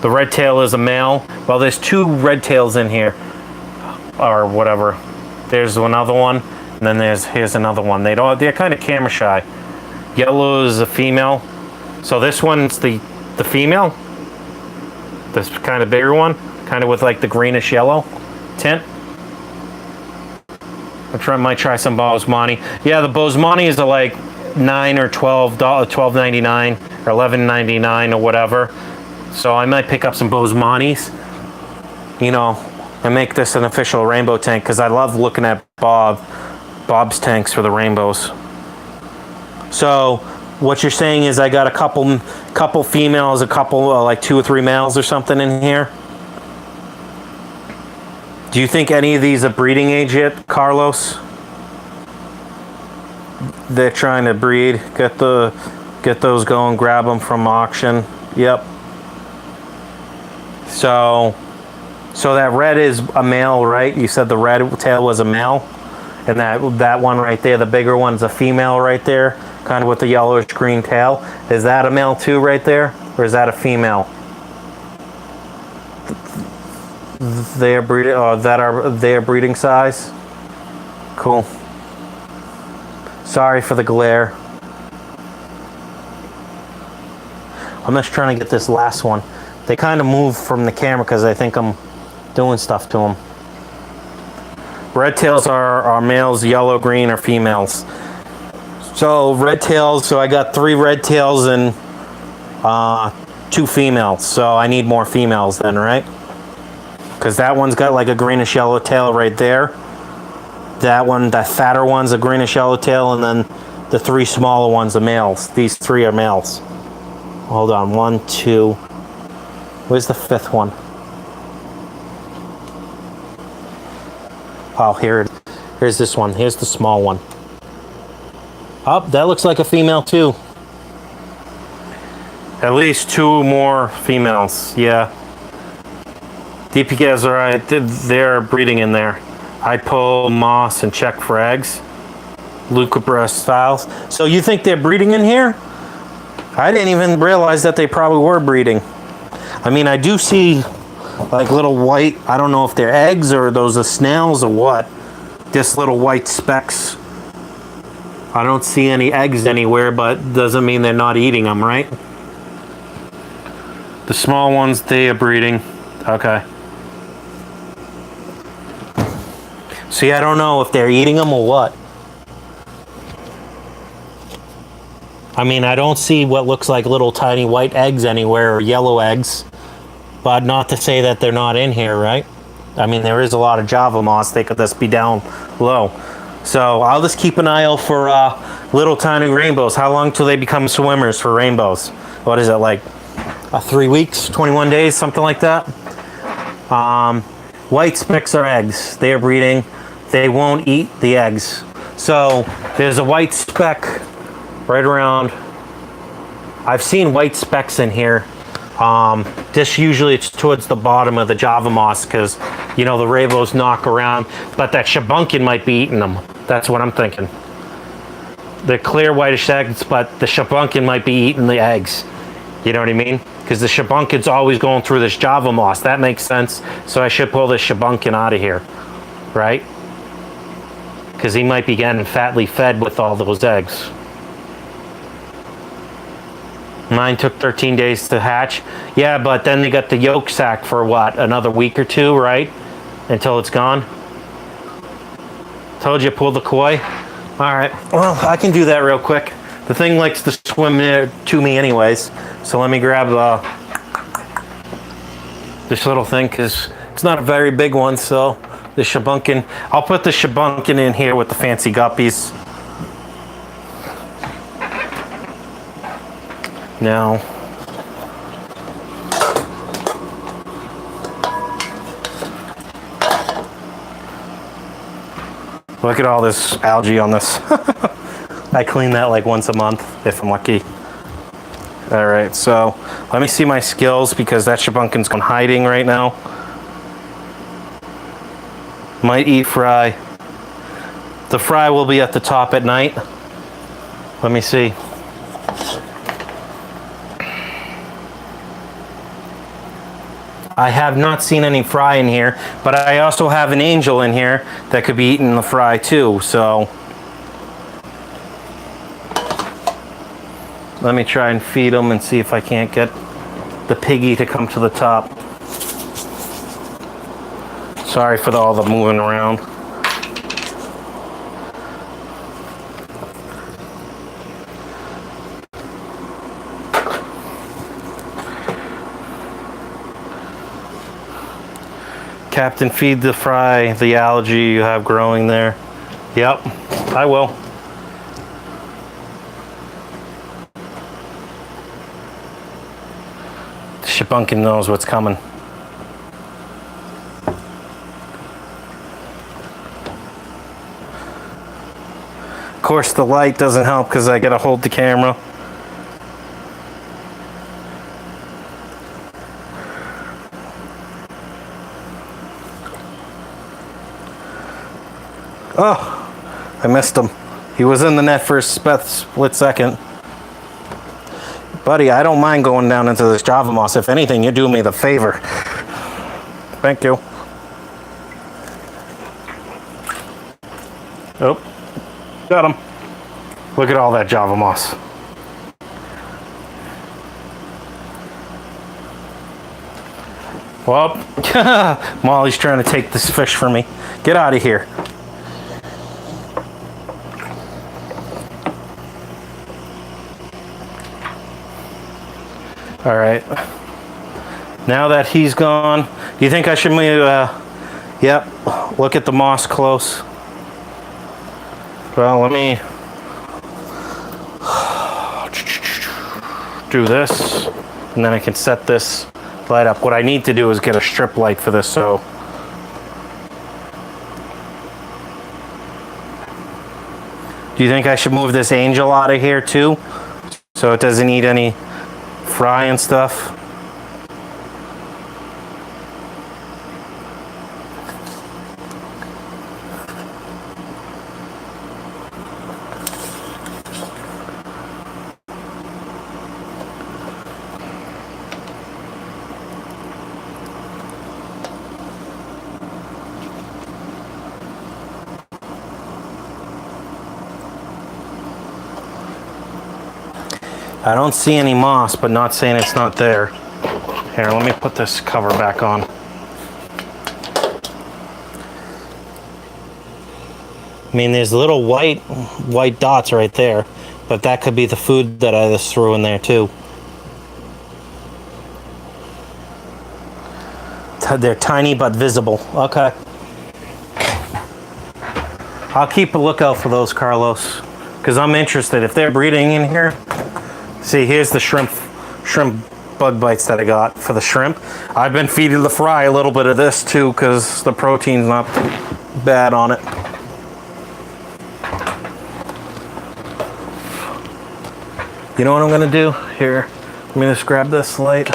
The red tail is a male. Well, there's 2 red tails in here. Or whatever. There's another one. And then here's another one. They're kind of camera shy. Yellow is a female. So this one's the female. This kind of bigger one. Kind of with like the greenish yellow tint. I might try some Bosemani. Yeah, the Bosemani are like $9 or $12.99 or $11.99 or whatever. So I might pick up some Bosemanis, you know, and make this an official rainbow tank, because I love looking at Bob's tanks for the rainbows. So what you're saying is I got a couple females, a couple like 2 or 3 males or something in here. Do you think any of these are breeding age yet, Carlos? They're trying to breed. Get those going. Grab them from auction. Yep. So that red is a male, right? You said the red tail was a male, and that one right there, the bigger one's a female right there, kind of with the yellowish green tail. Is that a male too, right there, or is that a female? They are breeding. Oh, they are breeding size. Cool. Sorry for the glare. I'm just trying to get this last one. They kind of move from the camera because I think I'm doing stuff to them. Red tails are males, yellow, green are females. So red tails. So I got 3 red tails and 2 females, so I need more females then, right? Because that one's got like a greenish yellow tail right there. That one, that fatter one's a greenish yellow tail, and then the 3 smaller ones are males. These 3 are males. Hold on, 1, 2. Where's the 5th one? Oh, here's this one. Here's the small one. Oh, that looks like a female too. At least 2 more females, yeah. DPKs are right, they're breeding in there. I pull moss and check for eggs. Lucabra styles. So you think they're breeding in here? I didn't even realize that they probably were breeding. I mean, I do see like little white, I don't know if they're eggs or those are snails or what. Just little white specks. I don't see any eggs anywhere, but doesn't mean they're not eating them, right? The small ones, they are breeding. Okay. See, I don't know if they're eating them or what. I mean, I don't see what looks like little tiny white eggs anywhere or yellow eggs. But not to say that they're not in here, right? I mean, there is a lot of Java moss. They could just be down low. So I'll just keep an eye out for little tiny rainbows. How long till they become swimmers for rainbows? What is it, like 3 weeks, 21 days, something like that? White specks are eggs. They are breeding. They won't eat the eggs. So there's a white speck right around. I've seen white specks in here. This usually it's towards the bottom of the Java moss because, you know, the rainbows knock around, but that shabunkin might be eating them. That's what I'm thinking. They're clear whitish eggs, but the shabunkin might be eating the eggs. You know what I mean? Because the shabunkin's always going through this Java moss. That makes sense. So I should pull this shabunkin out of here, right? Because he might be getting fatly fed with all those eggs. Mine took 13 days to hatch. Yeah, but then they got the yolk sac for what? Another week or 2, right? Until it's gone. Told you, pull the koi. All right, well, I can do that real quick. The thing likes to swim near to me anyways. So let me grab this little thing because it's not a very big one. So the shabunkin, I'll put the shabunkin in here with the fancy guppies. Now, look at all this algae on this. I clean that like once a month if I'm lucky. All right, so let me see my skills because that shabunkin's gone hiding right now. Might eat fry. The fry will be at the top at night. Let me see. I have not seen any fry in here, but I also have an angel in here that could be eating the fry too, so let me try and feed them and see if I can't get the piggy to come to the top. Sorry for all the moving around. Captain, feed the fry the algae you have growing there. Yep, I will. The shabunkin knows what's coming. Of course, the light doesn't help because I gotta hold the camera. Oh, I missed him. He was in the net for a split second. Buddy, I don't mind going down into this Java moss. If anything, you're doing me the favor. Thank you. Oh, got him. Look at all that Java moss. Well, Molly's trying to take this fish from me. Get out of here. All right. Now that he's gone, do you think I should move? Yep. Look at the moss close. Well, let me do this, and then I can set this light up. What I need to do is get a strip light for this, so. Do you think I should move this angel out of here too, so it doesn't eat any fry and stuff? I don't see any moss, but not saying it's not there. Here, let me put this cover back on. I mean, there's little white dots right there, but that could be the food that I just threw in there too. They're tiny but visible. Okay. I'll keep a lookout for those, Carlos, because I'm interested. If they're breeding in here, see, here's the shrimp bug bites that I got for the shrimp. I've been feeding the fry a little bit of this too, because the protein's not bad on it. You know what I'm gonna do? Here, let me just grab this light.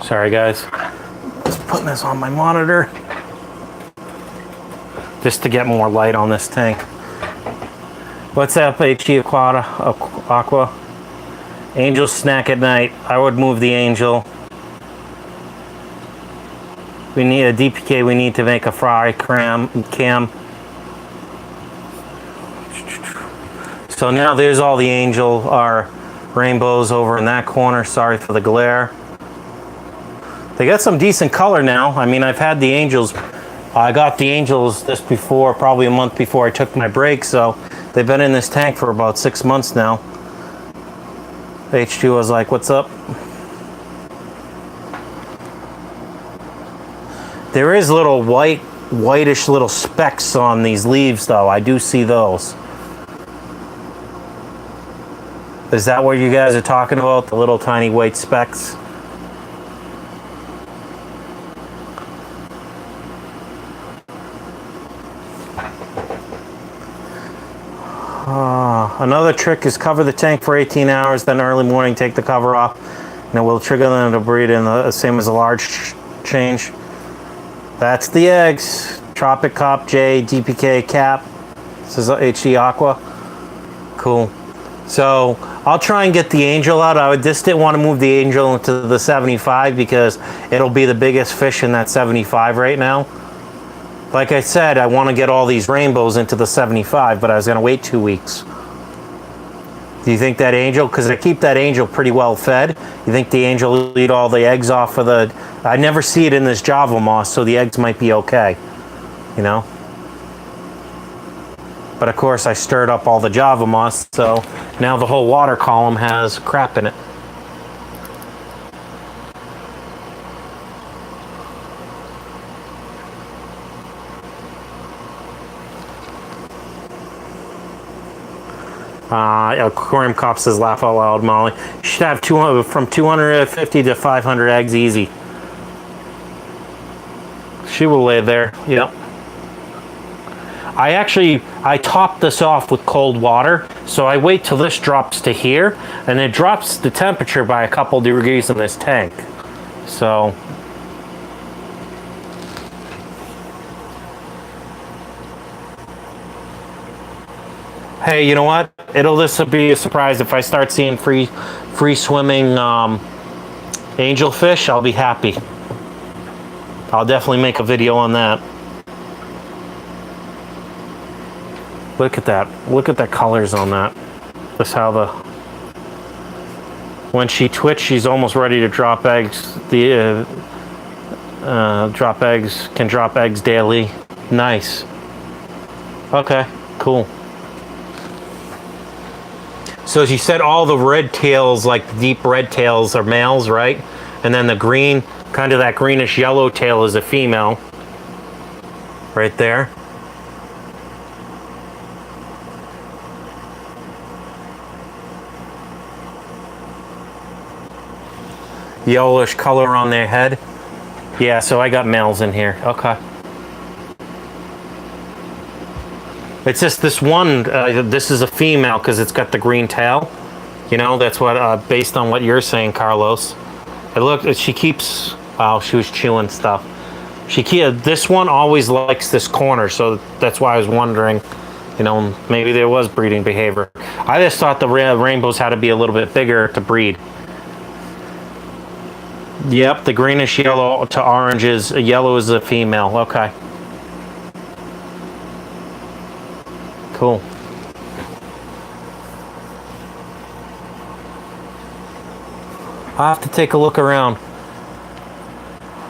Sorry guys, just putting this on my monitor just to get more light on this tank. What's up, HG Aqua? Angel snack at night. I would move the angel. We need a DPK, we need to make a fry cam. So now there's all the angel, our rainbows over in that corner. Sorry for the glare. They got some decent color now. I mean, I've had the angels. I got the angels this before, probably a month before I took my break, so they've been in this tank for about 6 months now. H2 was like, what's up? There is little whitish little specks on these leaves though. I do see those. Is that what you guys are talking about? The little tiny white specks? Another trick is cover the tank for 18 hours, then early morning take the cover off, and it will trigger them to breed in the same as a large change. That's the eggs. Tropic, Cop, J, DPK, Cap. This is HG Aqua. Cool. So I'll try and get the angel out. I just didn't want to move the angel into the 75 because it'll be the biggest fish in that 75 right now. Like I said, I want to get all these rainbows into the 75, but I was going to wait 2 weeks. Do you think that angel, because I keep that angel pretty well fed, you think the angel will eat all the eggs off of the... I never see it in this Java moss, so the eggs might be okay, you know? But of course I stirred up all the Java moss, so now the whole water column has crap in it. Aquarium Cop says, laugh out loud, Molly. You should have from 250 to 500 eggs easy. She will lay there, yep. I top this off with cold water, so I wait till this drops to here, and it drops the temperature by a couple degrees in this tank. So... hey, you know what? This will be a surprise if I start seeing free swimming angelfish. I'll be happy. I'll definitely make a video on that. Look at that. Look at the colors on that. That's how the... when she twitched, she's almost ready to drop eggs. Drop eggs, can drop eggs daily. Nice. Okay, cool. So as you said, all the red tails, like the deep red tails, are males, right? And then the green, kind of that greenish yellow tail, is a female. Right there. Yellowish color on their head. Yeah, so I got males in here. Okay. It's just this one, this is a female because it's got the green tail. You know, that's what, based on what you're saying, Carlos. It looked, she keeps, oh, she was chewing stuff. This one always likes this corner, so that's why I was wondering, you know, maybe there was breeding behavior. I just thought the rainbows had to be a little bit bigger to breed. Yep, the greenish yellow to orange is, yellow is a female. Okay. Cool. I'll have to take a look around.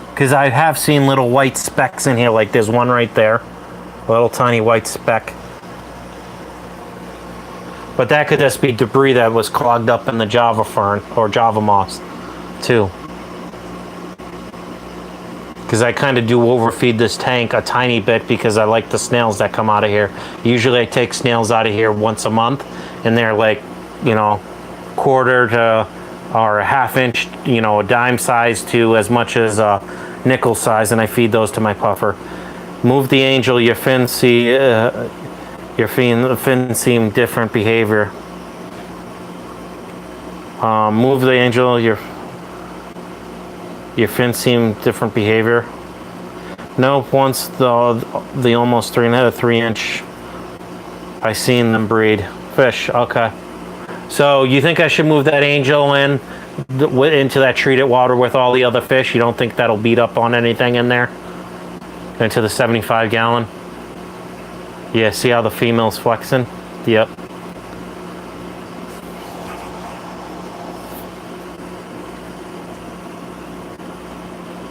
Because I have seen little white specks in here, like there's one right there. A little tiny white speck. But that could just be debris that was clogged up in the Java fern, or Java moss, too. Because I kind of do overfeed this tank a tiny bit because I like the snails that come out of here. Usually I take snails out of here once a month, and they're like, you know, quarter to or a half inch, you know, a dime size to as much as a nickel size, and I feed those to my puffer. Move the angel, your fins seem different behavior. Move the angel, your fins seem different behavior. Nope, once the almost 3 inch, I seen them breed fish. Okay. So you think I should move that angel into that treated water with all the other fish? You don't think that'll beat up on anything in there? Into the 75 gallon? Yeah, see how the female's flexing? Yep.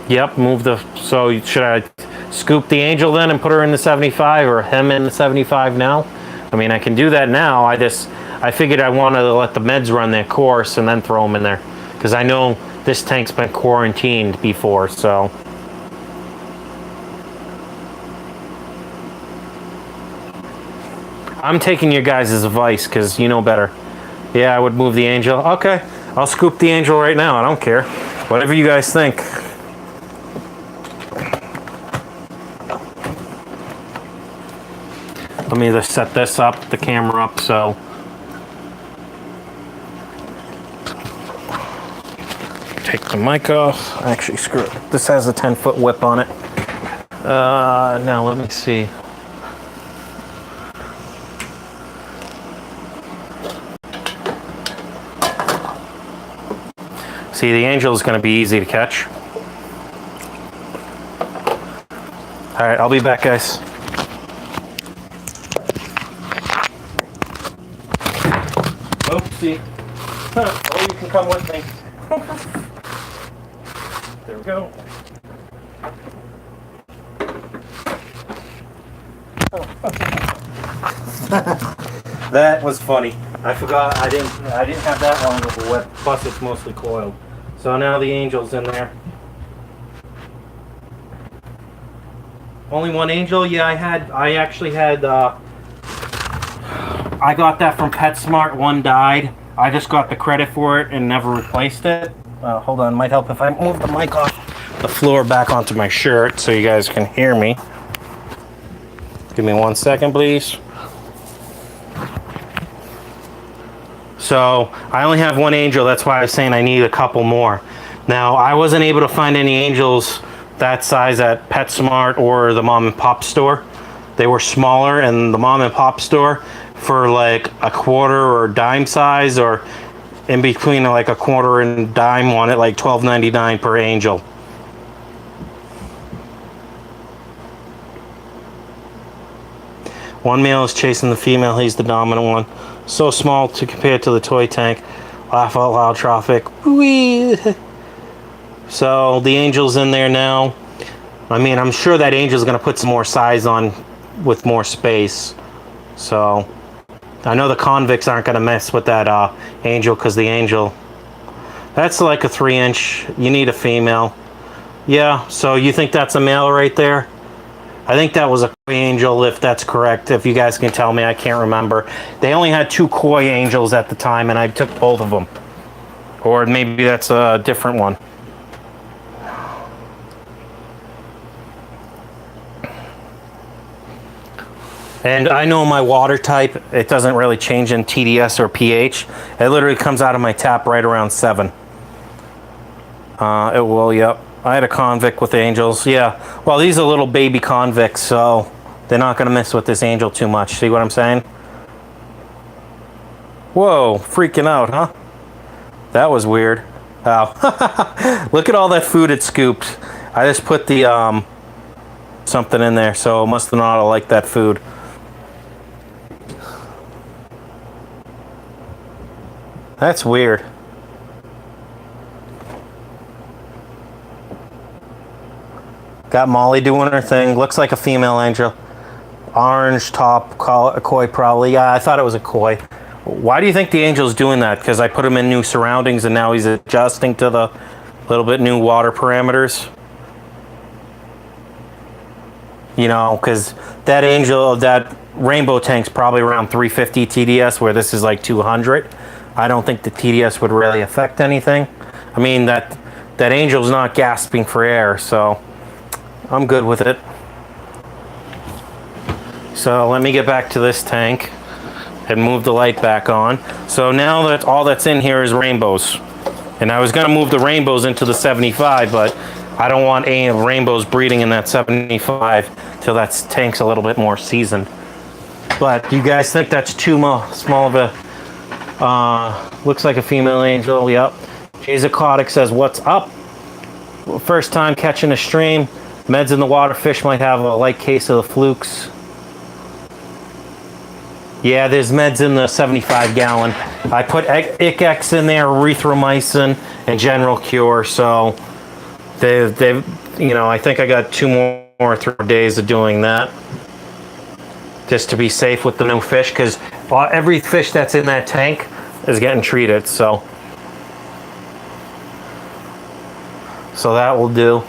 Yep, move the, so should I scoop the angel then and put her in the 75, or him in the 75 now? I mean, I can do that now. I figured I wanted to let the meds run their course and then throw them in there. Because I know this tank's been quarantined before, so. I'm taking your guys' advice because you know better. Yeah, I would move the angel. Okay, I'll scoop the angel right now. I don't care. Whatever you guys think. Let me just set this up, the camera up, so. Take the mic off. Actually, screw it. This has a 10-foot whip on it. Now let me see. See, the angel is going to be easy to catch. All right, I'll be back, guys. Oopsie. Oh, you can come with me. There we go. That was funny. I forgot I didn't have that long of a whip. Plus, it's mostly coiled. So now the angel's in there. Only one angel? Yeah, I actually had. I got that from PetSmart. One died. I just got the credit for it and never replaced it. Hold on, might help if I move the mic off the floor back onto my shirt so you guys can hear me. Give me 1 second, please. So I only have one angel. That's why I was saying I need a couple more. Now, I wasn't able to find any angels that size at PetSmart or the mom and pop store. They were smaller, and the mom and pop store for like a quarter or dime size, or in between like a quarter and dime one at like $12.99 per angel. One male is chasing the female. He's the dominant one. So small to compare to the toy tank. Laugh out loud, Tropic. Whee! So the angel's in there now. I mean, I'm sure that angel's going to put some more size on with more space. So, I know the convicts aren't going to mess with that angel, because the angel, that's like a 3-inch. You need a female. Yeah, so you think that's a male right there? I think that was a koi angel, if that's correct. If you guys can tell me, I can't remember. They only had 2 koi angels at the time, and I took both of them. Or maybe that's a different one. And I know my water type, it doesn't really change in TDS or pH. It literally comes out of my tap right around 7. It will, yep. I had a convict with angels, yeah. Well, these are little baby convicts, so they're not going to mess with this angel too much. See what I'm saying? Whoa, freaking out, huh? That was weird. Oh, look at all that food it scooped. I just put the something in there, so it must have not liked that food. That's weird. Got Molly doing her thing. Looks like a female angel. Orange top, a koi probably. Yeah, I thought it was a koi. Why do you think the angel's doing that? Because I put him in new surroundings and now he's adjusting to the little bit new water parameters. You know, because that angel, that rainbow tank's probably around 350 TDS, where this is like 200. I don't think the TDS would really affect anything. I mean, that angel's not gasping for air, so I'm good with it. So let me get back to this tank and move the light back on. So now that all that's in here is rainbows. And I was gonna move the rainbows into the 75, but I don't want any rainbows breeding in that 75 till that tank's a little bit more seasoned. But do you guys think that's too small of a, looks like a female angel, yep. Chaz Aquatics says, what's up? First time catching a stream. Meds in the water, fish might have a light case of the flukes. Yeah, there's meds in the 75 gallon. I put ICX in there, erythromycin, and general cure, so they've, you know, I think I got 2 more or 3 days of doing that. Just to be safe with the new fish, because every fish that's in that tank is getting treated, so that will do.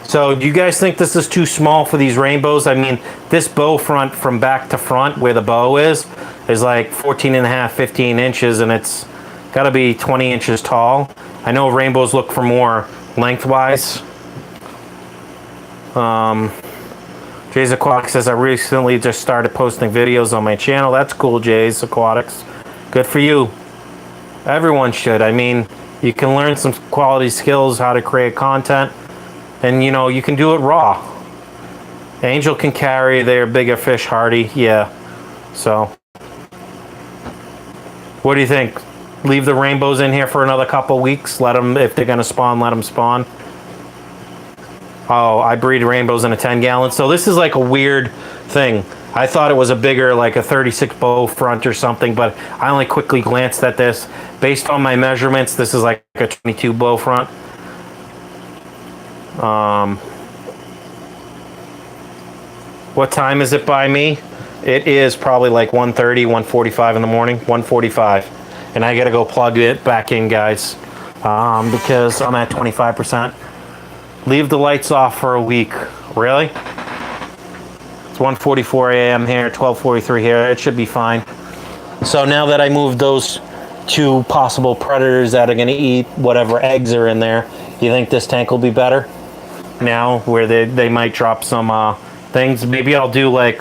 So do you guys think this is too small for these rainbows? I mean, this bow front from back to front where the bow is like 14 and a half, 15 inches, and it's got to be 20 inches tall. I know rainbows look for more lengthwise. Chaz Aquatics says, I recently just started posting videos on my channel. That's cool, Chaz Aquatics. Good for you. Everyone should. I mean, you can learn some quality skills, how to create content. And, you know, you can do it raw. Angel can carry, they're bigger fish, hardy, yeah. So, what do you think? Leave the rainbows in here for another couple weeks? Let them, if they're going to spawn, let them spawn. Oh, I breed rainbows in a 10 gallon. So this is like a weird thing. I thought it was a bigger, like a 36 bow front or something, but I only quickly glanced at this. Based on my measurements, this is like a 22 bow front. What time is it by me? It is probably like 1:30, 1:45 in the morning, 1:45. And I gotta go plug it back in, guys, because I'm at 25%. Leave the lights off for a week. Really? It's 1:44 a.m. here, 12:43 here. It should be fine. So now that I moved those 2 possible predators that are gonna eat whatever eggs are in there, you think this tank will be better? Now, where they might drop some things. Maybe I'll do like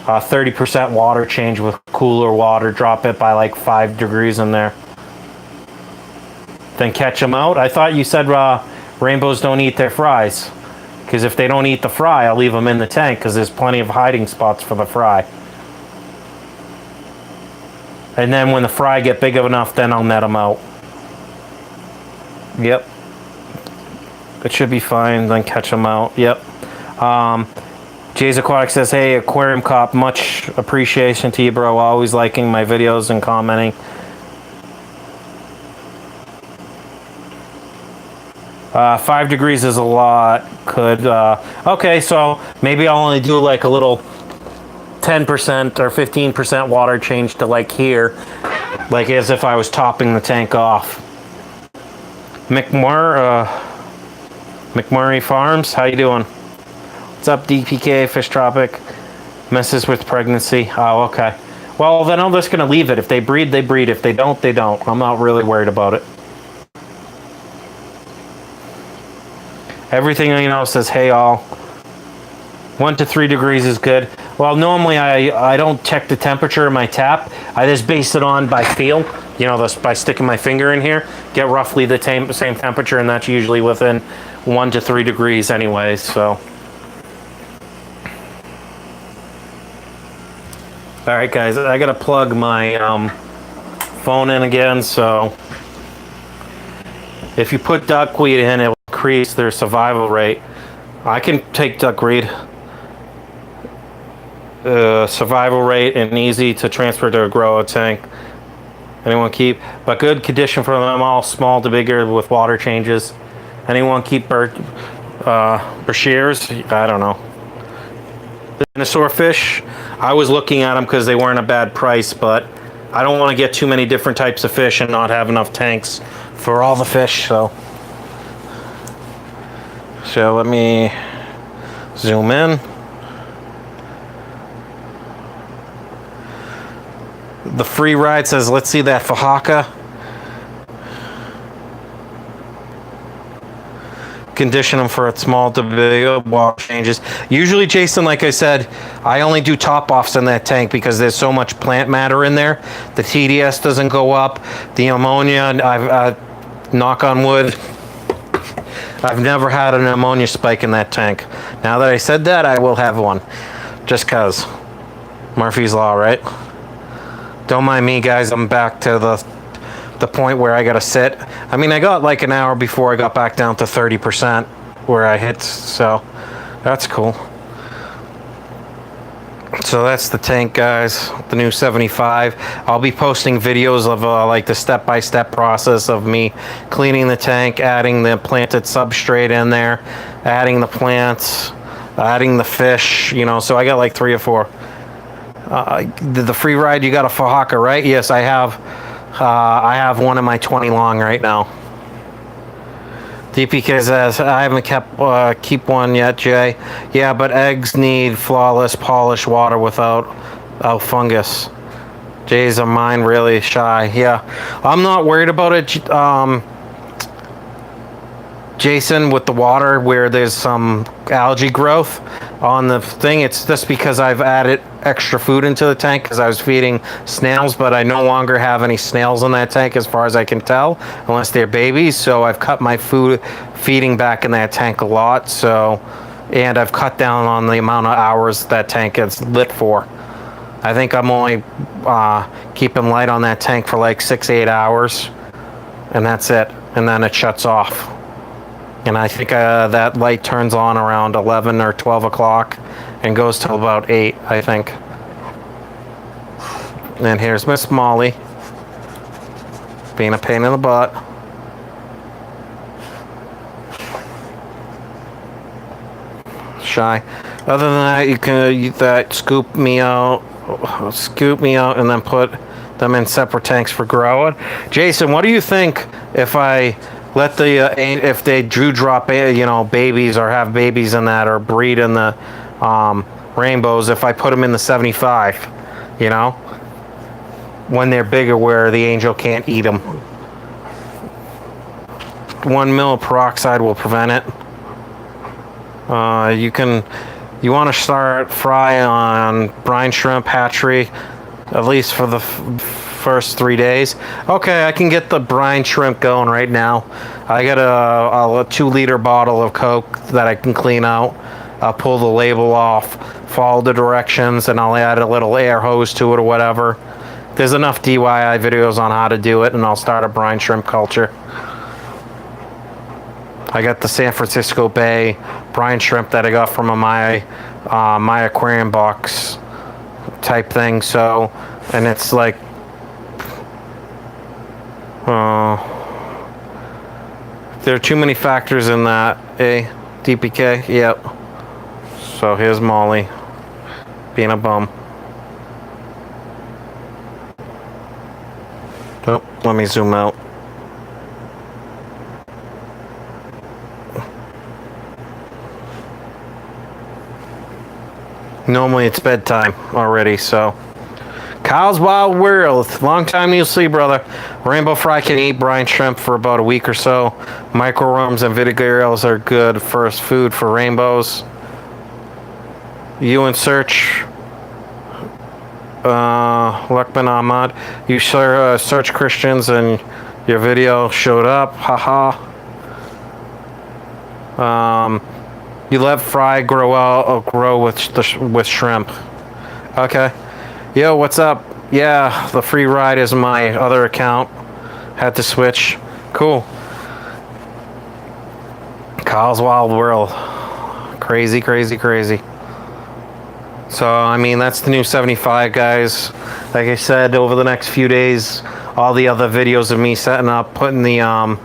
30% water change with cooler water, drop it by like 5 degrees in there. Then catch them out. I thought you said rainbows don't eat their fries. Because if they don't eat the fry, I'll leave them in the tank because there's plenty of hiding spots for the fry. And then when the fry get big enough, then I'll net them out. Yep. It should be fine, then catch them out. Yep. Chaz Aquatics says, hey, Aquarium Cop, much appreciation to you, bro. Always liking my videos and commenting. 5 degrees is a lot. Okay, so maybe I'll only do like a little 10% or 15% water change to like here, like as if I was topping the tank off. McMurray Farms, how you doing? What's up, DPK, Fish Tropic? Messes with pregnancy. Oh, okay. Well, then I'm just gonna leave it. If they breed, they breed. If they don't, they don't. I'm not really worried about it. Everything you know says, hey all. 1 to 3 degrees is good. Well, normally I don't check the temperature of my tap. I just base it on by feel. You know, by sticking my finger in here, get roughly the same temperature, and that's usually within 1 to 3 degrees anyways, so. All right, guys, I gotta plug my phone in again, so. If you put duckweed in, it will increase their survival rate. I can take duckweed. Survival rate and easy to transfer to a grow tank. Anyone keep? But good condition for them all, small to bigger with water changes. Anyone keep Berkshires? I don't know. Dinosaur fish, I was looking at them because they weren't a bad price, but I don't want to get too many different types of fish and not have enough tanks for all the fish, so let me zoom in. The free ride says, let's see that Fahaka. Condition them for a small to big water changes. Usually, Jason, like I said, I only do top offs in that tank because there's so much plant matter in there. The TDS doesn't go up. The ammonia, I've knock on wood, I've never had an ammonia spike in that tank. Now that I said that, I will have one. Just cause. Murphy's Law, right? Don't mind me, guys. I'm back to the point where I gotta sit. I mean, I got like an hour before I got back down to 30% where I hit, so that's cool. So that's the tank, guys, the new 75. I'll be posting videos of like the step-by-step process of me cleaning the tank, adding the planted substrate in there, adding the plants, adding the fish, you know, so I got like 3 or 4. The free ride, you got a Fahaka, right? Yes, I have one in my 20 long right now. DPK says, I haven't keep one yet, Jay. Yeah, but eggs need flawless, polished water without fungus. Jay's a mine really shy. Yeah, I'm not worried about it, Jason, with the water where there's some algae growth on the thing. It's just because I've added extra food into the tank because I was feeding snails, but I no longer have any snails in that tank as far as I can tell, unless they're babies. So I've cut my food feeding back in that tank a lot. So, and I've cut down on the amount of hours that tank is lit for. I think I'm only keeping light on that tank for like 6-8 hours, and that's it. And then it shuts off. And I think that light turns on around 11 or 12 o'clock and goes till about 8, I think. And here's Miss Molly being a pain in the butt. Shy. Other than that, you can scoop me out, and then put them in separate tanks for growing. Jason, what do you think if I let if they drop, you know, babies or have babies in that or breed in the rainbows, if I put them in the 75, you know, when they're bigger where the angel can't eat them. 1 mil of peroxide will prevent it. You want to start fry on brine shrimp hatchery, at least for the first 3 days. Okay, I can get the brine shrimp going right now. I got a 2-liter bottle of Coke that I can clean out. I'll pull the label off, follow the directions, and I'll add a little air hose to it or whatever. There's enough DIY videos on how to do it, and I'll start a brine shrimp culture. I got the San Francisco Bay brine shrimp that I got from my aquarium box type thing. So, and it's like There are too many factors in that. DPK, yep. So here's Molly being a bum. Oh, let me zoom out. Normally it's bedtime already, so. Kyle's Wild World. Long time no see, brother. Rainbow fry can eat brine shrimp for about a week or so. Microrums and vitigrales are good first food for rainbows. You in search. Luckman Ahmad. You search Christians and your video showed up. Haha. You let fry grow with shrimp. Okay. Yo, what's up? Yeah, the free ride is my other account. Had to switch. Cool. Kyle's Wild World. Crazy, crazy, crazy. So, I mean, that's the new 75, guys. Like I said, over the next few days, all the other videos of me setting up, putting the,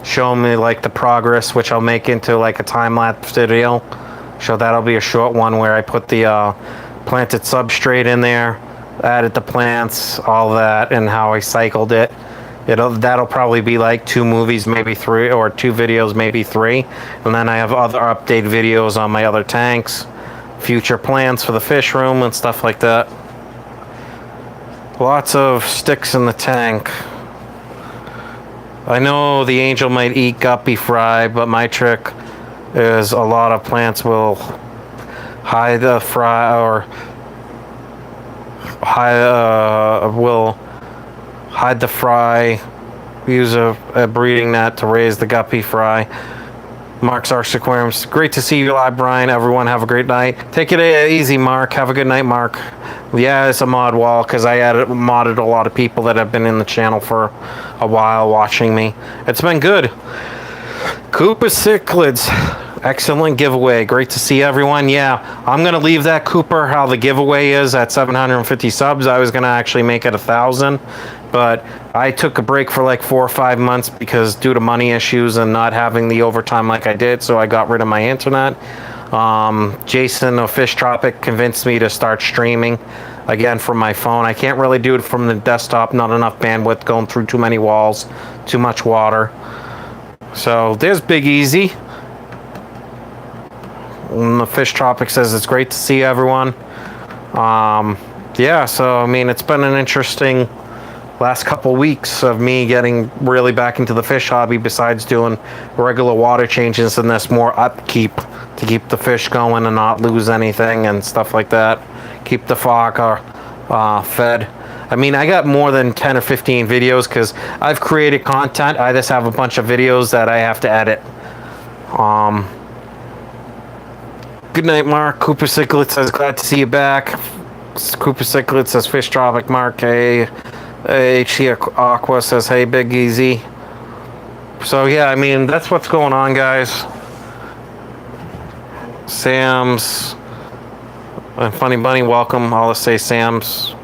showing me, like, the progress, which I'll make into, like, a time-lapse video. So that'll be a short one where I put the, planted substrate in there, added the plants, all that, and how I cycled it. That'll probably be like 2 movies, maybe 3, or 2 videos, maybe 3. And then I have other update videos on my other tanks, future plans for the fish room and stuff like that. Lots of sticks in the tank. I know the angel might eat guppy fry, but my trick is a lot of plants will hide the fry or will hide the fry, use a breeding net to raise the guppy fry. Mark's Arctic Aquariums. Great to see you live, Brian. Everyone have a great night. Take it easy, Mark. Have a good night, Mark. Yeah, it's a mod wall because I modded a lot of people that have been in the channel for a while watching me. It's been good. Cooper Cichlids. Excellent giveaway. Great to see everyone. Yeah, I'm going to leave that Cooper how the giveaway is at 750 subs. I was going to actually make it 1,000, but I took a break for like 4 or 5 months because due to money issues and not having the overtime like I did, so I got rid of my internet. Jason of Fish Tropic convinced me to start streaming again from my phone. I can't really do it from the desktop. Not enough bandwidth, going through too many walls, too much water. So there's Big Easy. And the Fish Tropic says it's great to see everyone. Yeah, so I mean, it's been an interesting last couple weeks of me getting really back into the fish hobby, besides doing regular water changes, and this more upkeep to keep the fish going and not lose anything and stuff like that. Keep the flock fed. I mean, I got more than 10 or 15 videos because I've created content. I just have a bunch of videos that I have to edit. Good night, Mark. Cooper Ciclet says, glad to see you back. Cooper Ciclet says, Fish Tropic. Mark, hey. HC Aqua says, hey, Big Easy. So, yeah, I mean, that's what's going on, guys. Sam's and Funny Bunny, welcome. I'll just say Sam's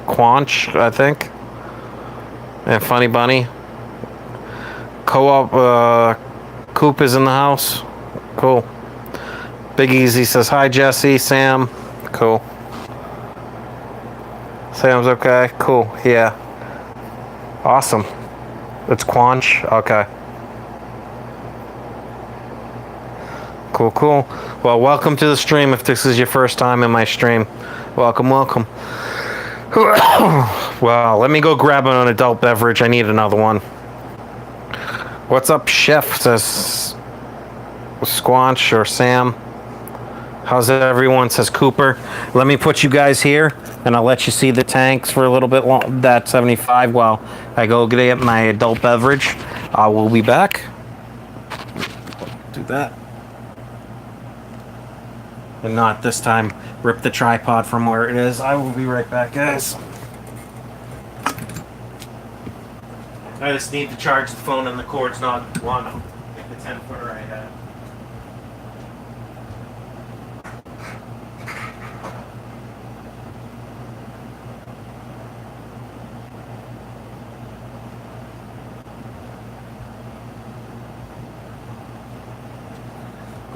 Quanch, I think. And Funny Bunny. Co-op, Coop is in the house. Cool. Big Easy says, hi, Jesse. Sam. Cool. Sam's okay. Cool. Yeah. Awesome. It's Quanch. Okay. Cool, cool. Well, welcome to the stream if this is your first time in my stream. Welcome, welcome. Well, let me go grab an adult beverage. I need another one. What's up, Chef? Says Squanch or Sam. How's everyone? Says Cooper. Let me put you guys here, and I'll let you see the tanks for a little bit long, that 75 while I go get my adult beverage. I will be back. Do that. And not this time rip the tripod from where it is. I will be right back, guys. I just need to charge the phone and the cord's not long enough. Like the 10-footer I had.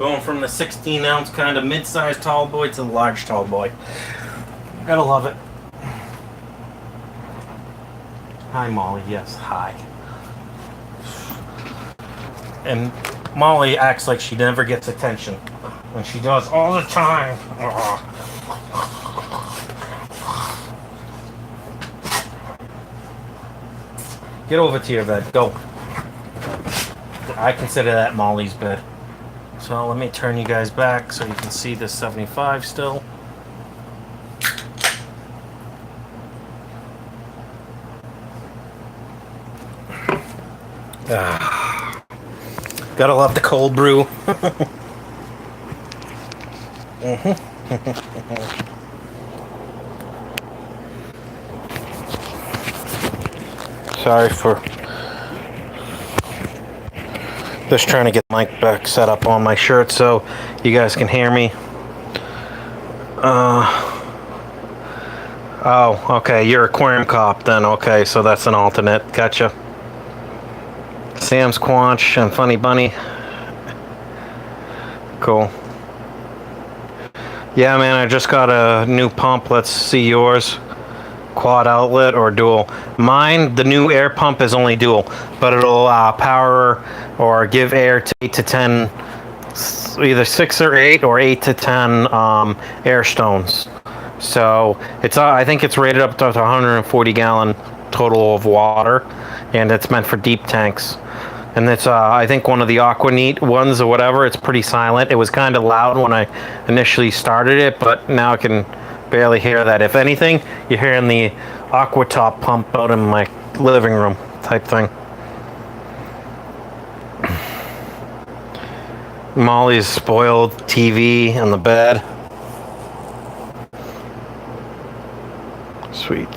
Going from the 16-ounce kind of mid-sized tall boy to the large tall boy. Gotta love it. Hi, Molly. Yes, hi. And Molly acts like she never gets attention. And she does all the time. Get over to your bed. Go. I consider that Molly's bed. So let me turn you guys back so you can see the 75 still. Gotta love the cold brew. Sorry for just trying to get the mic back set up on my shirt so you guys can hear me. Oh, okay, you're Aquarium Cop then. Okay, so that's an alternate. Gotcha. Sam's Quanch and Funny Bunny. Cool. Yeah, man, I just got a new pump. Let's see yours. Quad outlet or dual. Mine, the new air pump is only dual, but it'll power or give air to 8 to 10, either 6 or 8 or 8 to 10 air stones. So it's I think it's rated up to 140 gallon total of water, and it's meant for deep tanks. And it's I think one of the Aquaneat ones or whatever. It's pretty silent. It was kind of loud when I initially started it, but now I can barely hear that. If anything, you're hearing the aqua top pump out in my living room type thing. Molly's spoiled TV in the bed. Sweet.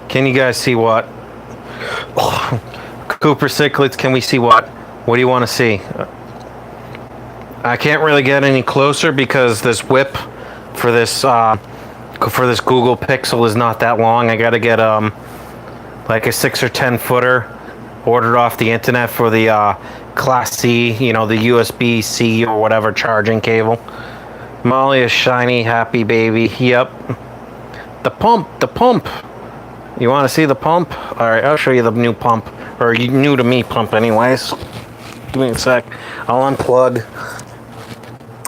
Can you guys see what? Cooper cichlids, can we see what? What do you want to see? I can't really get any closer because this whip for this Google Pixel is not that long. I gotta get like a 6 or 10 footer ordered off the internet for the Class C, you know, the USB-C or whatever charging cable. Molly is shiny, happy baby. Yep. The pump. You want to see the pump? All right, I'll show you the new pump, or new to me pump anyways. Give me a sec. I'll unplug.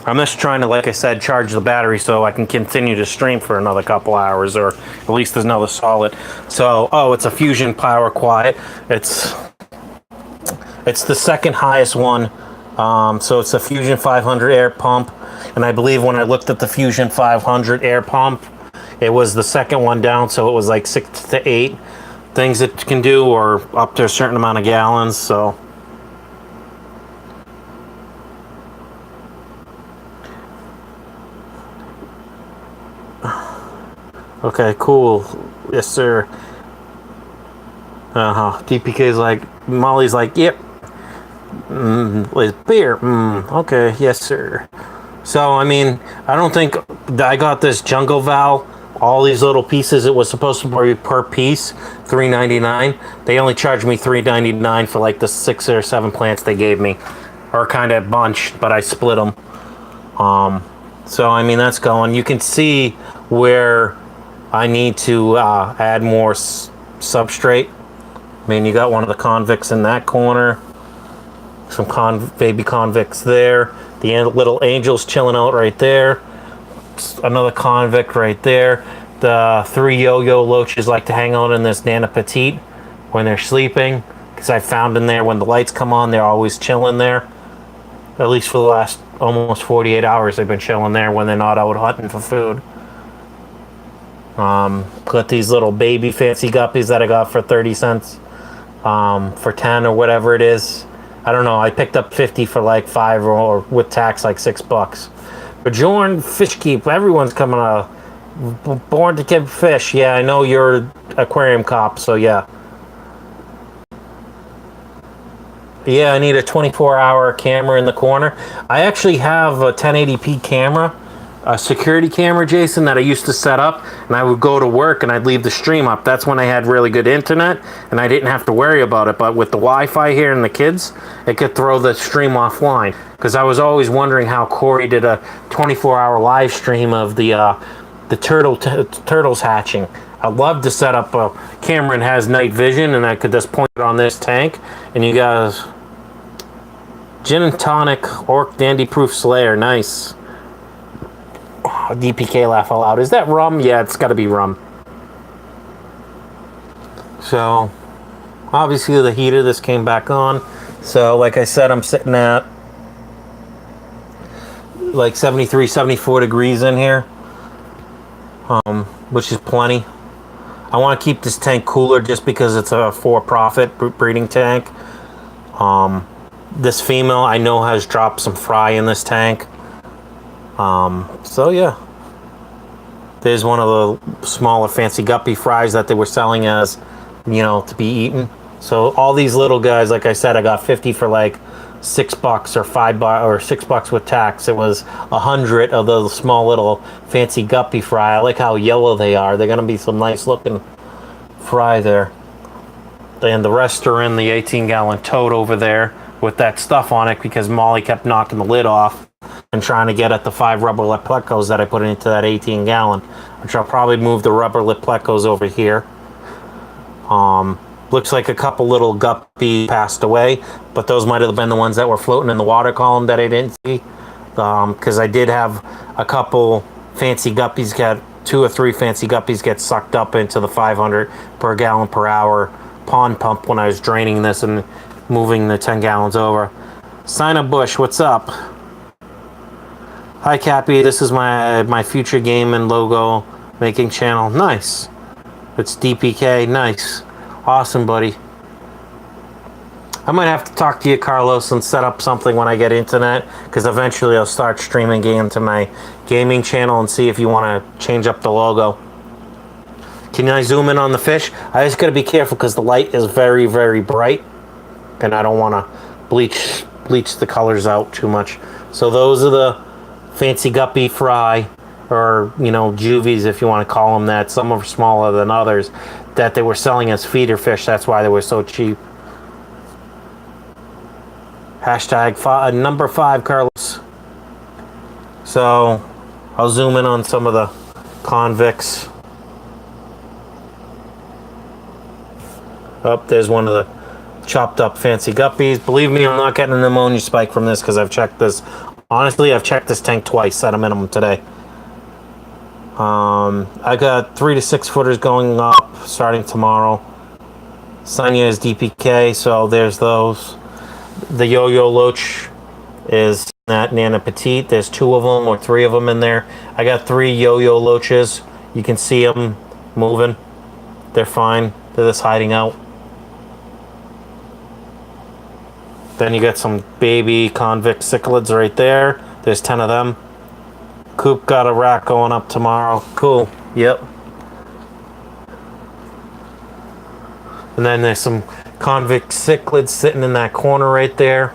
I'm just trying to, like I said, charge the battery so I can continue to stream for another couple hours, or at least there's another solid. So, it's a Fusion Power Quiet. It's the second highest one. So it's a Fusion 500 air pump, and I believe when I looked at the Fusion 500 air pump, it was the second one down, so it was like 6 to 8 things it can do, or up to a certain amount of gallons. So okay, cool. Yes, sir. DPK's like, Molly's like, yep. With beer. Okay, yes, sir. So, I mean, I don't think I got this jungle Val, all these little pieces. It was supposed to be per piece $3.99. They only charged me $3.99 for like the 6 or 7 plants they gave me, or kind of bunched, but I split them. So I mean, that's going. You can see where I need to add more substrate. I mean, you got one of the convicts in that corner, some baby convicts there. The little angels chilling out right there. Another convict right there. The 3 yo-yo loaches like to hang out in this Nana Petite when they're sleeping, because I found in there when the lights come on, they're always chilling there. At least for the last almost 48 hours, they've been chilling there when they're not out hunting for food. Got these little baby fancy guppies that I got for 30 cents, for 10 or whatever it is. I don't know. I picked up 50 for like 5, or with tax like $6. Bajorn Fish Keep. Everyone's coming born to keep fish. Yeah, I know you're Aquarium Cop, so yeah. Yeah, I need a 24-hour camera in the corner. I actually have a 1080p camera a security camera, Jason, that I used to set up, and I would go to work and I'd leave the stream up. That's when I had really good internet and I didn't have to worry about it. But with the Wi-Fi here and the kids, it could throw the stream offline. Because I was always wondering how Corey did a 24-hour live stream of the turtles hatching. I'd love to set up a camera and has night vision, and I could just point it on this tank, and you guys, gin and tonic orc dandy proof slayer, nice. Oh, DPK laugh out loud. Is that rum? Yeah, it's got to be rum. So obviously the heater, this came back on. So like I said, I'm sitting at like 73, 74 degrees in here, which is plenty. I want to keep this tank cooler just because it's a for-profit breeding tank. This female I know has dropped some fry in this tank. So yeah. There's one of the smaller fancy guppy fries that they were selling as, you know, to be eaten. So all these little guys, like I said, I got 50 for like $6 or $5 or $6 with tax. It was 100 of those small little fancy guppy fry. I like how yellow they are. They're gonna be some nice looking fry there. And the rest are in the 18-gallon tote over there with that stuff on it because Molly kept knocking the lid off and trying to get at the 5 rubber lip plecos that I put into that 18-gallon, which I'll probably move the rubber lip plecos over here. Looks like a couple little guppy passed away, but those might have been the ones that were floating in the water column that I didn't see. Because I did have a couple fancy guppies get 2 or 3 fancy guppies get sucked up into the 500 per gallon per hour pond pump when I was draining this and moving the 10 gallons over. Sign up Bush, what's up? Hi Cappy, this is my future game and logo making channel. Nice. It's DPK, nice. Awesome, buddy. I might have to talk to you, Carlos, and set up something when I get internet, because eventually I'll start streaming game to my gaming channel and see if you want to change up the logo. Can I zoom in on the fish? I just got to be careful because the light is very, very bright, and I don't want to bleach the colors out too much. So those are the fancy guppy fry, or, you know, juvies if you want to call them that. Some are smaller than others that they were selling as feeder fish. That's why they were so cheap. Hashtag number 5, Carlos. So I'll zoom in on some of the convicts. Oh, there's one of the chopped up fancy guppies. Believe me, I'm not getting an ammonia spike from this because I've checked this. Honestly, I've checked this tank twice at a minimum today. I got 3 to 6 footers going up starting tomorrow. Sonia is DPK, so there's those. The Yo-Yo Loach is that Nana Petite. There's 2 of them or 3 of them in there. I got 3 Yo-Yo Loaches. You can see them moving. They're fine. They're just hiding out. Then you got some baby convict cichlids right there. There's 10 of them. Coop got a rack going up tomorrow. Cool. Yep. And then there's some convict cichlids sitting in that corner right there.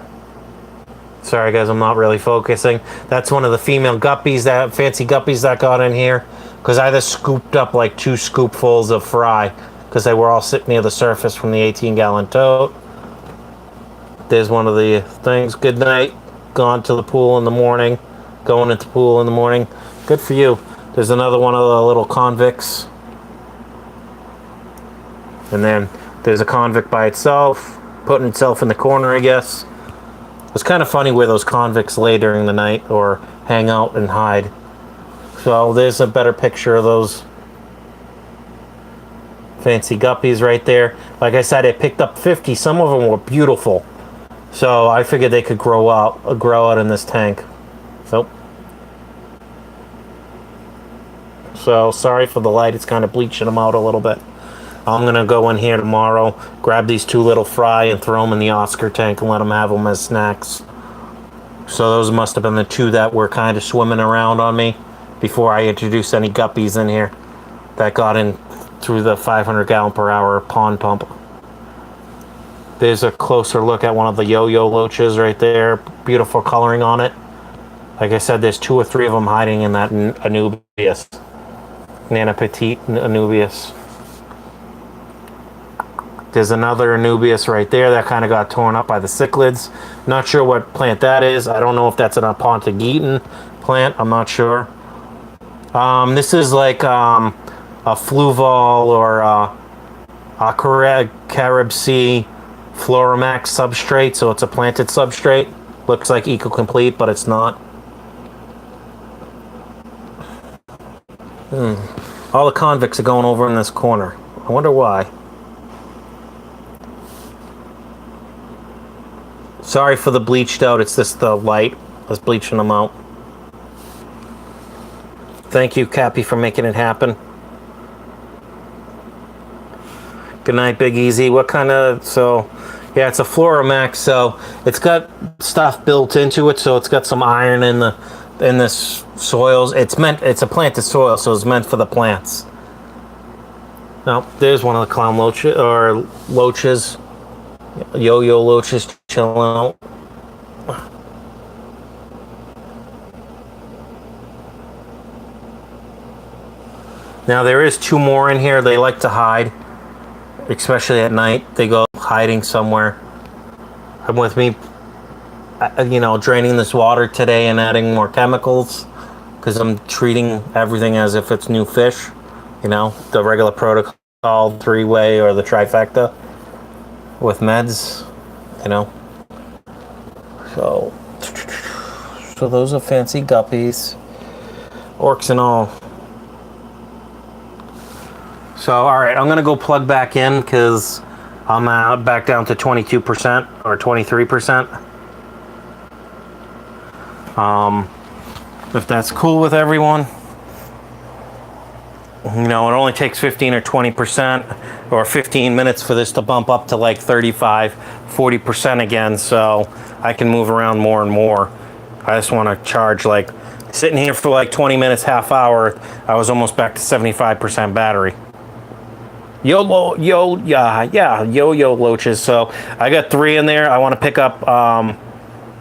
Sorry guys, I'm not really focusing. That's one of the female guppies, that fancy guppies that got in here. Because I just scooped up like 2 scoopfuls of fry. Because they were all sitting near the surface from the 18-gallon tote. There's one of the things. Good night. Gone to the pool in the morning. Going into the pool in the morning. Good for you. There's another one of the little convicts. And then there's a convict by itself, putting itself in the corner, I guess. It's kind of funny where those convicts lay during the night or hang out and hide. So there's a better picture of those fancy guppies right there. Like I said, I picked up 50. Some of them were beautiful. So I figured they could grow out in this tank. So sorry for the light, it's kind of bleaching them out a little bit. I'm gonna go in here tomorrow, grab these 2 little fry and throw them in the Oscar tank and let them have them as snacks. So those must have been the 2 that were kind of swimming around on me before I introduced any guppies in here that got in through the 500 gallon per hour pond pump. There's a closer look at one of the Yo-Yo Loaches right there. Beautiful coloring on it. Like I said, there's 2 or 3 of them hiding in that Anubias. Nana Petite Anubias. There's another Anubias right there that kind of got torn up by the cichlids. Not sure what plant that is. I don't know if that's an Apontigeton plant. I'm not sure. This is like a Fluval or a Carib Sea Floramax substrate, so it's a planted substrate. Looks like Eco-Complete, but it's not. All the convicts are going over in this corner. I wonder why. Sorry for the bleached out. It's just the light. I was bleaching them out. Thank you, Cappy, for making it happen. Good night, Big Easy. What kind of... So, yeah, it's a Floramax, so it's got stuff built into it, so it's got some iron in the soils. It's a planted soil, so it's meant for the plants. Now, there's one of the clown loaches. Yo-yo loaches chilling out. Now there is 2 more in here. They like to hide, especially at night. They go hiding somewhere. I'm with me, you know, draining this water today and adding more chemicals because I'm treating everything as if it's new fish. You know, the regular protocol, 3-way or the trifecta with meds, you know. So those are fancy guppies, orcs and all. So, all right, I'm going to go plug back in because I'm back down to 22% or 23%. If that's cool with everyone. You know, it only takes 15 or 20% or 15 minutes for this to bump up to like 35, 40% again, so I can move around more and more. I just want to charge, like, sitting here for like 20 minutes, half hour, I was almost back to 75% battery. Yo-yo loaches. So I got 3 in there. I want to pick up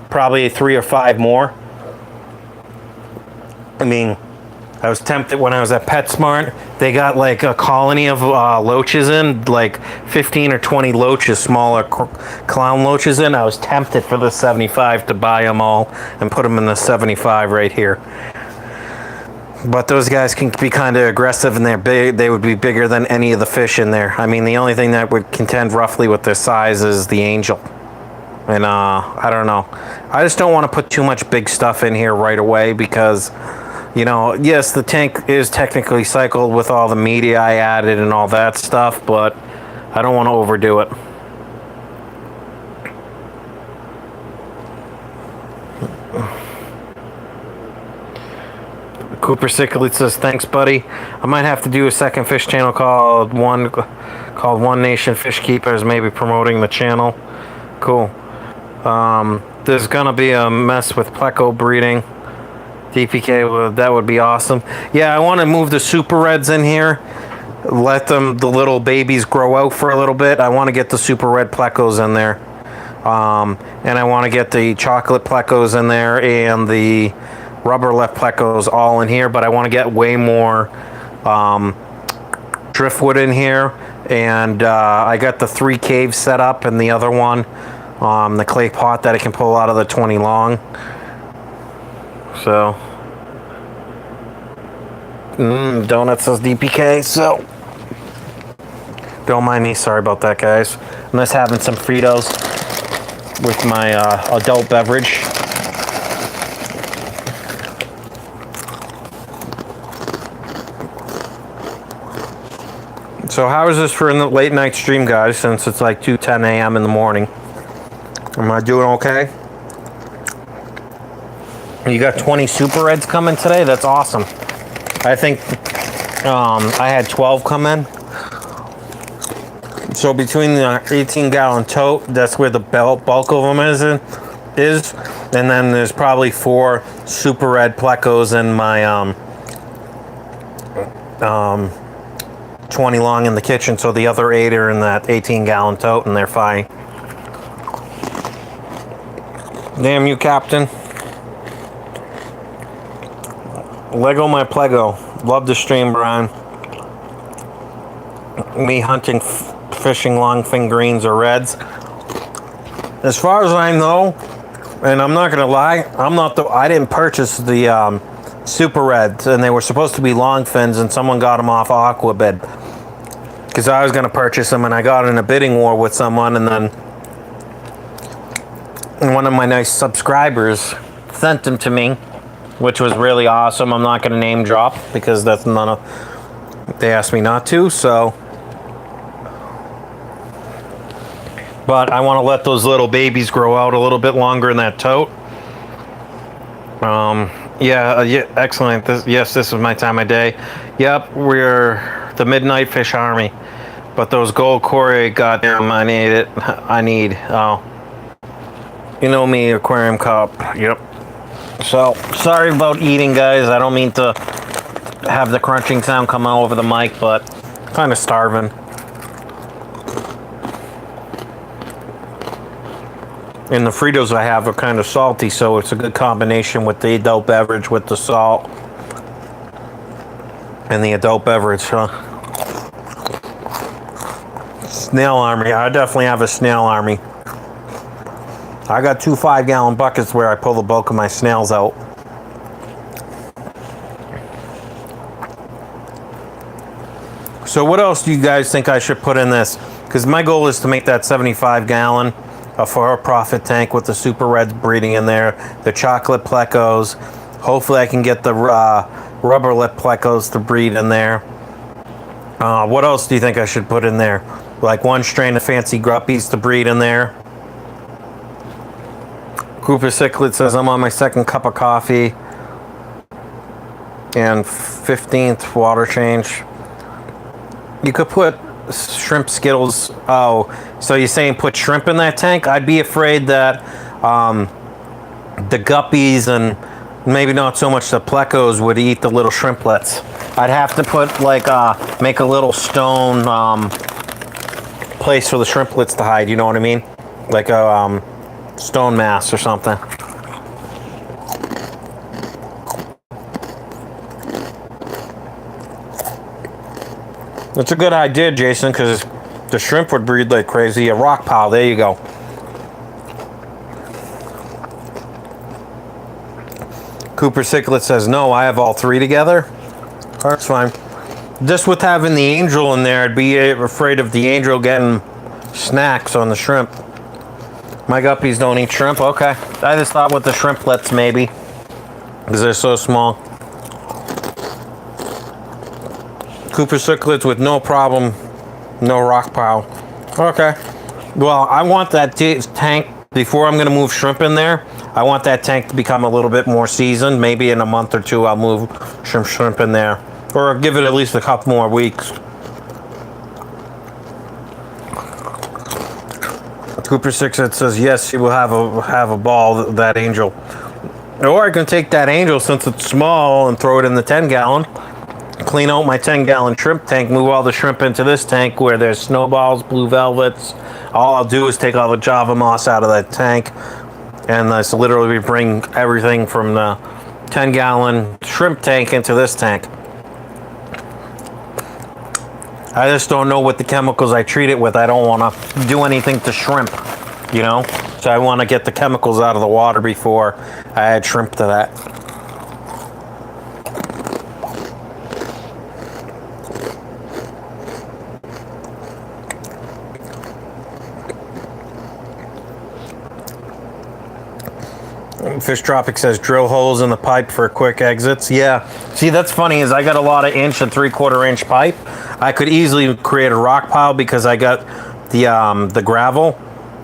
probably 3 or 5 more. I mean, I was tempted when I was at PetSmart. They got like a colony of loaches in, like 15 or 20 loaches, smaller clown loaches in. I was tempted for the 75 to buy them all and put them in the 75 right here. But those guys can be kind of aggressive, and they're big. They would be bigger than any of the fish in there. I mean, the only thing that would contend roughly with their size is the angel. And I don't know. I just don't want to put too much big stuff in here right away because, you know, yes, the tank is technically cycled with all the media I added and all that stuff, but I don't want to overdo it. Cooper Cickley says, thanks, buddy. I might have to do a second fish channel called One Nation Fish Keepers, maybe promoting the channel. Cool. There's gonna be a mess with pleco breeding. DPK, that would be awesome. Yeah, I want to move the super reds in here. Let the little babies grow out for a little bit. I want to get the super red plecos in there. And I want to get the chocolate plecos in there and the rubber left plecos all in here, but I want to get way more driftwood in here. And I got the 3 caves set up and the other one, the clay pot that I can pull out of the 20 long. So, Donut says DPK, so don't mind me. Sorry about that, guys. I'm just having some Fritos with my adult beverage. So how is this for in the late night stream, guys, since it's like 2:10 a.m. in the morning? Am I doing okay? You got 20 super reds coming today? That's awesome. I think I had 12 come in. So between the 18-gallon tote, that's where the bulk of them is. And then there's probably 4 super red plecos in my 20 long in the kitchen, so the other 8 are in that 18-gallon tote, and they're fine. Damn you, Captain. Lego my Plego. Love the stream, Brian. Me hunting, fishing longfin greens or reds. As far as I know, and I'm not gonna lie, I didn't purchase the super reds, and they were supposed to be longfins, and someone got them off Aquabid. Because I was gonna purchase them, and I got in a bidding war with someone, and then one of my nice subscribers sent them to me, which was really awesome. I'm not gonna name drop because that's they asked me not to, so. But I want to let those little babies grow out a little bit longer in that tote. Yeah, excellent. This is my time of day. Yep, we're the Midnight Fish Army. But those gold Cory, goddamn, I need it. Oh. You know me, aquarium cop. Yep. So, sorry about eating, guys. I don't mean to have the crunching sound come out over the mic, but kind of starving. And the Fritos I have are kind of salty, so it's a good combination with the adult beverage with the salt. And the adult beverage, huh? Snail army. I definitely have a snail army. I got 2 5-gallon buckets where I pull the bulk of my snails out. So what else do you guys think I should put in this? Because my goal is to make that 75-gallon a for-profit tank with the super reds breeding in there, the chocolate plecos. Hopefully I can get the rubber lip plecos to breed in there. What else do you think I should put in there? Like one strain of fancy gruppies to breed in there. Cooper Cichlid says I'm on my second cup of coffee and 15th water change. You could put shrimp skittles. Oh, so you're saying put shrimp in that tank? I'd be afraid that the guppies and maybe not so much the plecos would eat the little shrimplets. I'd have to put like make a little stone place for the shrimplets to hide, you know what I mean? Like a stone mass or something. That's a good idea, Jason, because the shrimp would breed like crazy. A rock pile, there you go. Cooper Cichlid says, no, I have all three together. That's fine. Just with having the angel in there, I'd be afraid of the angel getting snacks on the shrimp. My guppies don't eat shrimp? Okay. I just thought with the shrimplets, maybe, because they're so small. Cooper Cichlids with no problem, no rock pile. Okay. Well, I want that tank, before I'm going to move shrimp in there, I want that tank to become a little bit more seasoned. Maybe in a month or two, I'll move shrimp in there. Or give it at least a couple more weeks. Cooper Cichlids says, yes, she will have a ball, that angel. Or I can take that angel, since it's small, and throw it in the 10-gallon. Clean out my 10-gallon shrimp tank, move all the shrimp into this tank where there's snowballs, blue velvets. All I'll do is take all the Java moss out of that tank, and that's literally bring everything from the 10-gallon shrimp tank into this tank. I just don't know what the chemicals I treat it with. I don't want to do anything to shrimp, you know? So I want to get the chemicals out of the water before I add shrimp to that. Fish Tropic says drill holes in the pipe for quick exits. Yeah. See, that's funny is I got a lot of 1 and 3/4 inch pipe. I could easily create a rock pile because I got the gravel,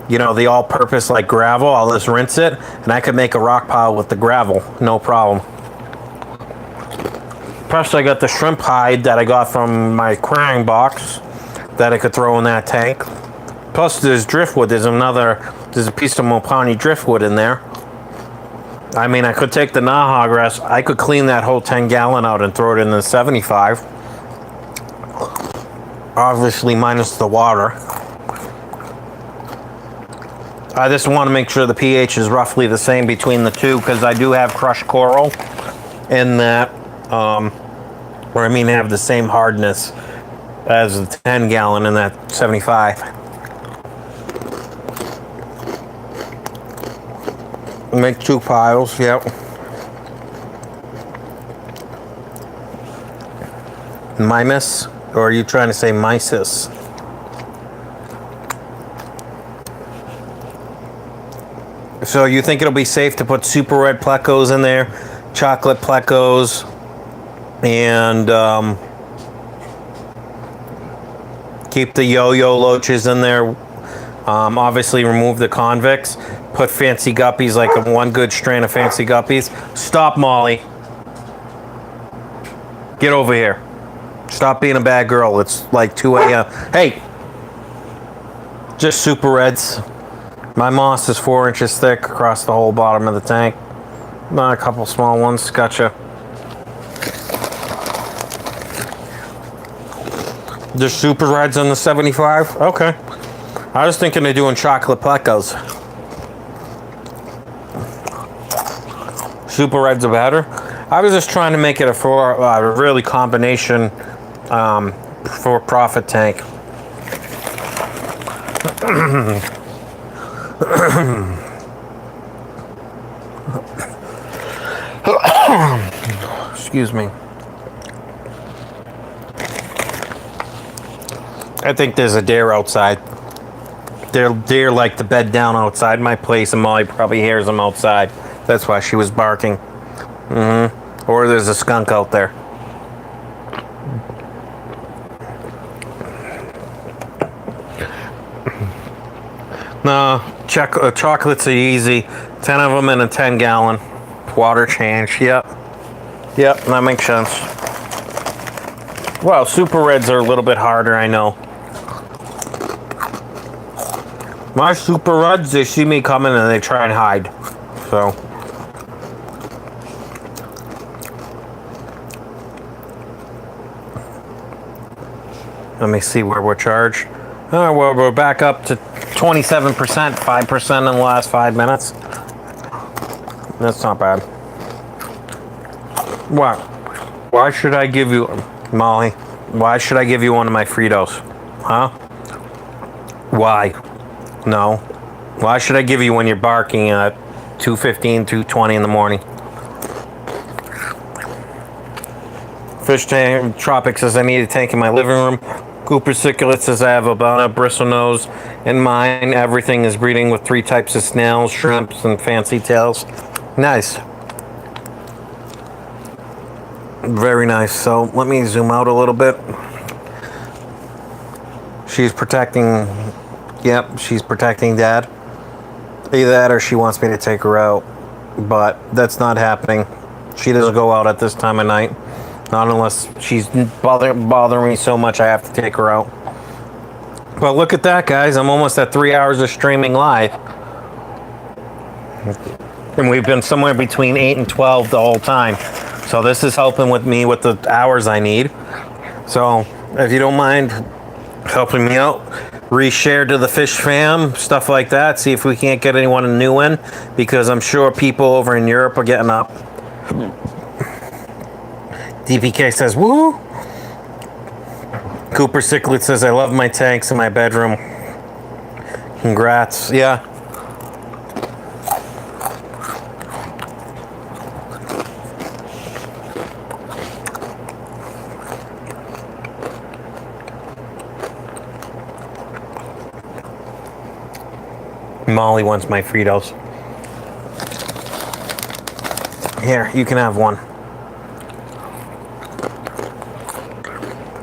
you know, the all-purpose like gravel. I'll just rinse it, and I could make a rock pile with the gravel, no problem. Plus, I got the shrimp hide that I got from my aquarium box that I could throw in that tank. Plus, there's driftwood. There's a piece of Mopani driftwood in there. I mean, I could take the Naha grass. I could clean that whole 10-gallon out and throw it in the 75. Obviously, minus the water. I just want to make sure the pH is roughly the same between the two, because I do have crushed coral in that Or I mean, have the same hardness as the 10 gallon in that 75. Make 2 piles, yep. Mimus? Or are you trying to say mysis? So you think it'll be safe to put super red plecos in there, chocolate plecos, and keep the yo-yo loaches in there. Obviously remove the convicts. Put fancy guppies, like one good strain of fancy guppies. Stop, Molly. Get over here. Stop being a bad girl. It's like 2 a.m. Hey! Just super reds. My moss is 4 inches thick across the whole bottom of the tank. Not a couple small ones. Gotcha. Just super reds on the 75? Okay. I was thinking of doing chocolate plecos. Super reds are better. I was just trying to make it a really combination for profit tank. Excuse me. I think there's a deer outside. Deer like to bed down outside my place, and Molly probably hears them outside. That's why she was barking. Or there's a skunk out there. No, chocolates are easy. 10 of them in a 10 gallon. Water change, yep. Yep, that makes sense. Well, super reds are a little bit harder, I know. My super reds, they see me coming and they try and hide. So. Let me see where we're charged. Oh, well, we're back up to 27%, 5% in the last 5 minutes. That's not bad. What? Why should I give you, Molly? Why should I give you one of my Fritos? Huh? Why? No. Why should I give you when you're barking at 2:15, 2:20 in the morning? Fish tank. Tropic says I need a tank in my living room. Priscila says I have a bristle nose in mine. Everything is breeding with 3 types of snails, shrimps, and fancy tails. Nice. Very nice. So let me zoom out a little bit. She's protecting. Yep, she's protecting Dad. Either that or she wants me to take her out. But that's not happening. She doesn't go out at this time of night. Not unless she's bothering me so much I have to take her out. But look at that, guys. I'm almost at 3 hours of streaming live. And we've been somewhere between 8 and 12 the whole time. So this is helping with me with the hours I need. So if you don't mind helping me out, reshare to the fish fam, stuff like that. See if we can't get anyone new in, because I'm sure people over in Europe are getting up. DPK says, woo! Cooper Ciclet says, I love my tanks in my bedroom. Congrats. Yeah. Molly wants my Fritos. Here, you can have one.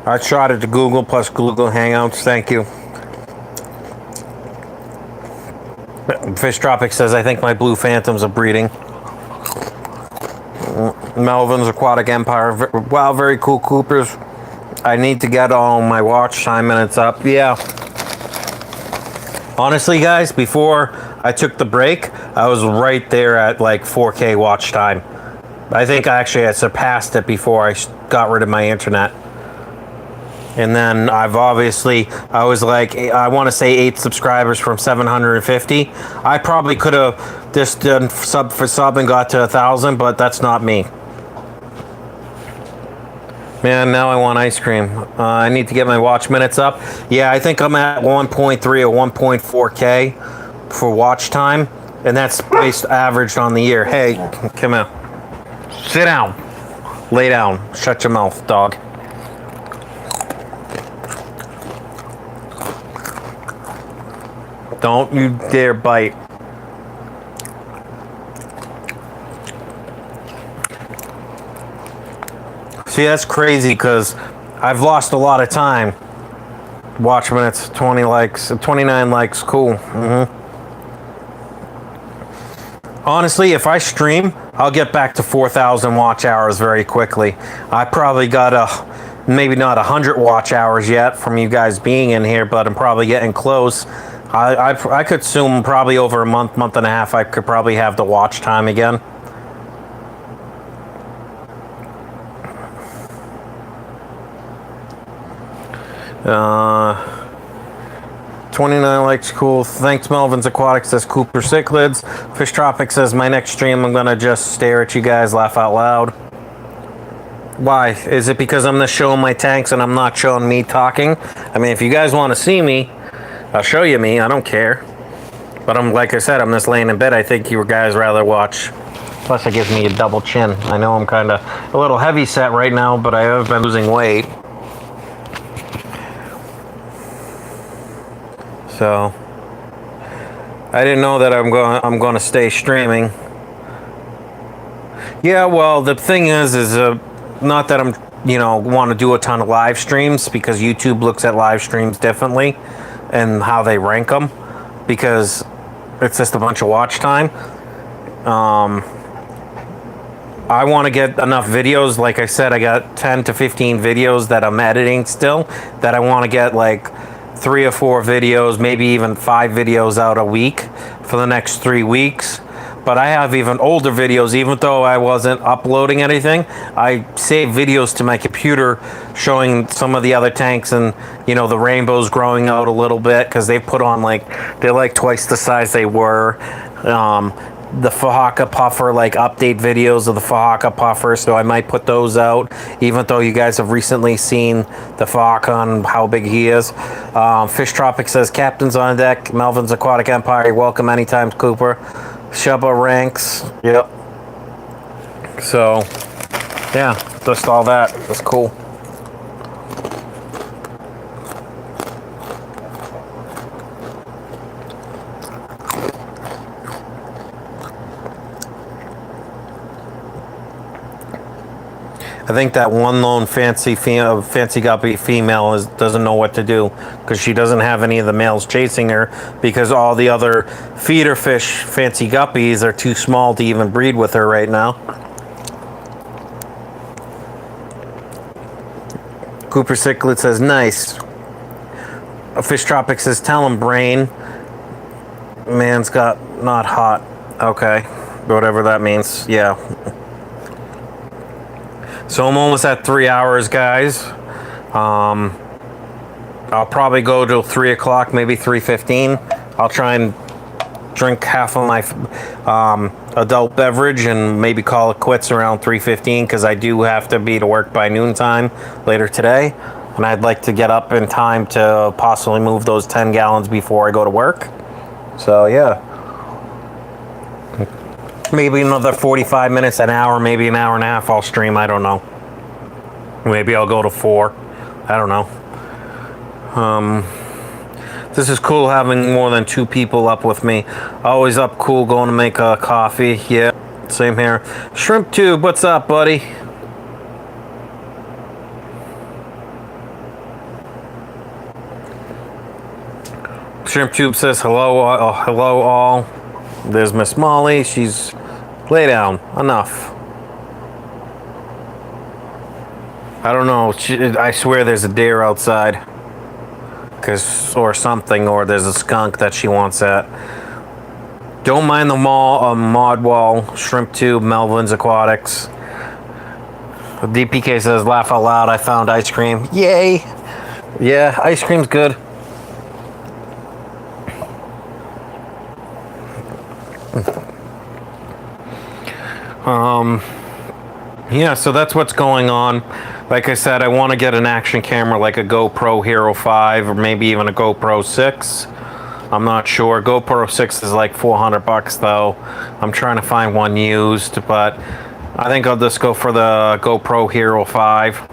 I shot it to Google plus Google Hangouts. Thank you. Fish Tropic says, I think my blue phantoms are breeding. Melvin's Aquatic Empire. Wow, very cool, Coopers. I need to get all my watch time minutes up. Yeah. Honestly, guys, before I took the break, I was right there at like 4K watch time. I think I actually had surpassed it before I got rid of my internet. And then I was like, I want to say 8 subscribers from 750. I probably could have just done sub for sub and got to 1,000, but that's not me. Man, now I want ice cream. I need to get my watch minutes up. Yeah, I think I'm at 1.3 or 1.4K for watch time, and that's based averaged on the year. Hey, come here. Sit down. Lay down. Shut your mouth, dog. Don't you dare bite. See, that's crazy because I've lost a lot of time. Watch minutes, 20 likes, 29 likes, cool. Honestly, if I stream, I'll get back to 4,000 watch hours very quickly. I probably got maybe not 100 watch hours yet from you guys being in here, but I'm probably getting close. I could assume probably over a month and a half, I could probably have the watch time again. 29 likes, cool. Thanks, Melvin's Aquatics, says Cooper Cichlids. Fish Tropic says, my next stream, I'm gonna just stare at you guys, laugh out loud. Why? Is it because I'm just showing my tanks and I'm not showing me talking? I mean, if you guys want to see me, I'll show you me. I don't care. But I'm, like I said, I'm just laying in bed. I think you guys rather watch. Plus, it gives me a double chin. I know I'm kind of a little heavy set right now, but I have been losing weight. So I didn't know that I'm going to stay streaming. Yeah, well, the thing is not that I'm, want to do a ton of live streams, because YouTube looks at live streams differently and how they rank them, because it's just a bunch of watch time. I want to get enough videos. Like I said, I got 10 to 15 videos that I'm editing still, that I want to get like 3 or 4 videos, maybe even 5 videos out a week for the next 3 weeks. But I have even older videos, even though I wasn't uploading anything. I saved videos to my computer showing some of the other tanks, and the rainbows growing out a little bit, because they put on they're like twice the size they were. The Fahaka puffer, update videos of the Fahaka puffer, so I might put those out, even though you guys have recently seen the Fahaka and how big he is. Fish Tropic says, Captain's on deck, Melvin's Aquatic Empire, you're welcome anytime, Cooper. Shubba ranks, yep. So, yeah, just all that. That's cool. I think that one lone fancy guppy female doesn't know what to do, because she doesn't have any of the males chasing her, because all the other feeder fish fancy guppies are too small to even breed with her right now. Cooper Cichlid says, nice. Fish Tropic says, tell him, brain. Man's got not hot. Okay, whatever that means. Yeah. So I'm almost at 3 hours, guys. I'll probably go till 3 o'clock, maybe 3:15. I'll try and drink half of my adult beverage and maybe call it quits around 3:15, because I do have to be to work by noontime later today. And I'd like to get up in time to possibly move those 10 gallons before I go to work. So, yeah. Maybe another 45 minutes, an hour, maybe an hour and a half I'll stream. I don't know. Maybe I'll go to 4. I don't know. This is cool having more than 2 people up with me. Always up cool going to make a coffee. Yeah, same here. Shrimp Tube, what's up, buddy? Shrimp Tube says hello all. There's Miss Molly. She's lay down. Enough. I don't know. I swear there's a deer outside. Or something. Or there's a skunk that she wants at. Don't mind the mod wall. Shrimp Tube, Melvin's Aquatics. DPK says, laugh out loud. I found ice cream. Yay. Yeah, ice cream's good. Yeah, so that's what's going on. Like I said, I want to get an action camera like a GoPro Hero 5 or maybe even a GoPro 6. I'm not sure. GoPro 6 is like $400 though. I'm trying to find one used, but I think I'll just go for the GoPro Hero 5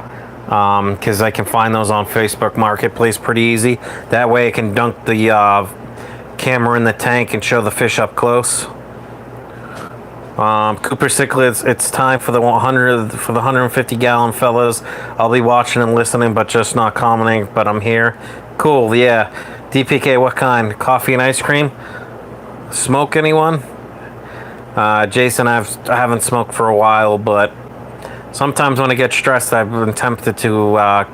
because I can find those on Facebook Marketplace pretty easy. That way I can dunk the camera in the tank and show the fish up close. Cooper Cichlids, it's time for the 150 gallon fellas. I'll be watching and listening, but just not commenting. But I'm here. Cool, yeah. DPK, what kind? Coffee and ice cream? Smoke, anyone? Jason, I haven't smoked for a while, but sometimes when I get stressed, I've been tempted to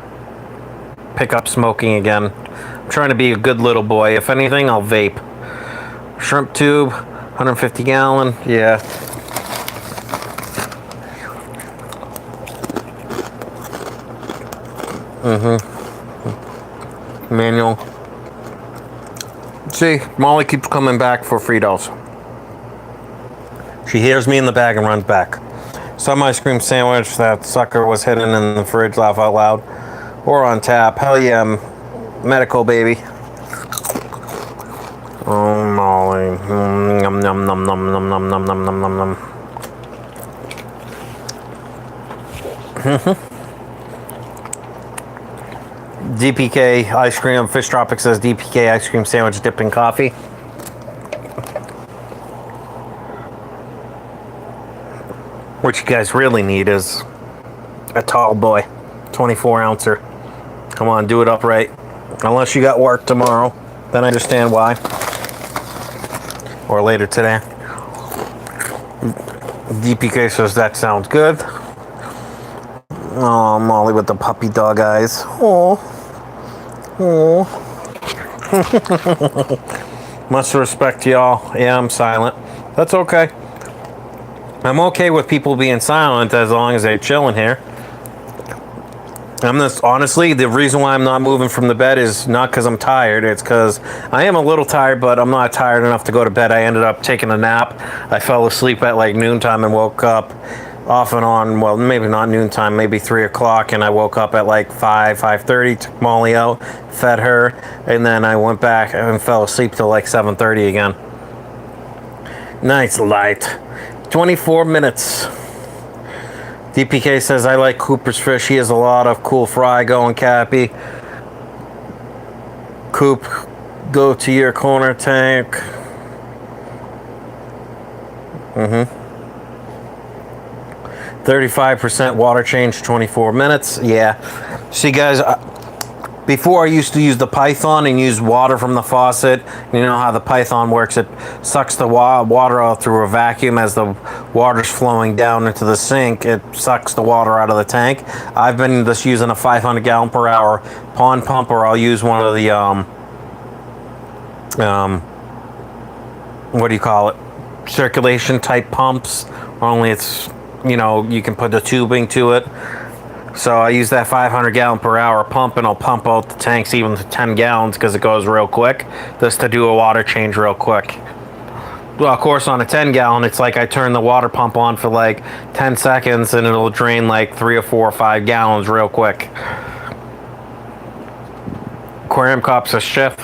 pick up smoking again. I'm trying to be a good little boy. If anything, I'll vape. Shrimp tube, 150 gallon, yeah. Manual. See, Molly keeps coming back for Fritos. She hears me in the bag and runs back. Some ice cream sandwich, that sucker was hidden in the fridge, laugh out loud. Or on tap. Hell yeah, medical baby. Oh, Molly. Num num num num num num num num num num num. DPK ice cream. Fish Tropic says DPK ice cream sandwich dipped in coffee. What you guys really need is a tall boy, 24 ouncer. Come on, do it upright. Unless you got work tomorrow, then I understand why. Or later today. DPK says that sounds good. Oh, Molly with the puppy dog eyes. Oh. Oh. Much respect, y'all. Yeah, I'm silent. That's okay. I'm okay with people being silent as long as they're chilling here. I'm just, honestly, the reason why I'm not moving from the bed is not because I'm tired. It's because I am a little tired, but I'm not tired enough to go to bed. I ended up taking a nap. I fell asleep at like noontime and woke up off and on. Well, maybe not noontime, maybe 3 o'clock. And I woke up at like 5:30, took Molly out, fed her. And then I went back and fell asleep till like 7:30 again. Nice light. 24 minutes. DPK says, I like Cooper's fish. He has a lot of cool fry going, Cappy. Coop, go to your corner tank. 35% water change, 24 minutes. Yeah. See, guys, before I used to use the Python and use water from the faucet. You know how the Python works. It sucks the water out through a vacuum as the water's flowing down into the sink. It sucks the water out of the tank. I've been just using a 500 gallon per hour pond pump, or I'll use one of the, what do you call it? Circulation type pumps. Only it's, you know, you can put the tubing to it. So I use that 500 gallon per hour pump, and I'll pump out the tanks even to 10 gallons because it goes real quick, just to do a water change real quick. Well, of course, on a 10 gallon, it's like I turn the water pump on for like 10 seconds and it'll drain like 3 or 4 or 5 gallons real quick. Aquarium Cop says Chef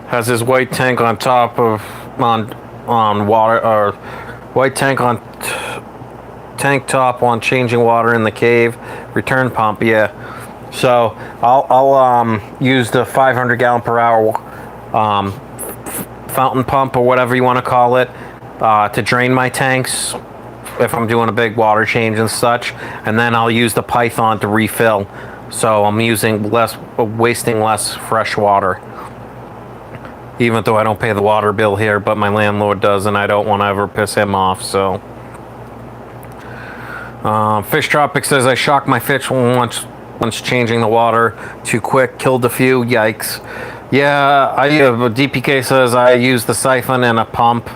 has his white tank on top of on water, or white tank on tank top on changing water in the cave. Return pump, yeah. So I'll use the 500 gallon per hour fountain pump, or whatever you want to call it, to drain my tanks if I'm doing a big water change and such. And then I'll use the Python to refill. So I'm wasting less fresh water. Even though I don't pay the water bill here, but my landlord does, and I don't want to ever piss him off, so. Fish Tropic says, I shocked my fish once changing the water too quick, killed a few, yikes. Yeah, DPK says I use the siphon and a pump,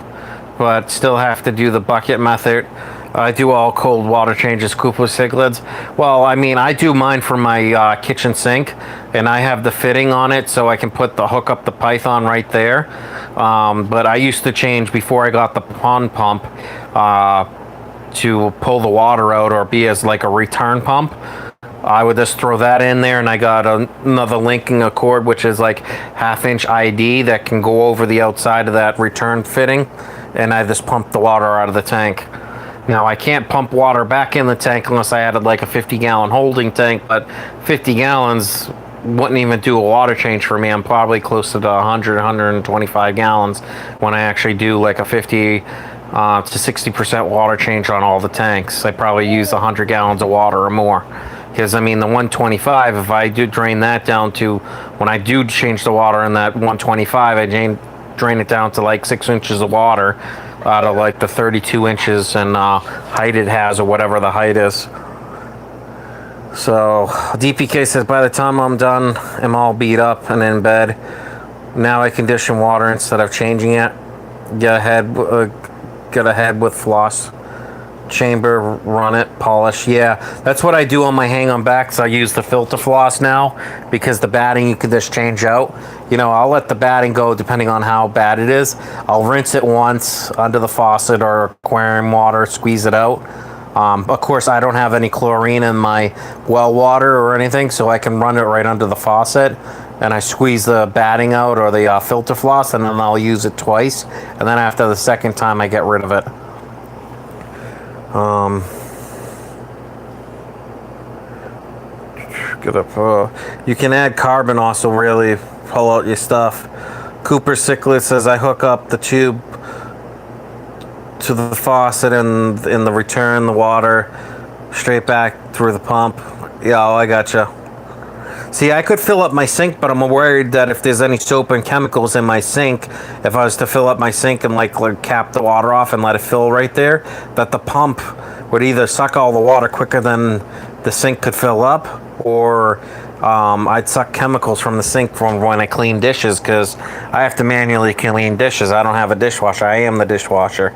but still have to do the bucket method. I do all cold water changes, Koopa Cichlids. Well, I mean, I do mine from my kitchen sink, and I have the fitting on it, so I can hook up the Python right there. But I used to change, before I got the pond pump, to pull the water out or be as like a return pump. I would just throw that in there, and I got another linking a cord, which is like 1/2-inch ID that can go over the outside of that return fitting, and I just pump the water out of the tank. Now, I can't pump water back in the tank unless I added like a 50-gallon holding tank, but 50 gallons wouldn't even do a water change for me. I'm probably close to the 100, 125 gallons when I actually do like a 50 to 60% water change on all the tanks. I probably use 100 gallons of water or more. Because, I mean, the 125, if I do drain that down to, when I do change the water in that 125, I drain it down to like 6 inches of water out of like the 32 inches and height it has, or whatever the height is. So, DPK says, by the time I'm done, I'm all beat up and in bed. Now I condition water instead of changing it. Get ahead with floss. Chamber, run it, polish. Yeah, that's what I do on my hang on backs. I use the filter floss now because the batting you can just change out. You know, I'll let the batting go depending on how bad it is. I'll rinse it once under the faucet or aquarium water, squeeze it out. Of course, I don't have any chlorine in my well water or anything, so I can run it right under the faucet, and I squeeze the batting out or the filter floss, and then I'll use it twice, and then after the second time I get rid of it. You can add carbon also, really pull out your stuff. Cooper Cichlid says, I hook up the tube to the faucet and in the return the water straight back through the pump. Yeah, I gotcha. See, I could fill up my sink, but I'm worried that if there's any soap and chemicals in my sink, if I was to fill up my sink and like cap the water off and let it fill right there, that the pump would either suck all the water quicker than the sink could fill up, or I'd suck chemicals from the sink from when I clean dishes, because I have to manually clean dishes. I don't have a dishwasher. I am the dishwasher.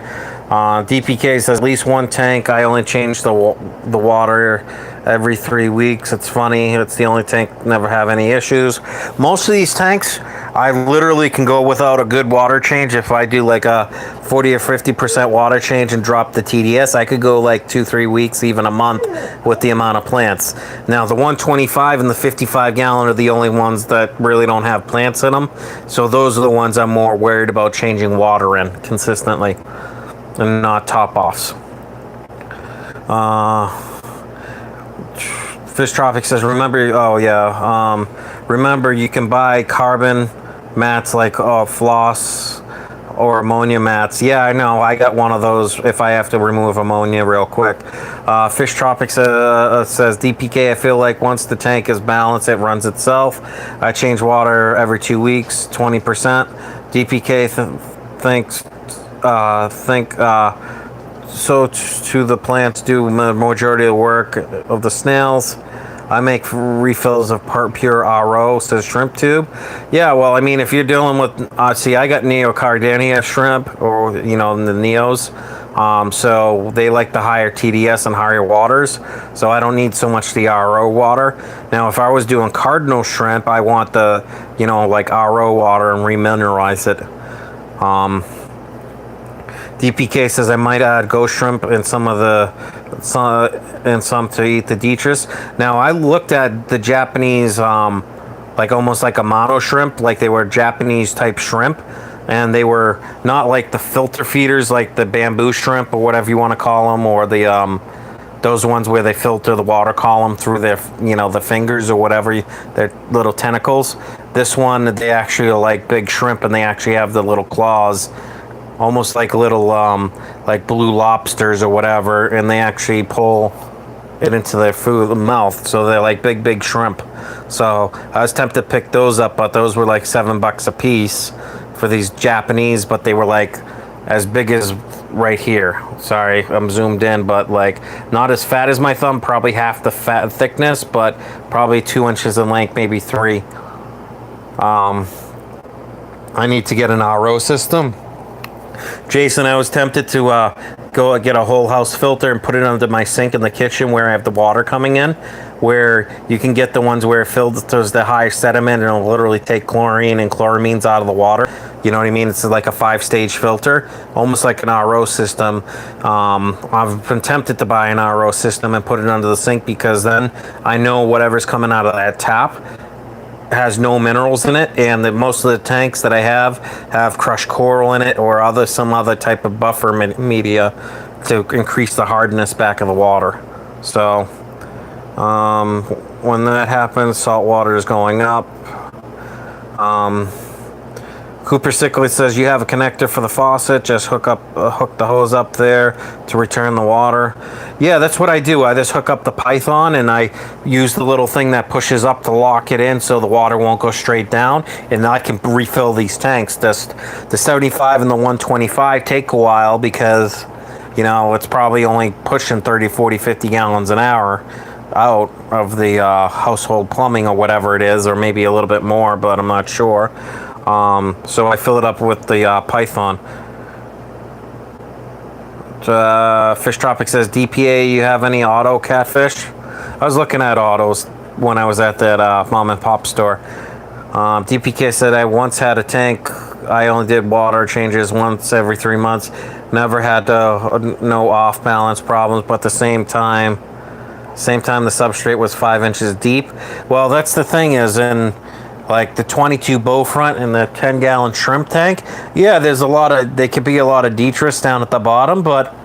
DPK says, at least one tank. I only change the water every 3 weeks. It's funny. It's the only tank never have any issues. Most of these tanks, I literally can go without a good water change. If I do like a 40 or 50% water change and drop the TDS, I could go like 2-3 weeks, even a month with the amount of plants. Now, the 125 and the 55 gallon are the only ones that really don't have plants in them. So those are the ones I'm more worried about changing water in consistently and not top offs. Fish Tropic says, remember, remember you can buy carbon mats like floss or ammonia mats. Yeah, I know. I got one of those if I have to remove ammonia real quick. Fish Tropic says, DPK, I feel like once the tank is balanced, it runs itself. I change water every 2 weeks, 20%. DPK so to the plants do the majority of the work of the snails. I make refills of pure RO, says Shrimp Tube. Yeah, well, I mean, if you're dealing with, see, I got Neocardinia shrimp, or, you know, the Neos. So they like the higher TDS and higher waters. So I don't need so much the RO water. Now, if I was doing cardinal shrimp, I want the, you know, like RO water and remineralize it. DPK says I might add ghost shrimp and some to eat the detritus. Now I looked at the Japanese, like almost like a mono shrimp, like they were Japanese type shrimp, and they were not like the filter feeders, like the bamboo shrimp or whatever you want to call them, or the those ones where they filter the water column through their, you know, the fingers or whatever, their little tentacles. This one, they actually are like big shrimp, and they actually have the little claws, almost like little like blue lobsters or whatever, and they actually pull it into their food mouth, so they're like big shrimp. So I was tempted to pick those up, but those were like $7 a piece for these Japanese, but they were like as big as right here. Sorry, I'm zoomed in, but like not as fat as my thumb, probably half the fat thickness, but probably 2 inches in length, maybe 3. I need to get an RO system. Jason, I was tempted to go get a whole house filter and put it under my sink in the kitchen where I have the water coming in, where you can get the ones where it filters the high sediment and it'll literally take chlorine and chloramines out of the water. You know what I mean? It's like a 5-stage filter, almost like an RO system. I've been tempted to buy an RO system and put it under the sink, because then I know whatever's coming out of that tap has no minerals in it, and most of the tanks that I have crushed coral in it or some other type of buffer media to increase the hardness back of the water. So when that happens, salt water is going up. Cooper Cichlid says you have a connector for the faucet, just hook the hose up there to return the water. Yeah, that's what I do. I just hook up the Python and I use the little thing that pushes up to lock it in so the water won't go straight down, and I can refill these tanks. The 75 and the 125 take a while because, you know, it's probably only pushing 30, 40, 50 gallons an hour out of the household plumbing or whatever it is, or maybe a little bit more, but I'm not sure. So I fill it up with the Python. Fish Tropic says, DPA, you have any auto catfish? I was looking at autos when I was at that mom and pop store. DPK said, I once had a tank. I only did water changes once every 3 months. Never had no off balance problems, but at the same time the substrate was 5 inches deep. Well, that's the thing is, in like the 22 bow front and the 10-gallon shrimp tank, yeah, there could be a lot of detritus down at the bottom, but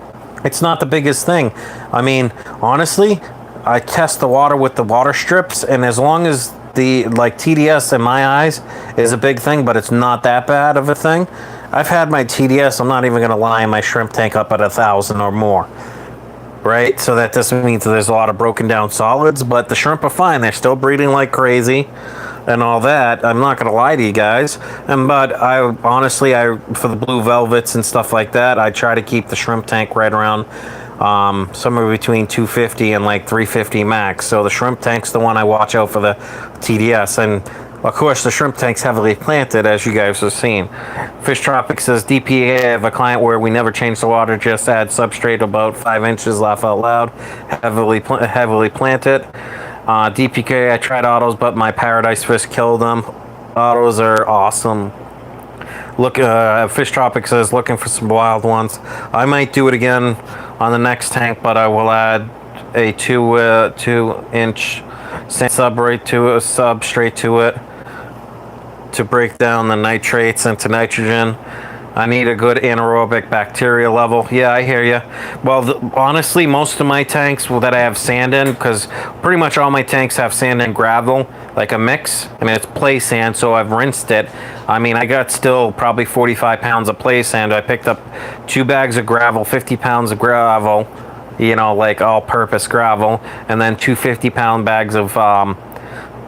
it's not the biggest thing. I mean, honestly, I test the water with the water strips, and as long as TDS in my eyes is a big thing, but it's not that bad of a thing. I've had my TDS, I'm not even going to lie, in my shrimp tank up at 1,000 or more. Right? So that doesn't mean that there's a lot of broken down solids, but the shrimp are fine. They're still breeding like crazy and all that. I'm not going to lie to you guys. But I honestly, for the blue velvets and stuff like that, I try to keep the shrimp tank right around somewhere between 250 and like 350 max. So the shrimp tank's the one I watch out for the TDS. And of course, the shrimp tank's heavily planted, as you guys have seen. Fish Tropic says, DPA, I have a client where we never change the water, just add substrate about 5 inches, laugh out loud, heavily planted. DPK, I tried autos, but my paradise fish killed them. Autos are awesome. Look, Fish Tropic says, looking for some wild ones. I might do it again on the next tank, but I will add a 2-inch substrate to it to break down the nitrates into nitrogen. I need a good anaerobic bacteria level. Yeah, I hear you. Well, honestly, most of my tanks that I have sand in, because pretty much all my tanks have sand and gravel, like a mix. I mean, it's play sand, so I've rinsed it. I mean, I got still probably 45 pounds of play sand. I picked up 2 bags of gravel, 50 pounds of gravel, you know, like all-purpose gravel, and then 2 50-pound bags of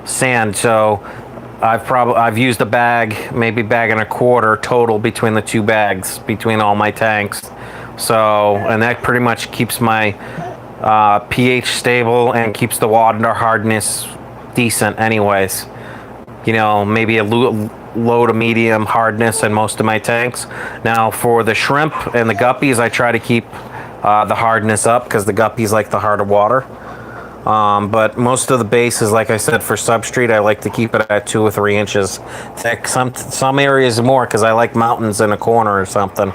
sand. So I've used a bag, maybe bag and a quarter total between the 2 bags between all my tanks. So, and that pretty much keeps my pH stable and keeps the water hardness decent anyways. You know, maybe a low to medium hardness in most of my tanks. Now for the shrimp and the guppies, I try to keep the hardness up because the guppies like the harder water. But most of the base is, like I said, for substrate, I like to keep it at 2 or 3 inches thick. Some areas more because I like mountains in a corner or something.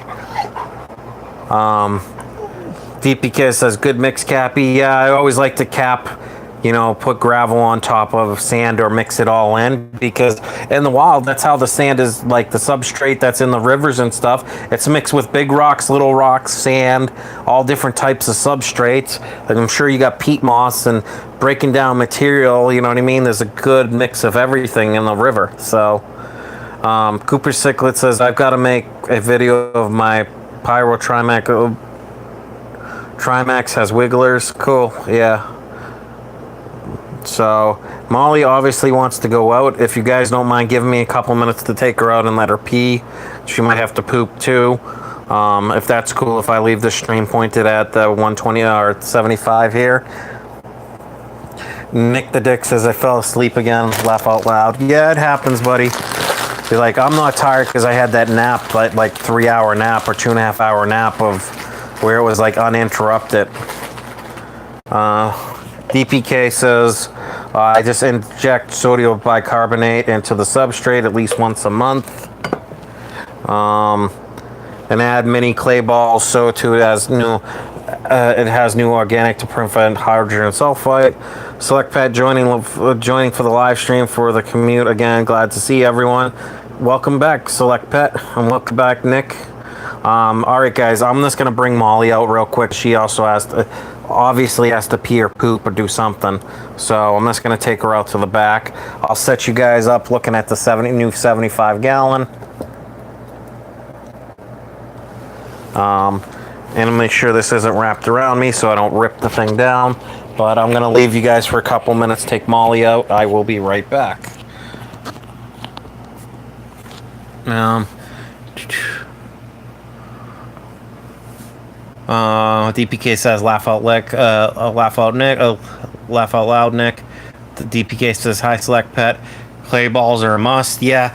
DPK says, good mix, Cappy. Yeah, I always like to cap, you know, put gravel on top of sand or mix it all in, because in the wild, that's how the sand is, like the substrate that's in the rivers and stuff. It's mixed with big rocks, little rocks, sand, all different types of substrates. Like I'm sure you got peat moss and breaking down material, you know what I mean? There's a good mix of everything in the river. So Cooper Cichlid says, I've got to make a video of my Pyro Trimax. Trimax has wigglers. Cool, yeah. So Molly obviously wants to go out. If you guys don't mind giving me a couple minutes to take her out and let her pee, she might have to poop too. If that's cool, if I leave the stream pointed at the 120 or 75 here. Nick the Dick says, I fell asleep again. Laugh out loud. Yeah, it happens, buddy. Be like, I'm not tired because I had that nap, like 3-hour nap or 2.5-hour nap of where it was like uninterrupted. DPK says, I just inject sodium bicarbonate into the substrate at least once a month. And add mini clay balls so too it has new organic to prevent hydrogen sulfide. Select Pet joining for the live stream for the commute again. Glad to see everyone. Welcome back, Select Pet, and welcome back, Nick. All right, guys, I'm just gonna bring Molly out real quick. She also obviously has to pee or poop or do something, so I'm just gonna take her out to the back. I'll set you guys up looking at the new 75-gallon. And I'll make sure this isn't wrapped around me so I don't rip the thing down. But I'm going to leave you guys for a couple minutes, take Molly out. I will be right back. DPK says laugh out loud, Nick. The DPK says hi, Select Pet. Clay balls are a must. Yeah.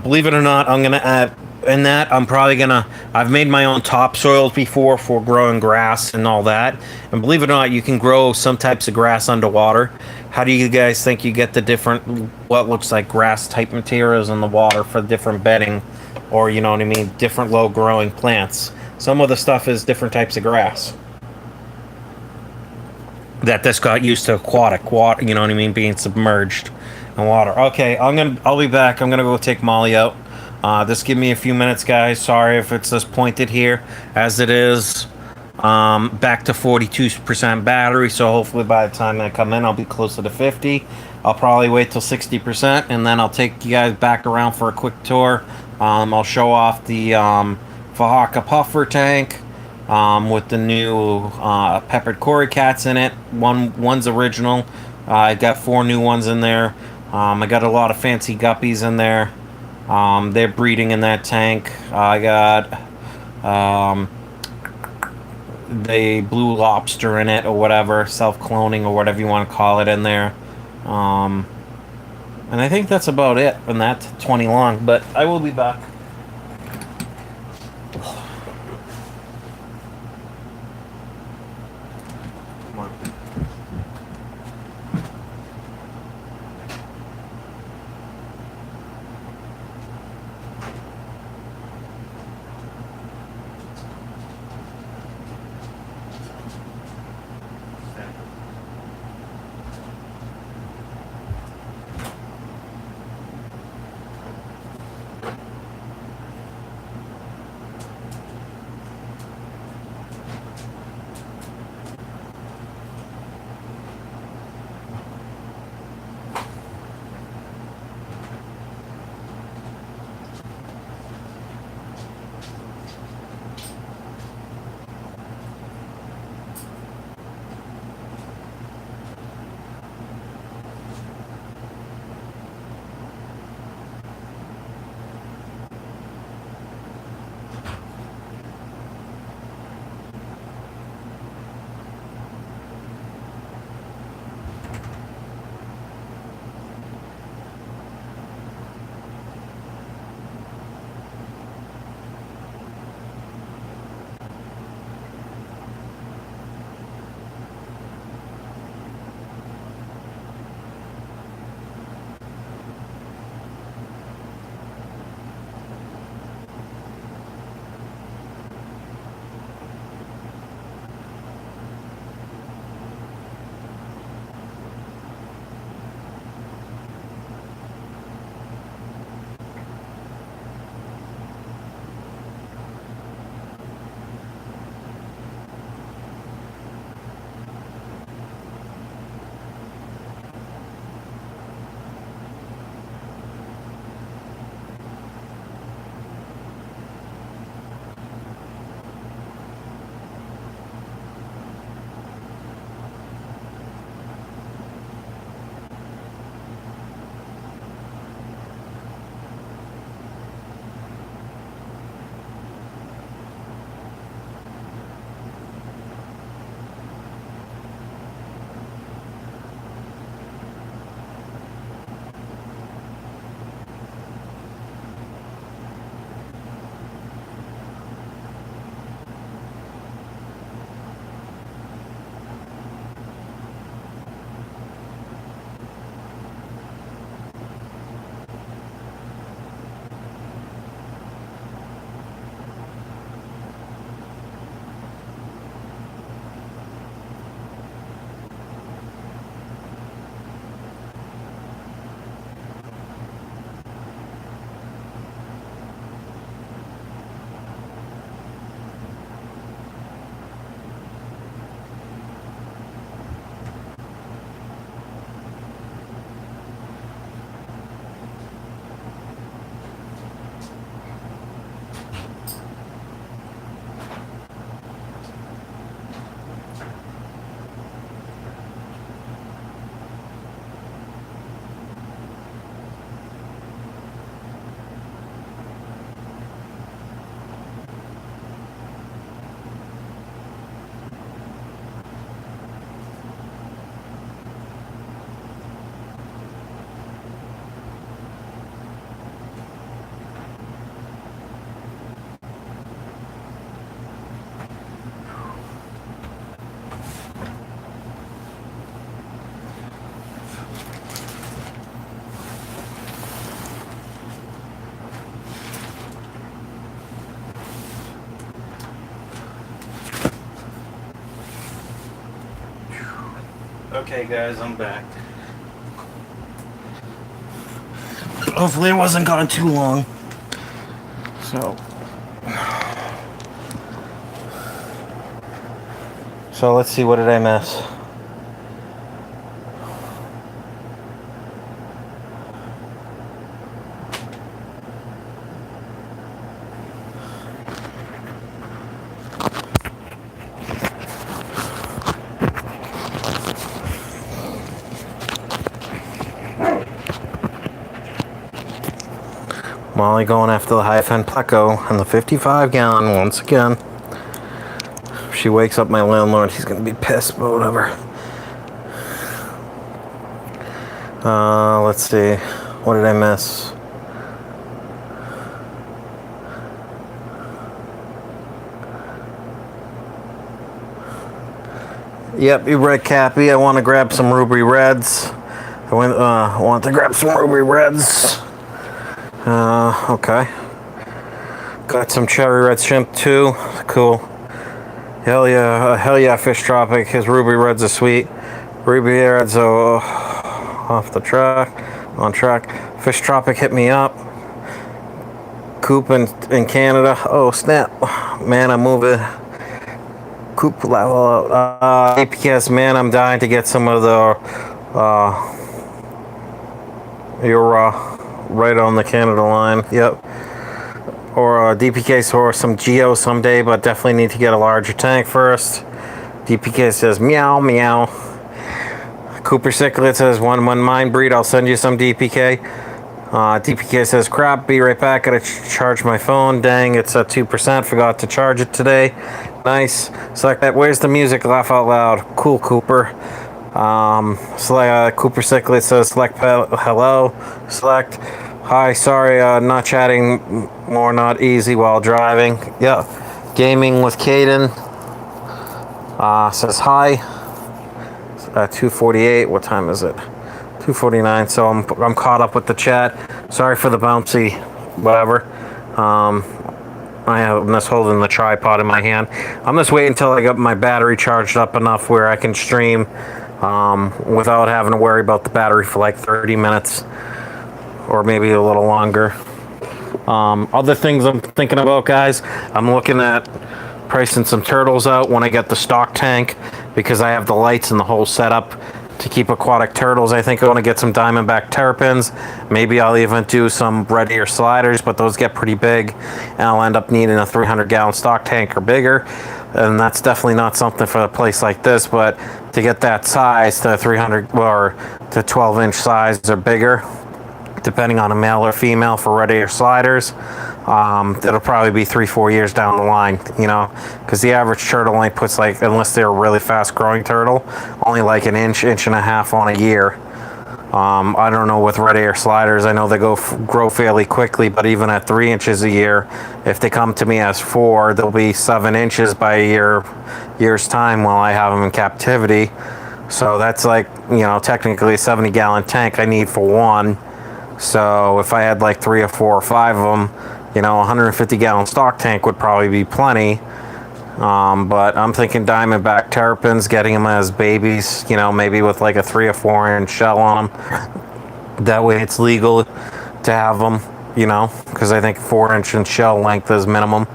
Believe it or not, I'm gonna add in that. I've made my own topsoils before for growing grass and all that. And believe it or not, you can grow some types of grass underwater. How do you guys think you get the different, what looks like grass type materials in the water for different bedding, or you know what I mean, different low growing plants? Some of the stuff is different types of grass that this got used to aquatic water, you know what I mean, being submerged in water. Okay, I'll be back. I'm gonna go take Molly out. Just give me a few minutes, guys. Sorry if it's just pointed here, as it is. Back to 42% battery, so hopefully by the time I come in, I'll be closer to 50. I'll probably wait till 60%, and then I'll take you guys back around for a quick tour. I'll show off the Fahaka puffer tank with the new peppered cory cats in it. One's original. I got 4 new ones in there. I got a lot of fancy guppies in there. They're breeding in that tank. I got the blue lobster in it, or whatever, self-cloning or whatever you want to call it, in there. And I think that's about it in that 20 long, but I will be back. Okay, guys, I'm back. Hopefully it wasn't gone too long. So let's see, what did I miss? Molly going after the high-fin pleco and the 55-gallon once again. If she wakes up my landlord, he's gonna be pissed, but whatever. Let's see. What did I miss? Yep, you right, Cappy. I want to grab some ruby reds. I want to grab some ruby reds. Okay. Got some cherry red shrimp too. Cool. Hell yeah, Fish Tropic. His ruby reds are sweet. Ruby reds are off the track. On track. Fish Tropic hit me up. Coop in Canada. Oh, snap. Man, I'm moving. Coop level out. APS, man, I'm dying to get some of the right on the Canada line. Yep. Or DPK or some Geo someday, but definitely need to get a larger tank first. DPK says meow meow. Cooper Cichlid says one mind breed. I'll send you some DPK. DPK says crap. Be right back. Gotta charge my phone. Dang, it's at 2%. Forgot to charge it today. Nice. Select that. Where's the music? Laugh out loud. Cool, Cooper. Select Cooper Cichlid says select hello. Select. Hi, sorry, not chatting more, not easy while driving. Yeah. Gaming with Caden. Says hi. 2:48. What time is it? 2:49. So I'm caught up with the chat. Sorry for the bouncy, whatever. I'm just holding the tripod in my hand. I'm just waiting until I get my battery charged up enough where I can stream without having to worry about the battery for like 30 minutes. Or maybe a little longer. Other things I'm thinking about, guys, I'm looking at pricing some turtles out when I get the stock tank, because I have the lights and the whole setup to keep aquatic turtles. I think I want to get some diamondback terrapins. Maybe I'll even do some red ear sliders, but those get pretty big, and I'll end up needing a 300-gallon stock tank or bigger, and that's definitely not something for a place like this. But to get that size, to 300 or to 12-inch size or bigger, depending on a male or female for red ear sliders, it'll probably be 3-4 years down the line, you know, because the average turtle only puts, like, unless they're a really fast growing turtle, only like an inch and a half on a year. I don't know with red ear sliders. I know they grow fairly quickly, but even at 3 inches a year, if they come to me as 4, they'll be 7 inches by a year's time while I have them in captivity. So that's like, you know, technically a 70-gallon tank I need for one. So if I had like 3 or 4 or 5 of them, you know, 150-gallon stock tank would probably be plenty. But I'm thinking diamondback terrapins, getting them as babies, you know, maybe with like a 3 or 4 inch shell on them. That way it's legal to have them, you know, because I think 4-inch in shell length is minimum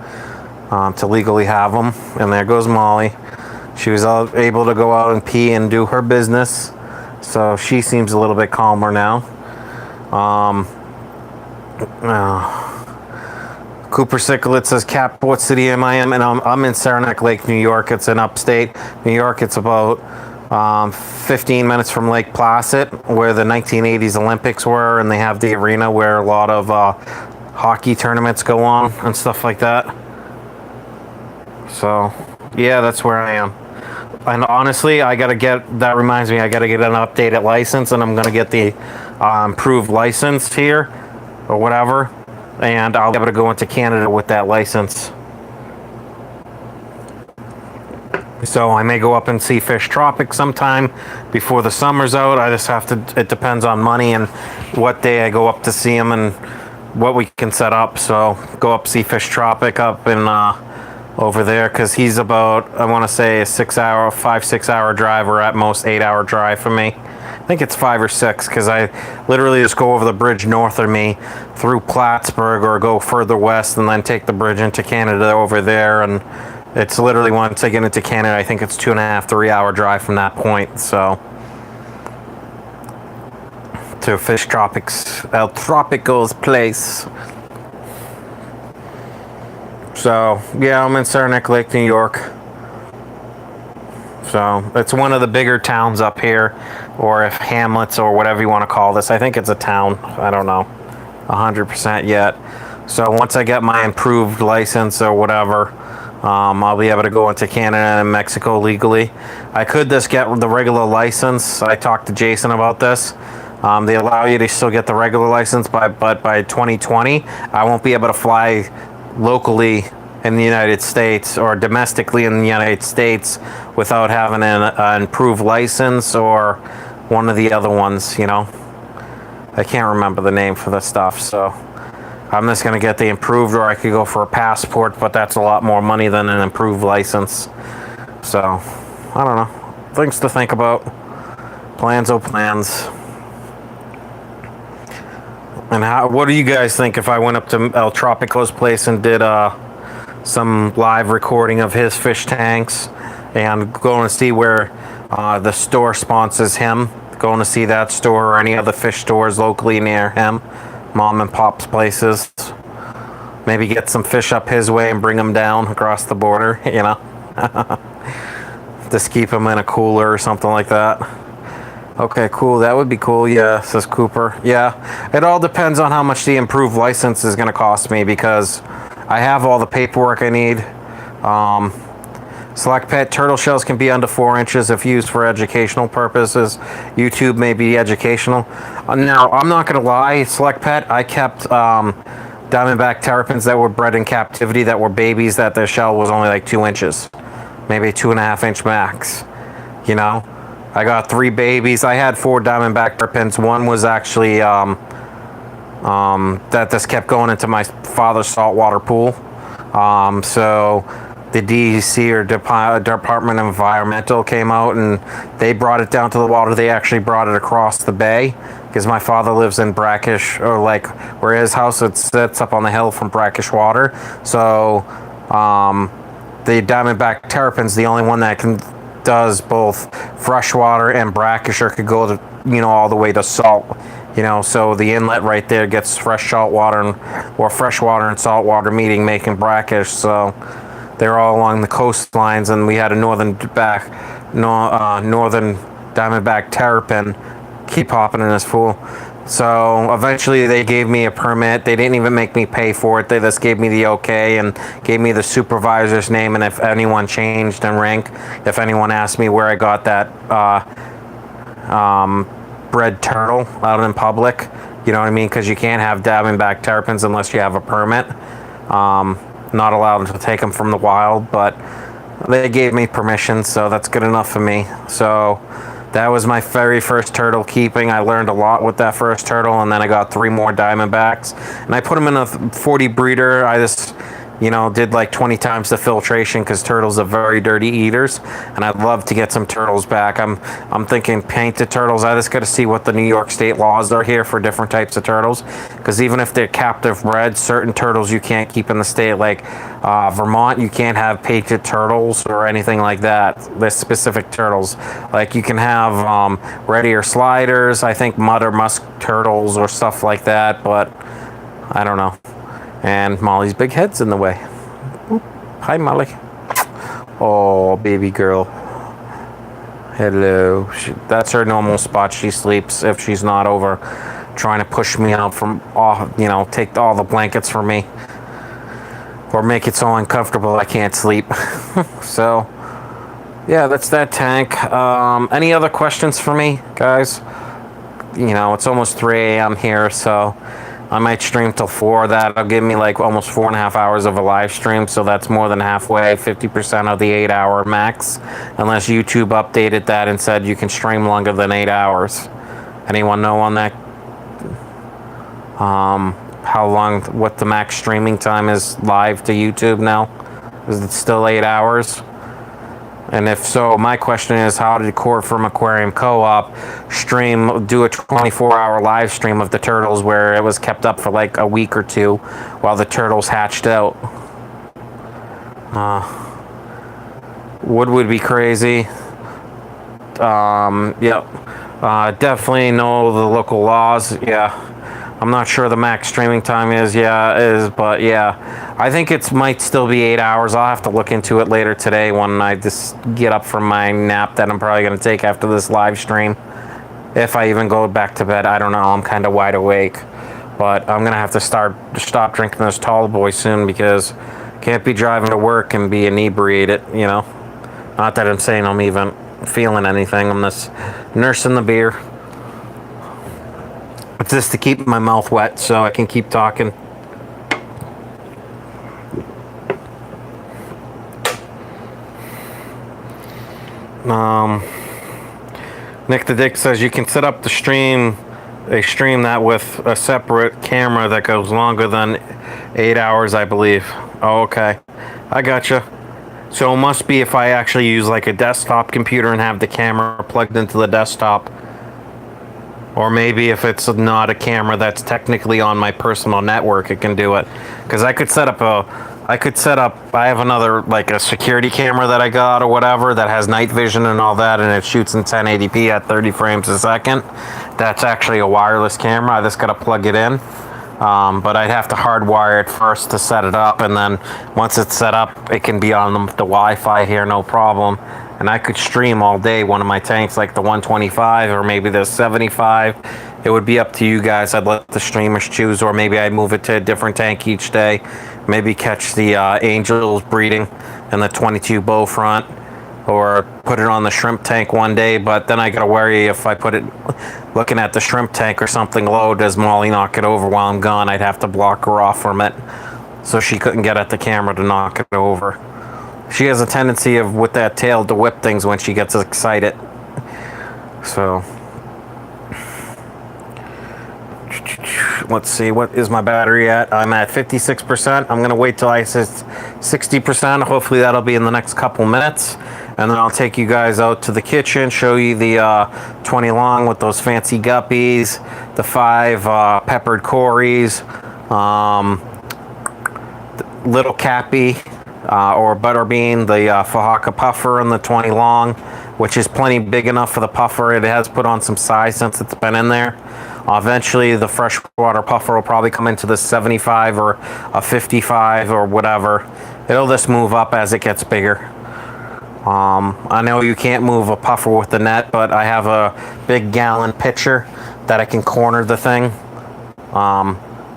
to legally have them. And there goes Molly. She was able to go out and pee and do her business, so she seems a little bit calmer now. Cooper Cichlid says, Cap, what city am I in? And I'm in Saranac Lake, New York. It's in upstate New York. It's about 15 minutes from Lake Placid, where the 1980s Olympics were, and they have the arena where a lot of hockey tournaments go on and stuff like that. So, yeah, that's where I am. And honestly, that reminds me, I gotta get an updated license, and I'm gonna get the improved license here, or whatever, and I'll be able to go into Canada with that license. So I may go up and see Fish Tropic sometime before the summer's out. I just have to, it depends on money and what day I go up to see him and what we can set up. So go up, see Fish Tropic up in over there, because he's about, I want to say, a 5-6 hour drive, or at most 8-hour drive from me. I think it's 5 or 6, because I literally just go over the bridge north of me through Plattsburgh, or go further west and then take the bridge into Canada over there. And it's literally, once I get into Canada, I think it's 2.5-3 hour drive from that point. So to Fish Tropics, El Tropico's place. So yeah, I'm in Saranac Lake, New York. So it's one of the bigger towns up here, or if hamlets, or whatever you want to call this. I think it's a town. I don't know 100% yet. So once I get my improved license or whatever, I'll be able to go into Canada and Mexico legally. I could just get the regular license. I talked to Jason about this. They allow you to still get the regular license, but by 2020, I won't be able to fly locally in the United States, or domestically in the United States, without having an improved license, or one of the other ones, you know. I can't remember the name for the stuff, so I'm just going to get the improved, or I could go for a passport, but that's a lot more money than an improved license. So, I don't know. Things to think about. Plans, oh plans. And what do you guys think if I went up to El Tropico's place and did some live recording of his fish tanks, and going to see where the store sponsors him, going to see that store or any other fish stores locally near him, mom and pop's places, maybe get some fish up his way and bring them down across the border, you know. Just keep them in a cooler or something like that. Okay, cool. That would be cool. Yeah, says Cooper. Yeah, it all depends on how much the improved license is going to cost me, because I have all the paperwork I need. Select pet turtle shells can be under 4 inches if used for educational purposes. YouTube may be educational. Now, I'm not going to lie. Select pet, I kept diamondback terrapins that were bred in captivity, that were babies, that their shell was only like 2 inches, maybe 2.5-inch max. You know, I got 3 babies. I had 4 diamondback terrapins. One was actually that just kept going into my father's saltwater pool. So the DEC, or Department of Environmental, came out and they brought it down to the water. They actually brought it across the bay, because my father lives in brackish, or like where his house sits up on the hill from brackish water. So the diamondback terrapin's the only one that does both freshwater and brackish, or could go to, you know, all the way to salt. You know, so the inlet right there gets fresh salt water, or fresh water and salt water meeting, making brackish. So they're all along the coastlines, and we had a northern diamondback terrapin keep hopping in this pool. So eventually they gave me a permit. They didn't even make me pay for it. They just gave me the okay and gave me the supervisor's name, and if anyone changed in rank, if anyone asked me where I got that bred turtle out in public, you know what I mean, because you can't have diamondback terrapins unless you have a permit. Not allowed to take them from the wild, but they gave me permission, so that's good enough for me. So that was my very first turtle keeping. I learned a lot with that first turtle, and then I got 3 more diamondbacks, and I put them in a 40 breeder. I just, you know, did like 20 times the filtration, because turtles are very dirty eaters, and I'd love to get some turtles back. I'm thinking painted turtles. I just got to see what the New York state laws are here for different types of turtles, because even if they're captive bred, certain turtles you can't keep in the state, like Vermont, you can't have painted turtles or anything like that. There's specific turtles, like you can have red ear sliders, I think mud or musk turtles or stuff like that, but I don't know. And Molly's big head's in the way. Oop. Hi, Molly. Oh, baby girl. Hello. That's her normal spot. She sleeps if she's not over trying to push me out from, you know, take all the blankets from me, or make it so uncomfortable I can't sleep. So, yeah, that's that tank. Any other questions for me, guys? You know, it's almost 3 a.m. here, so I might stream till 4. That'll give me like almost 4.5 hours of a live stream, so that's more than halfway, 50% of the 8-hour max, unless YouTube updated that and said you can stream longer than 8 hours. Anyone know on that? How long, what the max streaming time is live to YouTube now? Is it still 8 hours? And if so, my question is, how did Core from Aquarium Co-op do a 24-hour live stream of the turtles where it was kept up for like a week or two while the turtles hatched out? Would be crazy. Yep. Definitely know the local laws. Yeah. I'm not sure the max streaming time is. But yeah. I think it might still be 8 hours. I'll have to look into it later today when I just get up from my nap that I'm probably going to take after this live stream. If I even go back to bed, I don't know. I'm kind of wide awake. But I'm going to have to stop drinking this tall boy soon because can't be driving to work and be inebriated, you know. Not that I'm saying I'm even feeling anything. I'm just nursing the beer. It's just to keep my mouth wet so I can keep talking. Nick the Dick says you can set up the stream that with a separate camera that goes longer than 8 hours, I believe. Oh, okay. I gotcha. So it must be if I actually use like a desktop computer and have the camera plugged into the desktop. Or maybe if it's not a camera that's technically on my personal network, it can do it. Because I could set up I have another, like a security camera that I got or whatever that has night vision and all that, and it shoots in 1080p at 30 frames a second. That's actually a wireless camera. I just got to plug it in. But I'd have to hardwire it first to set it up, and then once it's set up, it can be on the Wi-Fi here, no problem. And I could stream all day one of my tanks, like the 125 or maybe the 75. It would be up to you guys. I'd let the streamers choose, or maybe I'd move it to a different tank each day. Maybe catch the angels breeding in the 22 bow front, or put it on the shrimp tank one day. But then I gotta worry if I put it looking at the shrimp tank or something low, does Molly knock it over while I'm gone? I'd have to block her off from it so she couldn't get at the camera to knock it over. She has a tendency of, with that tail, to whip things when she gets excited. So let's see, what is my battery at? I'm at 56%. I'm gonna wait till I hit 60%. Hopefully that'll be in the next couple minutes, and then I'll take you guys out to the kitchen, show you the 20 long with those fancy guppies, the 5 peppered cories, little cappy or butterbean, the Fahaka puffer, and the 20 long, which is plenty big enough for the puffer. It has put on some size since it's been in there. Eventually the freshwater puffer will probably come into the 75 or a 55 or whatever. It'll just move up as it gets bigger. I know you can't move a puffer with the net, but I have a big gallon pitcher that I can corner the thing.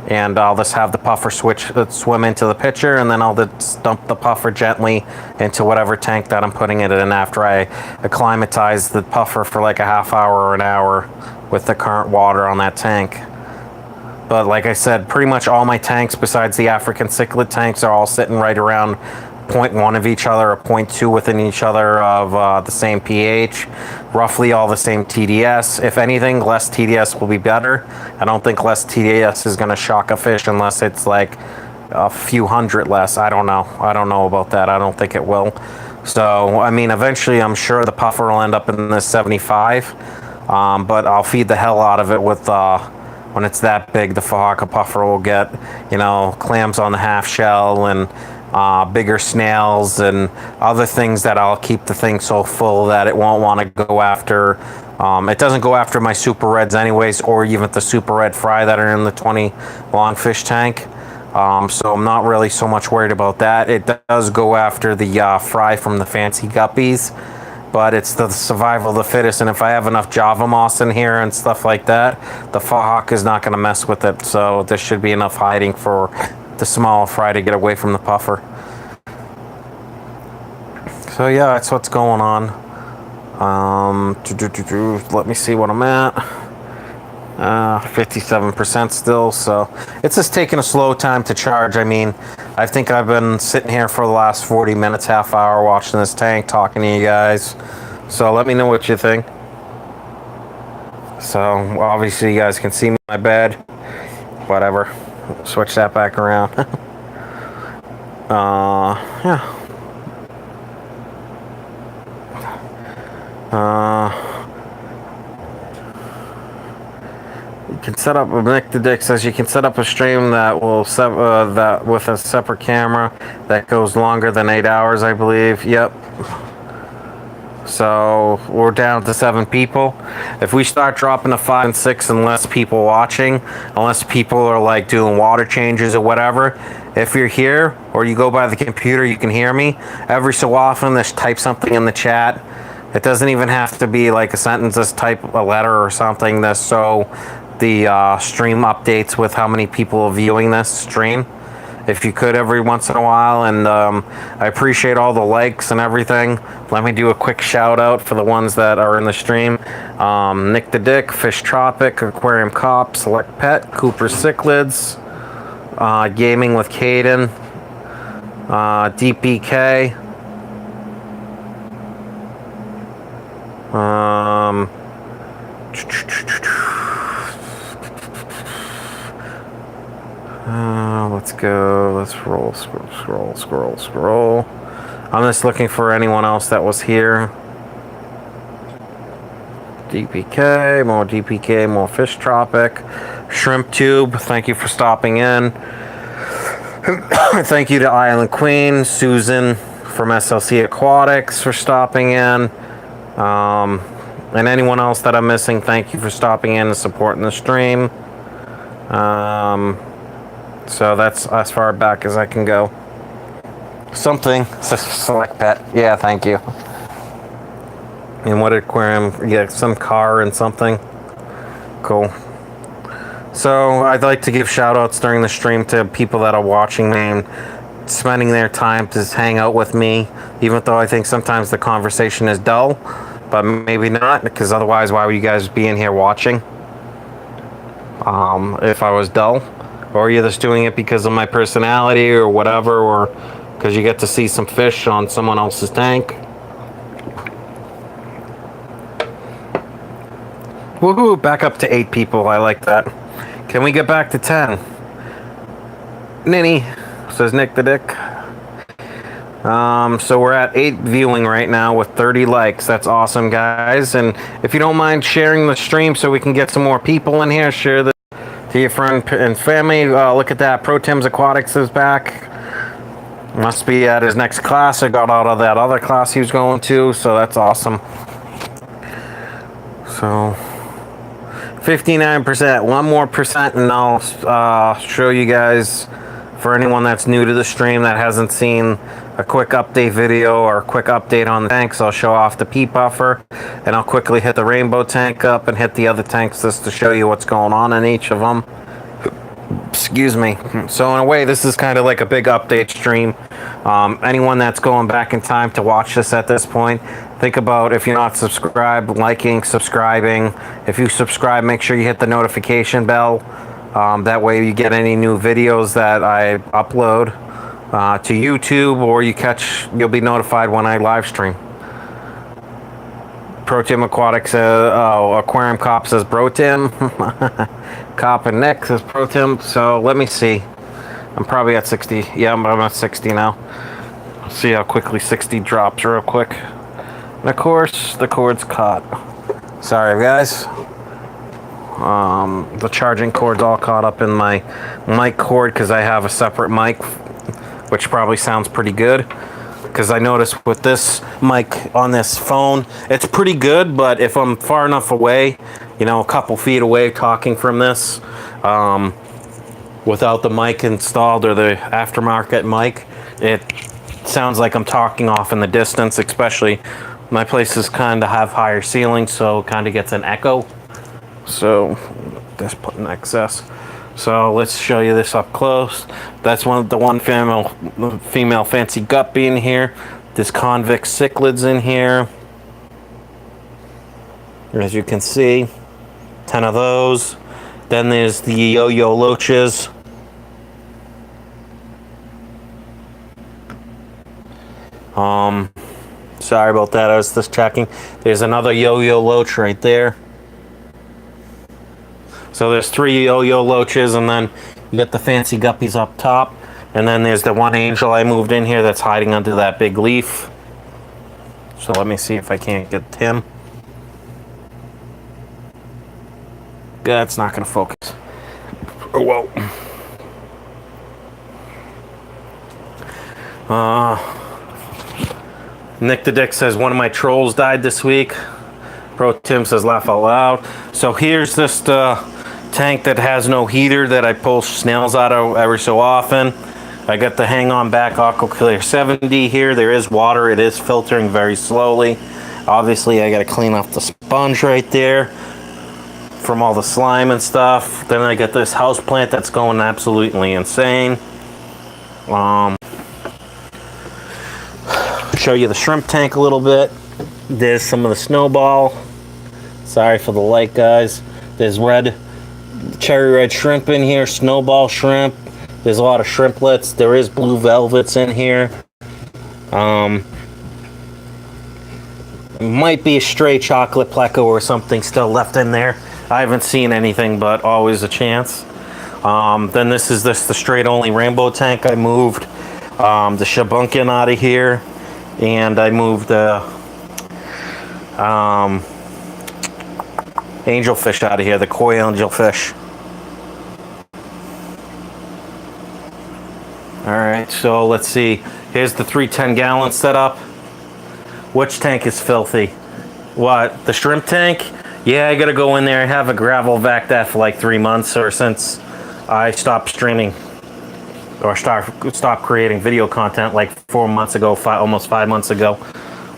And I'll just have the puffer swim into the pitcher, and then I'll just dump the puffer gently into whatever tank that I'm putting it in after I acclimatize the puffer for like a half hour or an hour with the current water on that tank. But like I said, pretty much all my tanks besides the African cichlid tanks are all sitting right around 0.1 of each other or 0.2 within each other of the same pH, roughly all the same TDS. If anything, less TDS will be better. I don't think less TDS is going to shock a fish unless it's like a few hundred less. I don't know about that. I don't think it will. So I mean, eventually I'm sure the puffer will end up in the 75, but I'll feed the hell out of it with when it's that big. The Fahaka puffer will get, you know, clams on the half shell and bigger snails and other things that I'll keep the thing so full that it won't want to go after. It doesn't go after my super reds anyways, or even the super red fry that are in the 20 long fish tank. So I'm not really so much worried about that. It does go after the fry from the fancy guppies, but it's the survival of the fittest, and if I have enough Java moss in here and stuff like that, the Fahawk is not going to mess with it, so there should be enough hiding for the small fry to get away from the puffer. So yeah, that's what's going on. Let me see what I'm at. 57% still, so it's just taking a slow time to charge. I mean, I think I've been sitting here for the last 40 minutes, half hour, watching this tank, talking to you guys. So let me know what you think. So obviously you guys can see me in my bed. Whatever. Switch that back around. Yeah. You can set up, Nick the Dick says you can set up a stream that will that with a separate camera that goes longer than 8 hours, I believe. Yep. So we're down to 7 people. If we start dropping to 5 and 6 and less people watching, unless people are like doing water changes or whatever, if you're here or you go by the computer, you can hear me. Every so often, just type something in the chat. It doesn't even have to be like a sentence. Just type a letter or something. That's so the stream updates with how many people are viewing this stream. If you could every once in a while, and I appreciate all the likes and everything. Let me do a quick shout out for the ones that are in the stream. Nick the Dick, Fish Tropic, Aquarium Cop, Select Pet, Cooper Cichlids, Gaming with Caden, DPK, let's go. Let's scroll. I'm just looking for anyone else that was here. DPK, more Fish Tropic, Shrimp Tube. Thank you for stopping in. Thank you to Island Queen, Susan from SLC Aquatics for stopping in. And anyone else that I'm missing, thank you for stopping in and supporting the stream. So that's as far back as I can go. Something. Select Pet. Yeah, thank you. And what aquarium? Yeah, some car and something. Cool. So I'd like to give shout outs during the stream to people that are watching me and spending their time to hang out with me, even though I think sometimes the conversation is dull, but maybe not, because otherwise why would you guys be in here watching if I was dull? Or you're just doing it because of my personality or whatever, or because you get to see some fish on someone else's tank. Woohoo, back up to 8 people. I like that. Can we get back to 10? Ninny, says Nick the Dick. So we're at 8 viewing right now with 30 likes. That's awesome, guys. And if you don't mind sharing the stream so we can get some more people in here, share this to your friend and family. Look at that. Pro Tim's Aquatics is back. Must be at his next class. I got out of that other class he was going to, so that's awesome. So 59%, 1 more percent, and I'll show you guys, for anyone that's new to the stream that hasn't seen a quick update video or a quick update on the tanks, I'll show off the peat buffer, and I'll quickly hit the rainbow tank up and hit the other tanks just to show you what's going on in each of them. Excuse me. So in a way, this is kind of like a big update stream. Anyone that's going back in time to watch this at this point, think about, if you're not subscribed, liking, subscribing. If you subscribe, make sure you hit the notification bell. That way you get any new videos that I upload to YouTube, or you'll be notified when I live stream. Pro Tim Aquatics, Aquarium Cop says Bro Tim. Cop and Nick says Pro Tim. So let me see. I'm probably at 60. Yeah, I'm at 60 now. Let's see how quickly 60 drops real quick. And of course, the cord's caught. Sorry, guys. The charging cord's all caught up in my mic cord because I have a separate mic, which probably sounds pretty good. Because I noticed with this mic on this phone, it's pretty good, but if I'm far enough away, a couple feet away talking from this, without the mic installed or the aftermarket mic, it sounds like I'm talking off in the distance. Especially my places kind of have higher ceilings, so it kind of gets an echo. So just put an excess. So let's show you this up close. That's one female fancy guppy in here. This convict cichlids in here. As you can see, 10 of those. Then there's the yo-yo loaches. Sorry about that, I was just checking. There's another yo-yo loach right there. So there's 3 yo-yo loaches, and then you got the fancy guppies up top. And then there's the one angel I moved in here that's hiding under that big leaf. So let me see if I can't get him. That's not gonna focus. Oh, whoa. Nick the Dick says one of my trolls died this week. Pro Tim says laugh out loud. So here's this tank that has no heater that I pull snails out of every so often. I got the Hang On Back Aqua Clear 70 here. There is water. It is filtering very slowly. Obviously, I got to clean off the sponge right there from all the slime and stuff. Then I got this house plant that's going absolutely insane. Show you the shrimp tank a little bit. There's some of the snowball. Sorry for the light, guys. There's cherry red shrimp in here, snowball shrimp. There's a lot of shrimplets. There is blue velvets in here. Might be a stray chocolate pleco or something still left in there. I haven't seen anything, but always a chance. Then this is the straight only rainbow tank. I moved the shabunkin out of here, and I moved the angelfish out of here, the koi angelfish. All right, so let's see. Here's the 310-gallon setup. Which tank is filthy? What, the shrimp tank? Yeah, I gotta go in there and have a gravel vac that for like 3 months, or since I stopped streaming or stopped creating video content like 4 months ago, almost 5 months ago.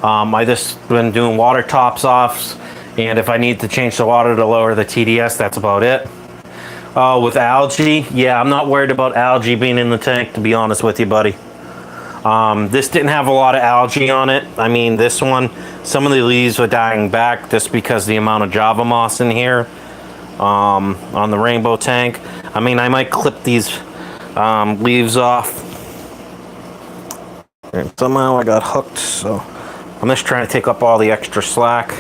I just been doing water tops offs, and if I need to change the water to lower the TDS, that's about it. With algae, yeah, I'm not worried about algae being in the tank, to be honest with you, buddy. This didn't have a lot of algae on it. I mean, this one, some of the leaves are dying back just because the amount of Java moss in here on the rainbow tank. I mean, I might clip these leaves off. And somehow I got hooked, so I'm just trying to take up all the extra slack.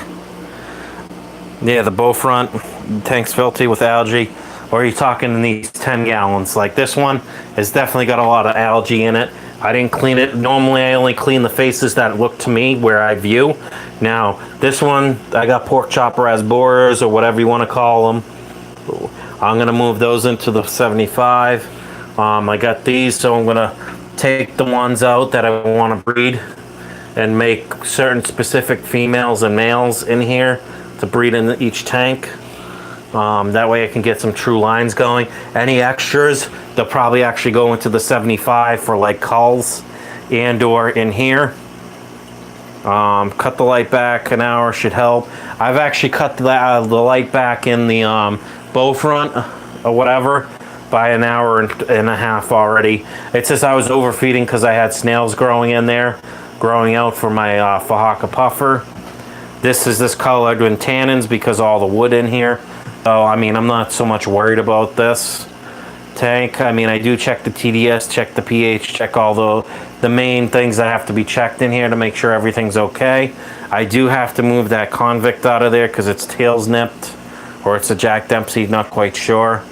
Yeah, the bow front tank's filthy with algae. Or are you talking in these 10 gallons? Like this one has definitely got a lot of algae in it. I didn't clean it. Normally I only clean the faces that look to me where I view. Now this one, I got pork chop rasboras or whatever you want to call them. I'm gonna move those into the 75. I got these, so I'm gonna take the ones out that I want to breed and make certain specific females and males in here to breed in each tank. That way I can get some true lines going. Any extras, they'll probably actually go into the 75 for like culls and or in here. Cut the light back an hour should help. I've actually cut the light back in the bow front or whatever by an hour and a half already. It's just I was overfeeding because I had snails growing in there, growing out for my Fahaka puffer. This is this colored with tannins because of all the wood in here. So, I mean, I'm not so much worried about this tank. I mean, I do check the TDS, check the pH, check all the main things that have to be checked in here to make sure everything's okay. I do have to move that convict out of there because its tail's nipped, or it's a Jack Dempsey, not quite sure.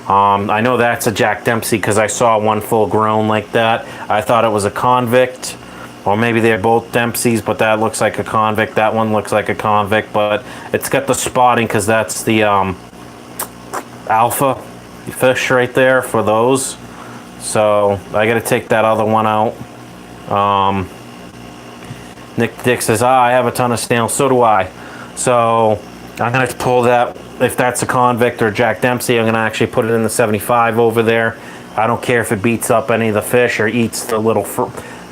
I know that's a Jack Dempsey because I saw one full grown like that. I thought it was a convict, or maybe they're both Dempseys, but that looks like a convict. That one looks like a convict, but it's got the spotting because that's the alpha fish right there for those. So I got to take that other one out. Nick Dick says, I have a ton of snails. So do I. So I'm going to pull that. If that's a convict or Jack Dempsey, I'm going to actually put it in the 75 over there. I don't care if it beats up any of the fish or eats the little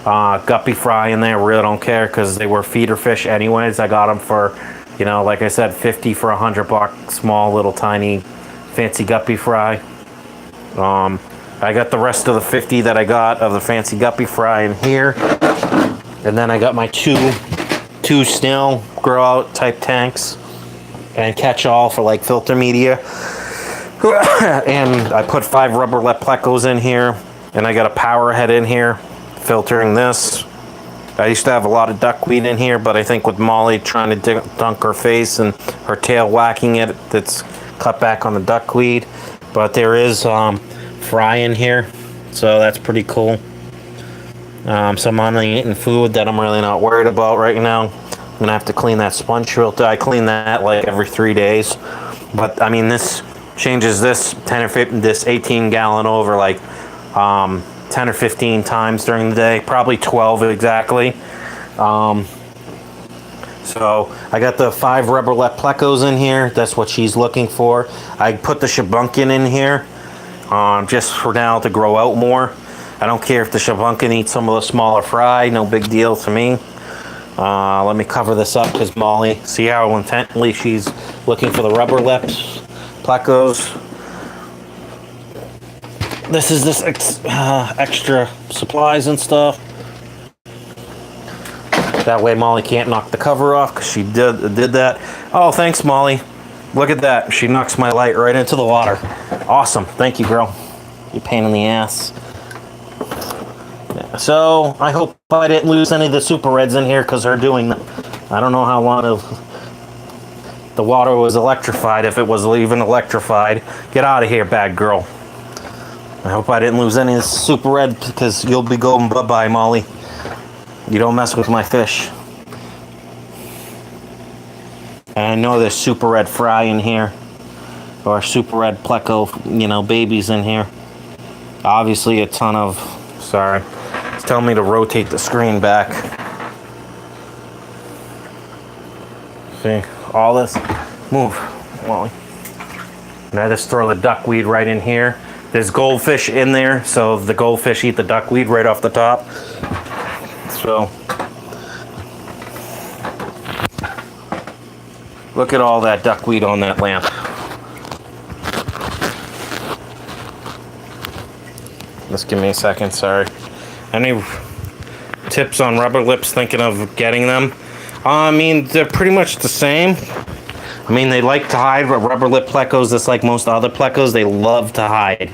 guppy fry in there. Really don't care because they were feeder fish anyways. I got them for, you know, like I said, 50 for $100. Small little tiny fancy guppy fry. I got the rest of the 50 that I got of the fancy guppy fry in here, and then I got my two snail grow out type tanks and catch all for like filter media. And I put 5 rubber plecos in here, and I got a power head in here filtering this. I used to have a lot of duckweed in here, but I think with Molly trying to dunk her face and her tail whacking it, that's cut back on the duckweed. But there is fry in here, so that's pretty cool. Some uneaten food that I'm really not worried about right now. I'm gonna have to clean that sponge filter. I clean that like every 3 days. But I mean, this changes this 10 or 15, this 18 gallon over like 10 or 15 times during the day, probably 12 exactly. So I got the 5 rubber-lep plecos in here. That's what she's looking for. I put the shabunkin in here just for now to grow out more. I don't care if the shabunkin eats some of the smaller fry, no big deal to me. Let me cover this up because Molly, see how intently she's looking for the rubber-leps plecos. This is this extra supplies and stuff. That way Molly can't knock the cover off because she did that. Oh, thanks, Molly. Look at that. She knocks my light right into the water. Awesome. Thank you, girl. You pain in the ass. Yeah. So I hope I didn't lose any of the super reds in here because they're doing them. I don't know how long the water was electrified, if it was even electrified. Get out of here, bad girl. I hope I didn't lose any of the super red because you'll be going bye-bye, Molly. You don't mess with my fish. And I know there's super red fry in here. Or super red pleco, you know, babies in here. Obviously a ton of... Sorry. It's telling me to rotate the screen back. See? All this... Move, Molly. And I just throw the duckweed right in here. There's goldfish in there, so the goldfish eat the duckweed right off the top. So, look at all that duckweed on that lamp. Just give me a second, sorry. Any tips on rubber lips, thinking of getting them? I mean, they're pretty much the same. I mean, they like to hide, but rubber lip plecos, just like most other plecos, they love to hide.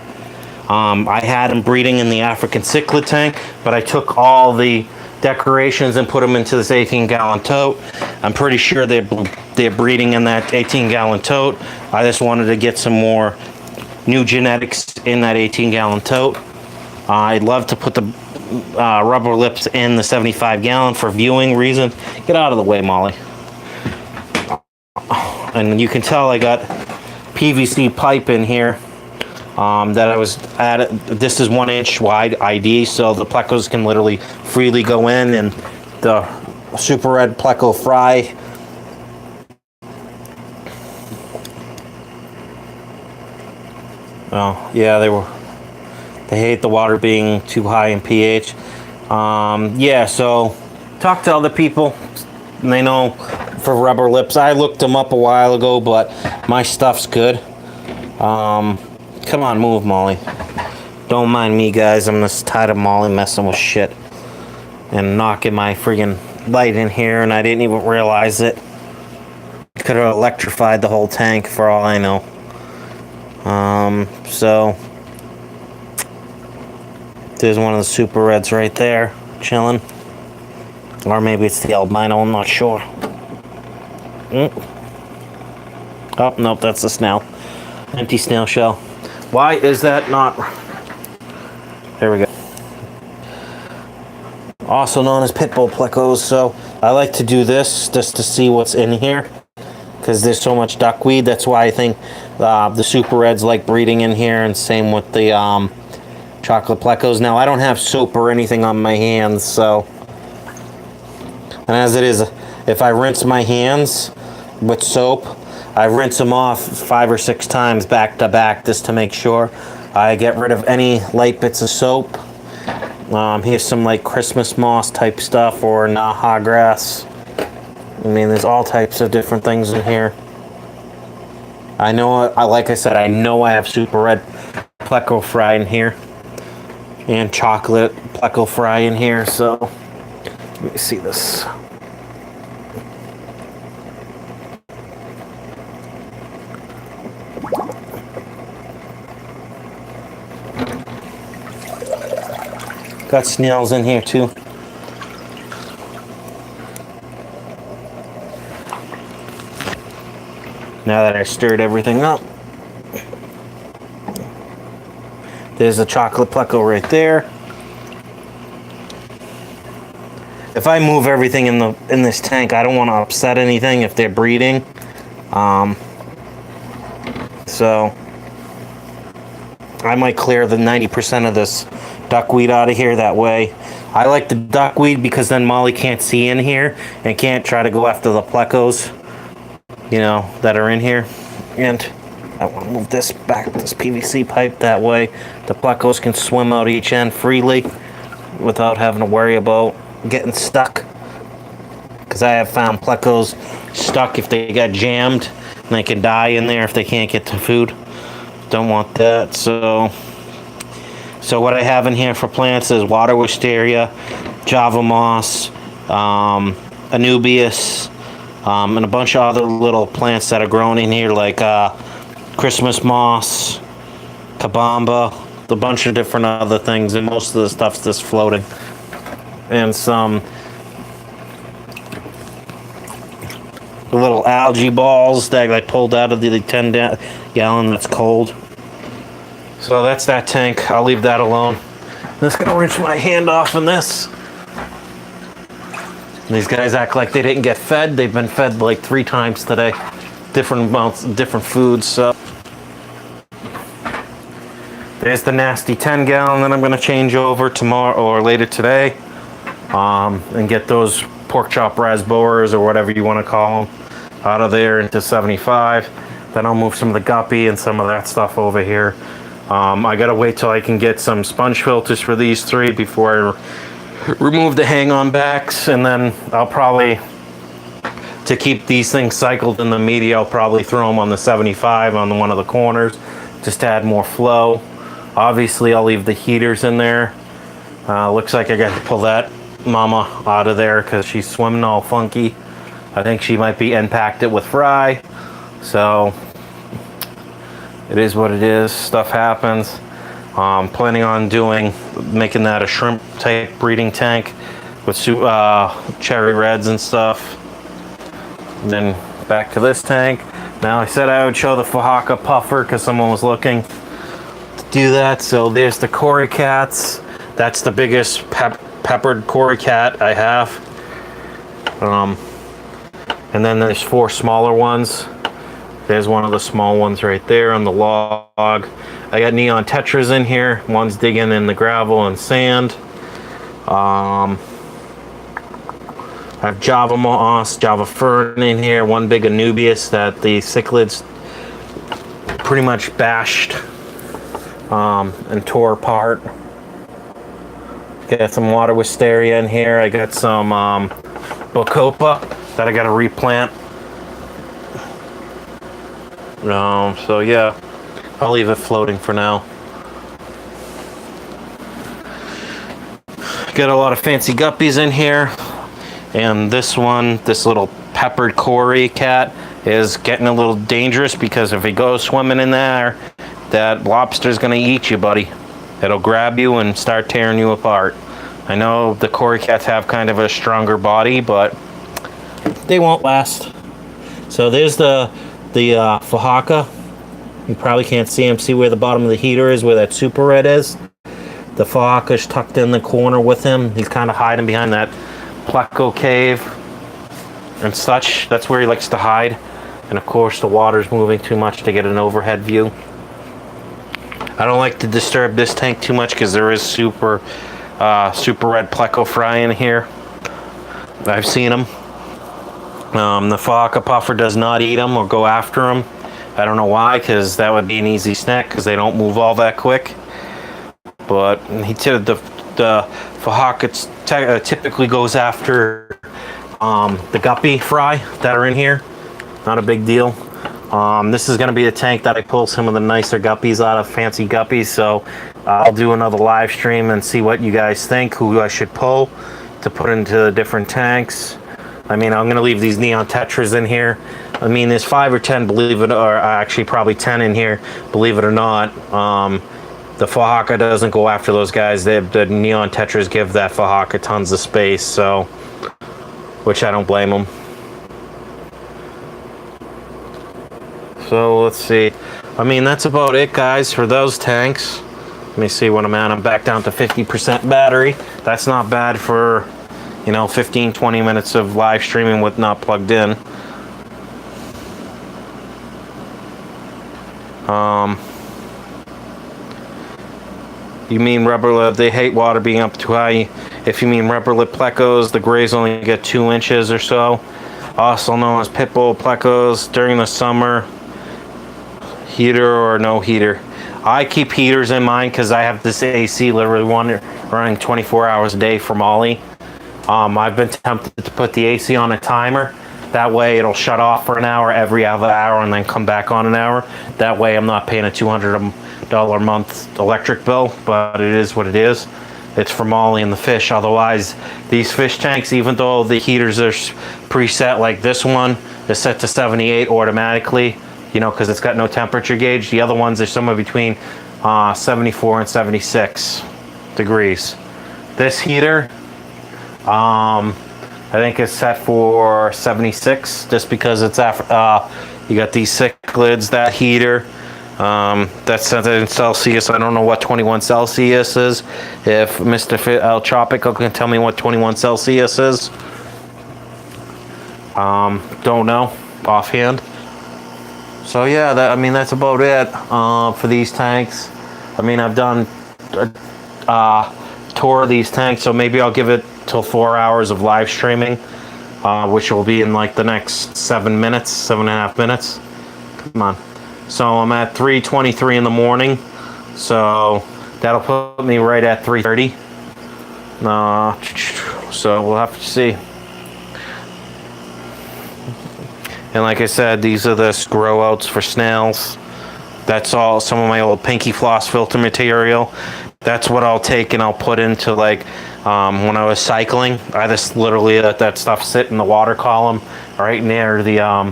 I had them breeding in the African cichlid tank, but I took all the decorations and put them into this 18-gallon tote. I'm pretty sure they're breeding in that 18-gallon tote. I just wanted to get some more new genetics in that 18-gallon tote. I'd love to put the rubber lips in the 75-gallon for viewing reason. Get out of the way, Molly. And you can tell I got PVC pipe in here that I was at. This is 1 inch wide ID, so the plecos can literally freely go in, and the super red pleco fry. Oh yeah, they hate the water being too high in pH. Yeah, so talk to other people, and they know for rubber lips. I looked them up a while ago, but my stuff's good. Come on, move, Molly. Don't mind me, guys. I'm just tired of Molly messing with shit and knocking my friggin' light in here, and I didn't even realize it. Could have electrified the whole tank for all I know. So there's one of the super reds right there, chilling. Or maybe it's the albino, I'm not sure. Oh, nope, that's the snail. Empty snail shell. Why is that not... There we go. Also known as pit bull plecos. So I like to do this just to see what's in here, because there's so much duckweed. That's why I think the super reds like breeding in here, and same with the chocolate plecos. Now I don't have soap or anything on my hands, so... And as it is, if I rinse my hands with soap, I rinse them off 5 or 6 times back to back just to make sure I get rid of any light bits of soap. Here's some like Christmas moss type stuff or Naha grass. I mean, there's all types of different things in here. I know, like I said, I know I have super red pleco fry in here and chocolate pleco fry in here, so let me see this. Got snails in here too. Now that I stirred everything up, there's a chocolate pleco right there. If I move everything in this tank, I don't want to upset anything if they're breeding. So I might clear the 90% of this duckweed out of here that way. I like the duckweed because then Molly can't see in here and can't try to go after the plecos, you know, that are in here. And I want to move this back, this PVC pipe, that way the plecos can swim out each end freely without having to worry about getting stuck. Because I have found plecos stuck if they got jammed, and they can die in there if they can't get to food. Don't want that. So what I have in here for plants is water wisteria, Java moss, Anubias, and a bunch of other little plants that are grown in here, like Christmas moss, kabamba, a bunch of different other things, and most of the stuff's just floating. And some little algae balls that I pulled out of the 10 gallon that's cold. So that's that tank. I'll leave that alone. I'm just gonna rinse my hand off in this. These guys act like they didn't get fed. They've been fed like 3 times today. Different amounts, different foods. So there's the nasty 10 gallon that I'm gonna change over tomorrow or later today. And get those pork chop raspberries or whatever you want to call them out of there into 75. Then I'll move some of the guppy and some of that stuff over here. I gotta wait till I can get some sponge filters for these 3 before I remove the hang-on backs, and then I'll probably, to keep these things cycled in the media, I'll probably throw them on the 75 on one of the corners just to add more flow. Obviously I'll leave the heaters in there. Looks like I got to pull that mama out of there because she's swimming all funky. I think she might be impacted with fry, so it is what it is. Stuff happens. Planning on making that a shrimp type breeding tank with cherry reds and stuff. And then back to this tank. Now I said I would show the Fahaka puffer because someone was looking to do that. So there's the Cory cats. That's the biggest peppered Cory cat I have. And then there's 4 smaller ones. There's one of the small ones right there on the log. I got neon tetras in here. One's digging in the gravel and sand. I have Java moss, Java fern in here. One big Anubias that the cichlids pretty much bashed and tore apart. Got some water wisteria in here. I got some Bacopa that I got to replant. So yeah, I'll leave it floating for now. Got a lot of fancy guppies in here, and this little peppered Cory cat is getting a little dangerous because if he goes swimming in there, that lobster's gonna eat you, buddy. It'll grab you and start tearing you apart. I know the Cory cats have kind of a stronger body, but they won't last. So there's the Fahaka. You probably can't see him. See where the bottom of the heater is, where that super red is? The Fahaka's tucked in the corner with him. He's kind of hiding behind that pleco cave and such. That's where he likes to hide. And of course the water's moving too much to get an overhead view. I don't like to disturb this tank too much because there is super red pleco fry in here. I've seen them. The Fahaka puffer does not eat them or go after them. I don't know why, because that would be an easy snack because they don't move all that quick. But the Fahaka typically goes after the guppy fry that are in here. Not a big deal. This is going to be a tank that I pull some of the nicer guppies out of, fancy guppies. So I'll do another live stream and see what you guys think, who I should pull to put into the different tanks. I mean, I'm going to leave these neon tetras in here. I mean, there's 5 or 10, believe it, or actually probably 10 in here, believe it or not. The Fahaka doesn't go after those guys. The neon tetras give that Fahaka tons of space, so, which I don't blame them. So let's see. I mean, that's about it, guys, for those tanks. Let me see what I'm at. I'm back down to 50% battery. That's not bad for, you know, 15-20 minutes of live streaming with not plugged in. You mean rubber lip, they hate water being up too high. If you mean rubber lip plecos, the grays only get 2 inches or so. Also known as pit bull plecos during the summer. Heater or no heater. I keep heaters in mine because I have this AC literally running 24 hours a day from Ollie. I've been tempted to put the AC on a timer. That way it'll shut off for an hour every other hour and then come back on an hour. That way I'm not paying a $200 a month electric bill, but it is what it is. It's for Molly and the fish. Otherwise, these fish tanks, even though the heaters are preset, like this one is set to 78 automatically, you know, because it's got no temperature gauge. The other ones are somewhere between 74 and 76 degrees. This heater, I think it's set for 76, just because it's after, you got these cichlids, that heater. That's set in Celsius. I don't know what 21 Celsius is. If Mr. Tropic can tell me what 21 Celsius is. Don't know offhand. So yeah, that's about it for these tanks. I mean, I've done a tour of these tanks, so maybe I'll give it till 4 hours of live streaming, which will be in like the next 7.5 minutes. Come on. So I'm at 3:23 in the morning, so that'll put me right at 3:30. So we'll have to see. And like I said, these are the grow outs for snails. That's all some of my old Pinky Floss filter material. That's what I'll take and I'll put into like when I was cycling. I just literally let that stuff sit in the water column right near the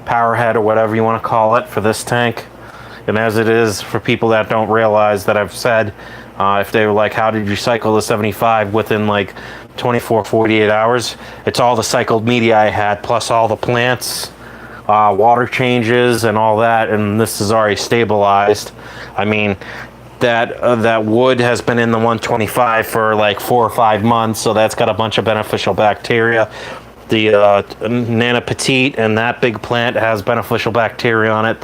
power head or whatever you want to call it for this tank. And as it is, for people that don't realize that I've said, if they were like, how did you cycle the 75 within like 24, 48 hours? It's all the cycled media I had, plus all the plants, water changes and all that, and this is already stabilized. I mean, that wood has been in the 125 for like 4 or 5 months, so that's got a bunch of beneficial bacteria. The Nana Petite and that big plant has beneficial bacteria on it.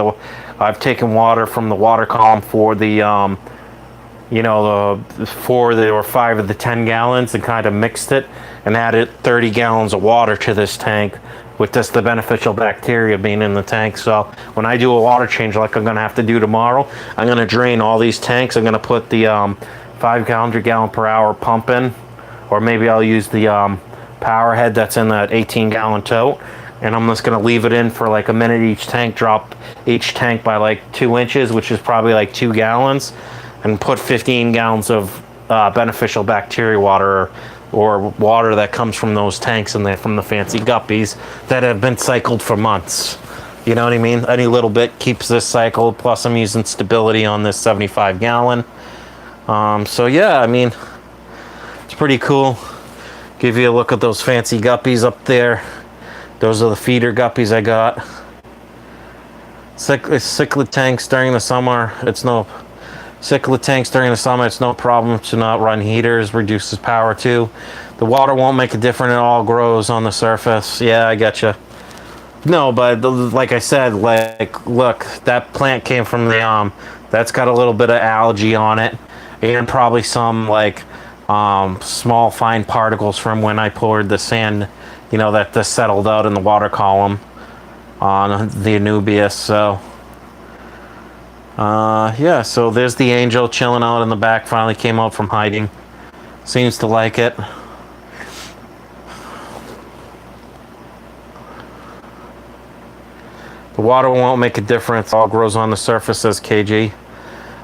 I've taken water from the water column for the you know, the 4 or 5 of the 10 gallons and kind of mixed it and added 30 gallons of water to this tank with just the beneficial bacteria being in the tank. So when I do a water change like I'm going to have to do tomorrow, I'm going to drain all these tanks. I'm going to put the 500 gallon per hour pump in, or maybe I'll use the power head that's in that 18 gallon tote, and I'm just going to leave it in for like a minute each tank, drop each tank by like 2 inches, which is probably like 2 gallons, and put 15 gallons of beneficial bacteria water or water that comes from those tanks and from the fancy guppies that have been cycled for months. You know what I mean? Any little bit keeps this cycled, plus I'm using stability on this 75 gallon. So yeah, I mean, it's pretty cool. Give you a look at those fancy guppies up there. Those are the feeder guppies I got. Cichlid tanks during the summer, it's no problem to not run heaters, reduces power too. The water won't make a difference, it all grows on the surface. Yeah, I getcha. No, but like I said, like, look, that plant came from the, that's got a little bit of algae on it, and probably some, like, small fine particles from when I poured the sand, you know, that just settled out in the water column on the Anubias. So yeah, so there's the angel chilling out in the back, finally came out from hiding. Seems to like it. The water won't make a difference, all grows on the surface, says KG.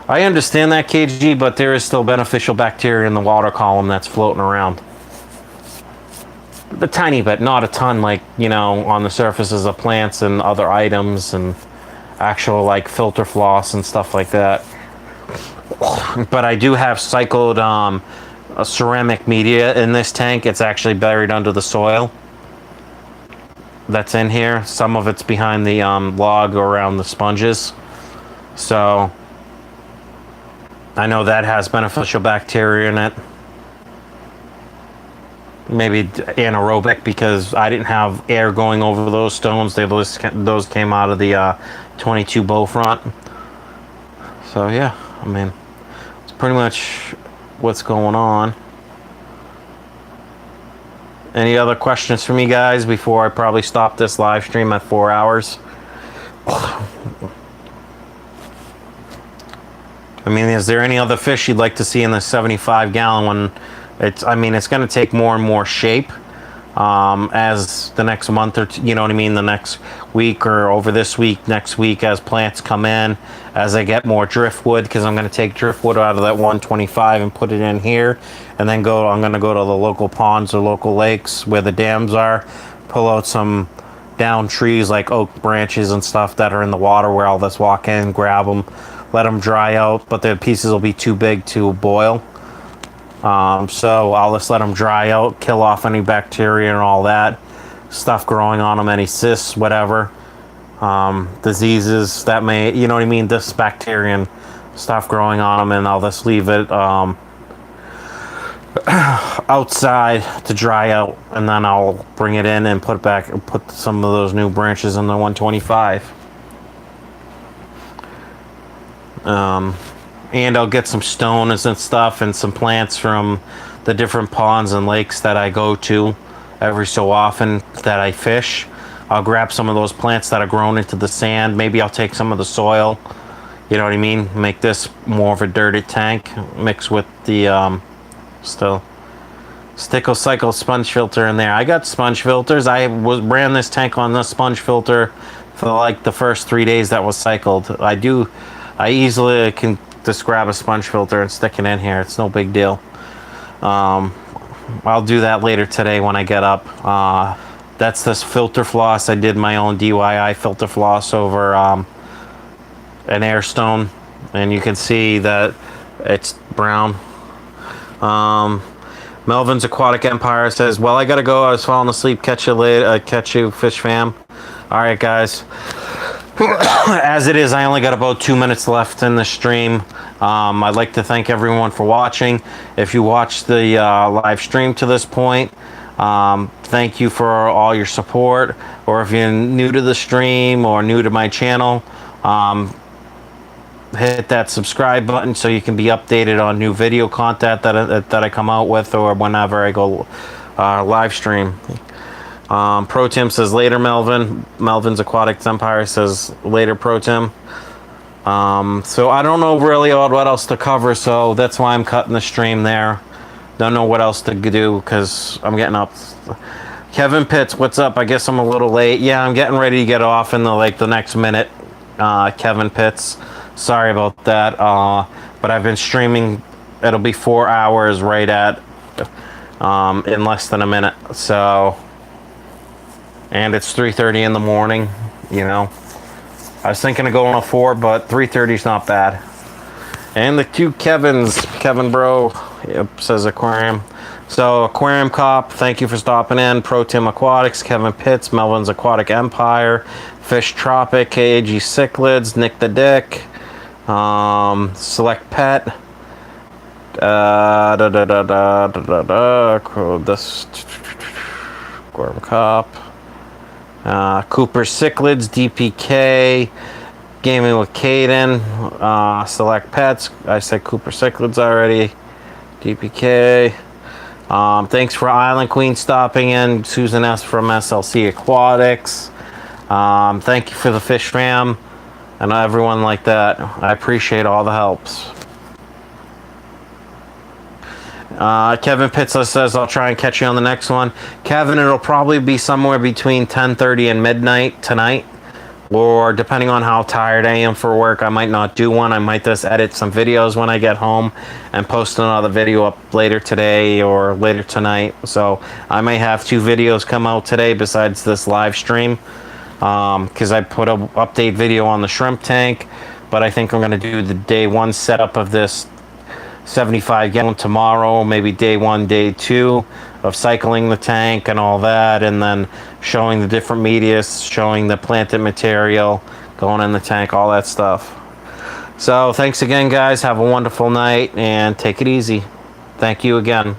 I understand that, KG, but there is still beneficial bacteria in the water column that's floating around. A tiny bit, not a ton, like, you know, on the surfaces of plants and other items and actual, like, filter floss and stuff like that. But I do have cycled a ceramic media in this tank. It's actually buried under the soil that's in here. Some of it's behind the log around the sponges. So I know that has beneficial bacteria in it. Maybe anaerobic, because I didn't have air going over those stones. Those came out of the 22 bow front. So yeah, I mean, it's pretty much what's going on. Any other questions for me, guys, before I probably stop this live stream at 4 hours? I mean, is there any other fish you'd like to see in the 75-gallon one? I mean, it's going to take more and more shape as the next month or two, you know what I mean, the next week or over this week, next week, as plants come in, as I get more driftwood, because I'm going to take driftwood out of that 125 and put it in here, and then I'm going to go to the local ponds or local lakes where the dams are, pull out some down trees like oak branches and stuff that are in the water where I'll just walk in, grab them, let them dry out, but the pieces will be too big to boil. So I'll just let them dry out, kill off any bacteria and all that stuff growing on them, any cysts, whatever, diseases that may, you know what I mean, this bacterium stuff growing on them, and I'll just leave it outside to dry out, and then I'll bring it in and put some of those new branches in the 125. And I'll get some stones and stuff and some plants from the different ponds and lakes that I go to every so often that I fish. I'll grab some of those plants that are grown into the sand. Maybe I'll take some of the soil, you know what I mean, make this more of a dirty tank, mix with the Stickle Cycle sponge filter in there. I got sponge filters. I ran this tank on the sponge filter for like the first 3 days that was cycled. I easily can just grab a sponge filter and stick it in here. It's no big deal. I'll do that later today when I get up. That's this filter floss. I did my own DIY filter floss over an Airstone, and you can see that it's brown. Melvin's Aquatic Empire says, well, I gotta go. I was falling asleep. Catch you later. Catch you, fish fam. All right, guys. As it is, I only got about 2 minutes left in the stream. I'd like to thank everyone for watching. If you watched the live stream to this point, thank you for all your support. Or if you're new to the stream or new to my channel, hit that subscribe button so you can be updated on new video content that I come out with, or whenever I go live stream. Pro Tim says later, Melvin. Melvin's Aquatics Empire says later, Pro Tim. So I don't know really what else to cover, so that's why I'm cutting the stream there. Don't know what else to do because I'm getting up. Kevin Pitts, what's up? I guess I'm a little late. Yeah, I'm getting ready to get off in the next minute. Kevin Pitts, sorry about that. But I've been streaming. It'll be 4 hours right at in less than a minute. So. And it's 3:30 in the morning, you know. I was thinking of going to 4, but 3:30 is not bad. And the two Kevins, Kevin Bro, yep, says Aquarium. So Aquarium Cop, thank you for stopping in. Pro Tim Aquatics, Kevin Pitts, Melvin's Aquatic Empire, Fish Tropic, KAG Cichlids, Nick the Dick, Select Pet, this Aquarium Cop. Cooper Cichlids, DPK, Gaming with Caden, Select Pets. I said Cooper Cichlids already. DPK. Thanks for Island Queen stopping in. Susan S. from SLC Aquatics. Thank you for the fish fam and everyone like that. I appreciate all the helps. Kevin Pitzler says, I'll try and catch you on the next one. Kevin, it'll probably be somewhere between 10:30 and midnight tonight. Or depending on how tired I am for work, I might not do one. I might just edit some videos when I get home and post another video up later today or later tonight. So I may have 2 videos come out today besides this live stream. Because I put an update video on the shrimp tank. But I think I'm going to do the day 1 setup of this 75-gallon tomorrow, maybe day 1, day 2 of cycling the tank and all that, and then showing the different media, showing the planted material going in the tank, all that stuff. So thanks again, guys. Have a wonderful night and take it easy. Thank you again.